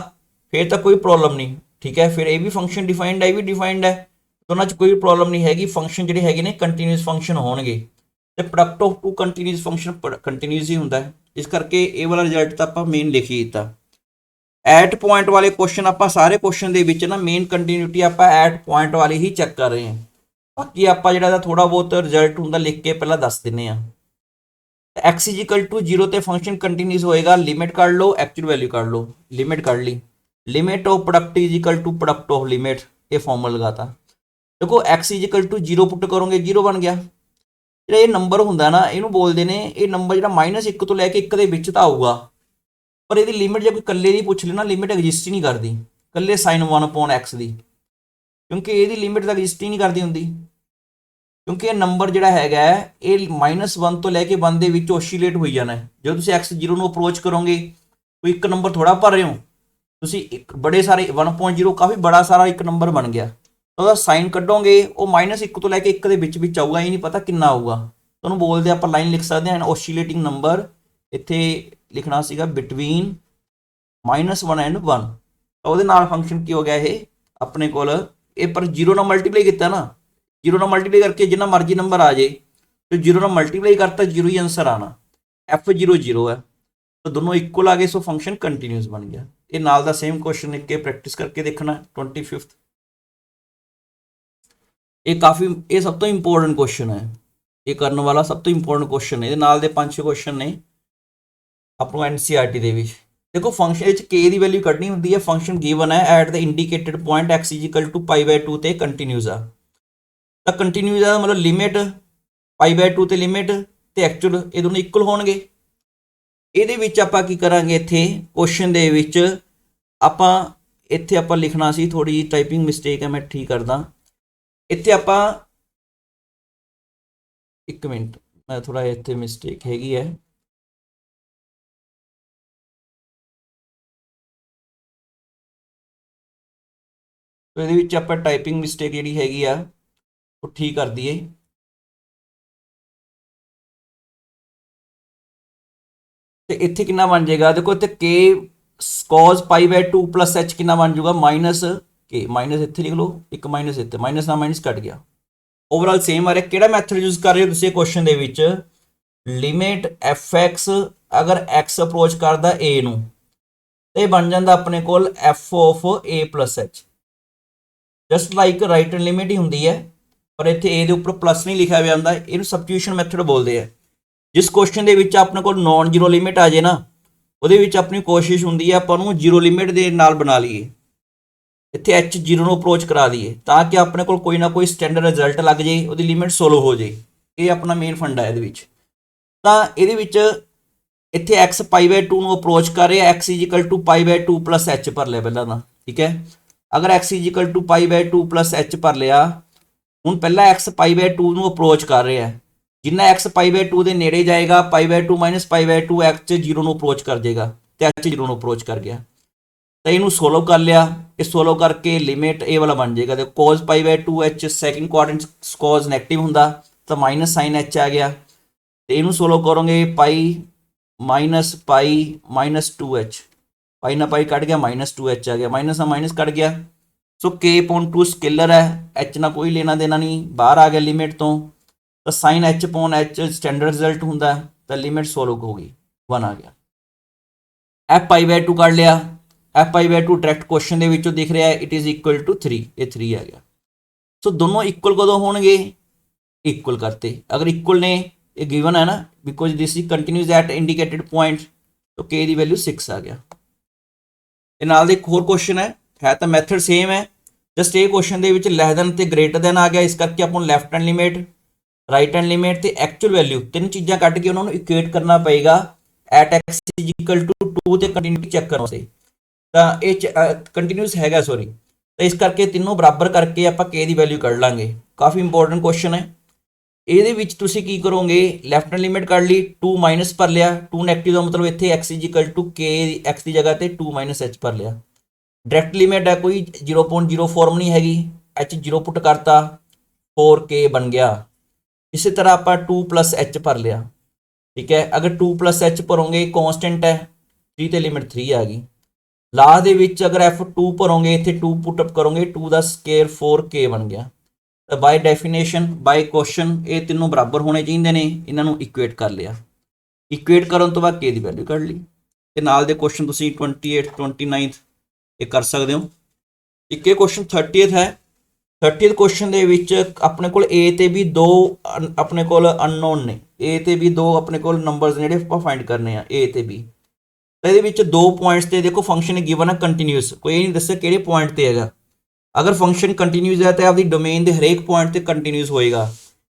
ਫਿਰ ਤਾਂ ਕੋਈ ਪ੍ਰੋਬਲਮ ਨਹੀਂ, ਠੀਕ ਹੈ। ਫਿਰ ਇਹ ਵੀ ਫੰਕਸ਼ਨ ਡਿਫਾਈਨਡ ਹੈ, ਇਹ ਵੀ ਡਿਫਾਈਨਡ ਹੈ, ਦੋਨਾਂ 'ਚ ਕੋਈ ਪ੍ਰੋਬਲਮ ਨਹੀਂ ਹੈਗੀ। ਫੰਕਸ਼ਨ ਜਿਹੜੇ ਹੈਗੇ ਨੇ ਕੰਟੀਨਿਊਸ ਫੰਕਸ਼ਨ ਹੋਣਗੇ ਤੇ product of two continuous function continuous ਹੀ ਹੁੰਦਾ ਹੈ, ਇਸ ਕਰਕੇ ਇਹ ਵਾਲਾ ਰਿਜ਼ਲਟ ਤਾਂ ਆਪਾਂ ਮੇਨ ਲਿਖ ਹੀ ਦਿੱਤਾ। ਐਟ ਪੁਆਇੰਟ ਵਾਲੇ ਕੁਐਸਚਨ ਆਪਾਂ ਸਾਰੇ ਕੁਐਸਚਨ ਦੇ ਵਿੱਚ ਨਾ ਮੇਨ ਕੰਟੀਨਿਊਟੀ ਆਪਾਂ ਐਟ ਪੁਆਇੰਟ ਵਾਲੀ ਹੀ ਚੈੱਕ ਕਰ ਰਹੇ ਹਾਂ, ਬਾਕੀ ਆਪਾਂ ਜਿਹੜਾ ਥੋੜਾ ਬਹੁਤ ਰਿਜ਼ਲਟ ਹੁੰਦਾ ਲਿਖ ਕੇ ਪਹਿਲਾਂ ਦੱਸ ਦਿੰਨੇ ਆ। x इज इक्वल टू 0 ਤੇ ਫੰਕਸ਼ਨ ਕੰਟੀਨਿਊਸ ਹੋਏਗਾ, ਲਿਮਿਟ ਕੱਢ ਲਓ, ਐਕਚੁਅਲ ਵੈਲਿਊ ਕੱਢ ਲਓ, ਲਿਮਿਟ ਕੱਢ ਲਈ, limit of product is equal to product of limit, ਇਹ ਫਾਰਮੂਲਾ ਲਗਾਤਾ। ਦੇਖੋ x is equal to 0 put ਕਰੋਗੇ 0 ਬਣ ਗਿਆ। ਜਿਹੜਾ ਇਹ ਨੰਬਰ ਹੁੰਦਾ ਨਾ ਇਹਨੂੰ ਬੋਲਦੇ ਨੇ, ਇਹ ਨੰਬਰ ਜਿਹੜਾ -1 ਤੋਂ ਲੈ ਕੇ 1 ਦੇ ਵਿੱਚ ਤਾਂ ਆਊਗਾ, ਪਰ ਇਹਦੀ ਲਿਮਿਟ ਜੇ ਕੋਈ ਇਕੱਲੇ ਦੀ ਪੁੱਛ ਲੈ ਨਾ, ਲਿਮਿਟ ਐਗਜ਼ਿਸਟ ਹੀ ਨਹੀਂ ਕਰਦੀ ਇਕੱਲੇ sin 1/x ਦੀ, ਕਿਉਂਕਿ ਇਹਦੀ ਲਿਮਿਟ ਤਾਂ ਐਗਜ਼ਿਸਟ ਹੀ ਨਹੀਂ ਕਰਦੀ ਹੁੰਦੀ, ਕਿਉਂਕਿ ਇਹ ਨੰਬਰ ਜਿਹੜਾ ਹੈਗਾ ਇਹ -1 ਤੋਂ ਲੈ ਕੇ 1 ਦੇ ਵਿੱਚ ਓਸੀਲੇਟ ਹੋਈ ਜਾਣਾ ਹੈ। ਜਦੋਂ ਤੁਸੀਂ x 0 ਨੂੰ ਅਪਰੋਚ ਕਰੋਗੇ ਕੋਈ ਇੱਕ ਨੰਬਰ ਥੋੜਾ ਭਰ ਰਹੇ ਹੋ ਤੁਸੀਂ, ਇੱਕ ਬੜੇ ਸਾਰੇ 1.0 ਕਾਫੀ ਬੜਾ ਸਾਰਾ ਇੱਕ ਨੰਬਰ ਬਣ ਗਿਆ, ਉਹਦਾ ਸਾਈਨ ਕੱਢੋਗੇ ਉਹ -1 ਤੋਂ ਲੈ ਕੇ 1 ਦੇ ਵਿੱਚ ਆਊਗਾ, ਇਹ ਨਹੀਂ ਪਤਾ ਕਿੰਨਾ ਆਊਗਾ। ਤੁਹਾਨੂੰ ਬੋਲਦੇ ਆਪਾਂ ਲਾਈਨ ਲਿਖ ਸਕਦੇ ਹਾਂ ਓਸੀਲੇਟਿੰਗ ਨੰਬਰ, ਇੱਥੇ ਲਿਖਣਾ ਸੀਗਾ ਬਿਟਵੀਨ -1 ਐਂਡ 1, ਤਾਂ ਉਹਦੇ ਨਾਲ ਫੰਕਸ਼ਨ ਕੀ ਹੋ ਗਿਆ ਇਹ ਆਪਣੇ ਕੋਲ, ਇਹ ਪਰ 0 ਨਾਲ ਮਲਟੀਪਲਾਈ ਕੀਤਾ ਨਾ, 0 ਨਾਲ ਮਲਟੀਪਲਾਈ ਕਰਕੇ ਜਿੰਨਾ ਮਰਜ਼ੀ ਨੰਬਰ ਆ ਜੇ ਤੇ 0 ਨਾਲ ਮਲਟੀਪਲਾਈ ਕਰਤਾ 0 ਹੀ ਆਂਸਰ ਆਣਾ, f0 0 ਹੈ, ਤਾਂ ਦੋਨੋਂ ਇਕੁਅਲ ਆ ਗਏ, ਸੋ ਫੰਕਸ਼ਨ ਕੰਟੀਨਿਊਸ ਬਣ ਗਿਆ। ਇਹ ਨਾਲ ਦਾ ਸੇਮ ਕੁਐਸਚਨ ਲਿਖ ਕੇ ਪ੍ਰੈਕਟਿਸ ਕਰਕੇ ਦੇਖਣਾ। 25th ਇਹ ਸਭ ਤੋਂ ਇੰਪੋਰਟੈਂਟ ਕੁਐਸਚਨ ਹੈ, ਇਹ ਕਰਨ ਵਾਲਾ ਸਭ ਤੋਂ ਇੰਪੋਰਟੈਂਟ ਕੁਐਸਚਨ ਹੈ। ਇਹਦੇ ਨਾਲ ਦੇ 5-6 ਕੁਐਸਚਨ ਨੇ ਆਪਣਾ NCERT ਦੇ ਵਿੱਚ। ਦੇਖੋ ਫੰਕਸ਼ਨ ਵਿੱਚ k ਦੀ ਵੈਲਿਊ ਕੱਢਣੀ ਹੁੰਦੀ ਹੈ, ਫੰਕਸ਼ਨ ਗਿਵਨ ਹੈ at the indicated point x is equal to π/2 ਤੇ ਕੰਟੀਨਿਊਸ ਆ, ਤਾਂ ਕੰਟੀਨਿਊਸ ਦਾ ਮਤਲਬ ਲਿਮਿਟ π/2 ਤੇ ਲਿਮਿਟ ਤੇ ਐਕਚੁਅਲ ਇਹ ਦੋਨੋਂ ਇਕੁਅਲ ਹੋਣਗੇ। ਇਹਦੇ ਵਿੱਚ ਆਪਾਂ ਕੀ ਕਰਾਂਗੇ, ਇੱਥੇ ਕੁਐਸਚਨ ਦੇ ਵਿੱਚ ਆਪਾਂ ਲਿਖਣਾ ਸੀ, ਥੋੜੀ ਜਿਹੀ ਟਾਈਪਿੰਗ ਮਿਸਟੇਕ ਹੈ, ਮੈਂ ਠੀਕ ਕਰਦਾ। ਇੱਥੇ ਆਪਾਂ 1 ਮਿੰਟ, ਮੈਂ ਥੋੜਾ ਇੱਥੇ ਮਿਸਟੇਕ ਹੈਗੀ ਹੈ, तो ये आप टाइपिंग मिस्टेक जी हैगी आ वो ठीक कर दीए। तो इत्थे कितना बन जाएगा, देखो इत्थे के cos π/2 प्लस एच कितना बन जाऊगा -2 के माइनस इत्थे लिख लो, एक माइनस इत्थे, माइनस ना माइनस कट गया। ओवरऑल सेम आ रहा। किहड़ा मैथड यूज कर रहे हो तुसीं क्वेश्चन दे विच, लिमिट एफ एक्स अगर एक्स अप्रोच करदा ए नूं ते बन जांदा अपने कोल F of A plus H. Just like right hand limit ही हुंदी है, पर इत्थे ए दे उपर प्लस नहीं लिखा हुआ हुंदा, इहनूं सबस्टिट्यूशन मैथड बोलते हैं। जिस क्वेश्चन दे विच अपने कोल नॉन जीरो लिमिट आ जाए ना, ਉਹਦੇ ਵਿੱਚ ਆਪਣੀ ਕੋਸ਼ਿਸ਼ ਹੁੰਦੀ ਹੈ ਆਪਾਂ ਨੂੰ जीरो लिमिट ਦੇ ਨਾਲ ਬਣਾ ਲਈਏ, ਇੱਥੇ ਐਚ जीरो ਨੂੰ ਅਪਰੋਚ ਕਰਾ ਦਈਏ ਤਾਂ ਕਿ ਆਪਣੇ ਕੋਲ ਕੋਈ ਨਾ ਕੋਈ ਸਟੈਂਡਰਡ ਰਿਜ਼ਲਟ ਲੱਗ ਜਾਏ, ਉਹਦੀ ਲਿਮਿਟ ਸੋਲੋ ਹੋ ਜਾਏ। ਇਹ ਆਪਣਾ ਮੇਨ ਫੰਡਾ ਹੈ ਇਹਦੇ ਵਿੱਚ। ਤਾਂ ਇਹਦੇ ਵਿੱਚ ਇੱਥੇ x π/2 ਨੂੰ ਅਪਰੋਚ ਕਰ ਰਿਹਾ, x = π/2 + h ਭਰ ਲਿਆ ਪਹਿਲਾਂ ਤਾਂ, ਠੀਕ ਹੈ। ਅਗਰ x = π/2 + h ਭਰ ਲਿਆ, ਹੁਣ ਪਹਿਲਾਂ x π/2 ਨੂੰ ਅਪਰੋਚ ਕਰ ਰਿਹਾ ਹੈ, जिन्ना x π/2 ਦੇ ਨੇੜੇ ਜਾਏਗਾ π/2 - π/2 x 0 ਨੂੰ ਅਪਰੋਚ ਕਰ ਜਾਏਗਾ ਤੇ h 0 ਨੂੰ ਅਪਰੋਚ ਕਰ ਗਿਆ। ਤਾਂ ਇਹਨੂੰ ਸੋਲਵ ਕਰ ਲਿਆ, ਇਹ ਸੋਲਵ ਕਰਕੇ ਲਿਮਿਟ ਇਹ ਵਾਲਾ ਬਣ ਜਾਏਗਾ। ਤੇ cos π/2 h second quadrant cos negative ਹੁੰਦਾ ਤਾਂ ਮਾਈਨਸ ਸਾਈਨ h ਆ ਗਿਆ। ਤੇ ਇਹਨੂੰ ਸੋਲਵ ਕਰੋਗੇ π - π - 2h, ਪਾਈ ਨਾ ਪਾਈ ਕੱਢ ਗਿਆ, -2h ਆ ਗਿਆ, ਮਾਈਨਸ ਨਾਲ ਮਾਈਨਸ ਕੱਢ ਗਿਆ। ਸੋ k/2 ਸਕੇਲਰ ਹੈ, h ਨਾਲ ਕੋਈ ਲੈਣਾ ਦੇਣਾ ਨਹੀਂ, ਬਾਹਰ ਆ ਗਿਆ ਲਿਮਿਟ ਤੋਂ। तो साइन h/h स्टैंडर्ड रिजल्ट होंगे, तो लिमिट सोल्व होगी, 1 आ गया। f π/2 कर लिया, f π/2 डायरैक्ट क्वेश्चन के दिख रहा है, इट इज़ इक्वल टू 3, ये 3 आ गया। सो दोनों इक्वल कदों होंगे, इक्वल करते। अगर इक्वल ने ये गिवन है ना, because this is continuous at indicated point, तो k की वैल्यू 6 आ गया। ये नाल एक होर क्वेश्चन है तो मैथड सेम है, जस्ट ये क्वेश्चन के लैस दैन ते ग्रेटर दैन आ गया, इस करके अपन left hand limit, right hand limit ते एक्चुअल वैल्यू तीन चीज़ां कट के उन्होंने इक्वेट करना पेगा एट x = 2 ते कंटिन्यूटी चेक करने से। तो ये कंटिन्यूस हैगा, सॉरी, तो इस करके तीनों बराबर करके आप k की वैल्यू कढ़ लांगे। काफ़ी इंपॉर्टेंट क्वेश्चन है। ये तुसीं की करोगे, लैफ्ट हैंड लिमिट कढ़ ली, 2 माइनस भर लिया, 2 नैगेटिव का मतलब इत्थे x = k, x की जगह पर 2 - h भर लिया। डायरैक्ट लिमिट है, कोई 0.0 फॉर्म नहीं हैगी, h 0 पुट करता, 4k बन गया। इसी तरह आप 2 + h भर लिया, ठीक है। अगर 2 + h भरोगे, कॉन्स्टेंट है 3 तो लिमिट 3 आ गई। लास्ट दे विच अगर f2 भरोगे, इत्थे 2 पुटअप करोगे, 2 का स्केयर 4k बन गया। तो बाय डेफिनेशन, बाय क्वेश्चन, ये तीनों बराबर होने चाहिए ने, इन्हों इक्वेट कर लिया। इक्वेट करने तो बाद k की वैल्यू कढ़ ली। ते नाल दे क्वेश्चन तुसीं 28, 29 ये कर सकते हो। एक क्वेश्चन 30th है। 30th क्वेश्चन दे विच अपने कोल ए ते भी दो अपने कोल अननोन ने, ए ते भी दो अपने कोल नंबर्स ने जिहड़े आपां फाइंड करने आ, ए ते बी। तो ये विच दो पॉइंट्स ते देखो फंक्शन गिवन है कंटीन्यूस, कोई नहीं दस्सिया किहड़े पॉइंट ते हैगा। अगर फंक्शन कंटीन्यूस है तो आपकी डोमेन के हरेक पॉइंट ते कंटीन्यूस होएगा।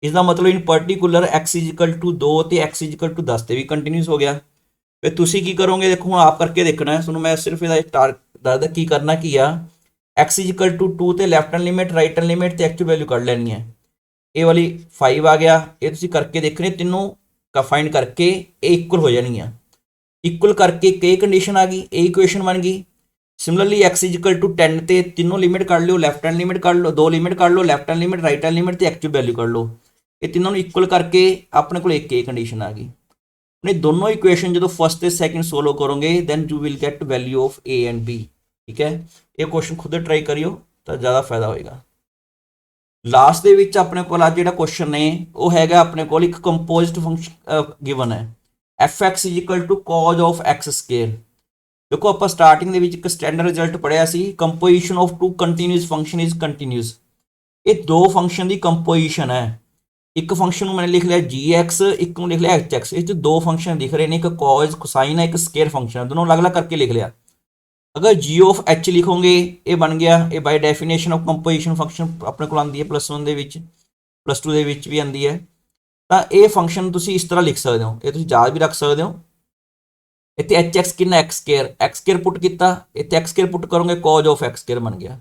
इसका मतलब इन पर्टिकुलर x = 2 ते x = 10 ते भी कंटीन्यूस हो गया। फिर तुसीं की करोगे, देखो हुण आप करके देखना है, तुहानूं मैं सिर्फ इहदा दसदा की करना की आ। x = 2 ते left hand limit, right hand limit ते एक्चुअल वैल्यू कढ़ लैनी है। ये वाली 5 आ गया, ये तुसीं करके देखने, तीनों का फाइंड करके ये इक्वल हो जानी है। इक्वल करके कई कंडीशन आ गई, ये इक्वेशन बन गई। सिमिलरली x = 10 ते तीनों लिमिट कढ़ लो, लैफ्ट हैंड लिमिट कढ़ लो, दो लिमिट कढ़ लो, left hand limit, right hand limit ते एक्चुअल वैल्यू कढ़ लो। ये तीनों इक्वल करके अपने को एक कंडीशन आ गई। अपने दोनों इक्वेशन जो फर्स्ट ते सैकेंड सोल्व करोगे, then you will get value of a and b, ठीक है। ये क्वेश्चन खुद ट्राई करियो तो ज़्यादा फायदा होएगा। लास्ट दे विच अपने कोल आज जिहड़ा क्वेश्चन ने वो हैगा अपने कोल एक कंपोजिट फंक्शन गिवन है, f(x) = cos of x²। देखो आप स्टार्टिंग दे विच एक स्टैंडर्ड रिजल्ट पढ़िया सी, composition of two continuous function is continuous. ये दो फंक्शन की कंपोजिशन है, एक फंक्शन मैंने लिख लिया g(x), एक लिख लिया h(x). इस दो फंक्शन दिख रहे हैं, एक कॉज कोसाइन है, एक स्केयर फंक्शन है, दोनों अलग अलग करके लिख लिया। अगर g ऑफ h लिखोगे, ये बन गया, ये by definition of composition function अपने को आती है +1 दे विच, +2 दे विच भी आती है। तो ये फंक्शन तुसीं इस तरह लिख सकते हो, ये तुसीं याद भी रख सकते हो। इत्थे h(x) कितना x² पुट किया, इत्थे x² पुट करोगे, कॉज ऑफ x² बन गया।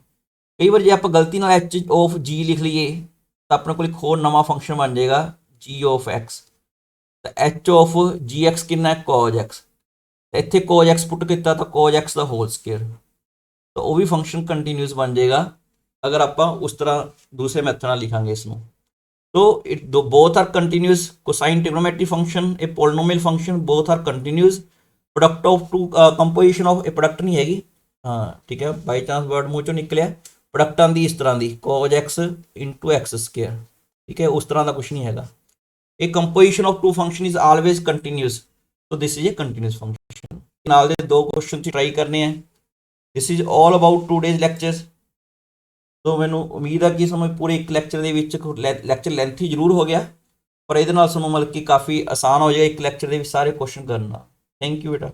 कई बार जो आप गलती नाल h ऑफ g लिख लीए तो अपने को एक होर नवा फंक्शन बन जाएगा g ऑफ x। तो h ऑफ gx कितना cos x, इत्थे cos x पुट किया तो cos x दा होल स्केयर, तो वो भी फंक्शन कंटीन्यूस बन जाएगा अगर आप उस तरह दूसरे मैथड नाल लिखांगे इसमें। तो इट दो both are continuous, cosine trigonometry function, a polynomial function, both are continuous. Product of two composition of a product नहीं हैगी, हाँ ठीक है, बाई चांस वर्ड मुँह चो निकलिया, ਪ੍ਰੋਡਕਟਾਂ ਦੀ ਇਸ ਤਰ੍ਹਾਂ ਦੀ cos x into x square, ਠੀਕ ਹੈ, ਉਸ ਤਰ੍ਹਾਂ ਦਾ ਕੁਝ ਨਹੀਂ ਹੈਗਾ। ਇਹ composition of two function is always continuous, so this is a continuous function. ਨਾਲ ਦੇ ਦੋ ਕੁਐਸਚਨ ਟਰਾਈ ਕਰਨੇ ਆ। This is all about today's lectures. So ਮੈਨੂੰ ਉਮੀਦ ਹੈ ਕਿ ਤੁਹਾਨੂੰ ਪੂਰੇ ਇੱਕ ਲੈਕਚਰ ਦੇ ਵਿੱਚ ਲੈਕਚਰ ਲੈਂਥੀ ਜ਼ਰੂਰ ਹੋ ਗਿਆ, ਪਰ ਇਹਦੇ ਨਾਲ ਤੁਹਾਨੂੰ ਮਤਲਬ ਕਿ ਕਾਫੀ ਆਸਾਨ ਹੋ ਜਾਏਗਾ ਇੱਕ ਲੈਕਚਰ ਦੇ ਵਿੱਚ ਸਾਰੇ ਕੁਐਸਚਨ ਕਰਨਾ। ਥੈਂਕ ਯੂ ਬੇਟਾ।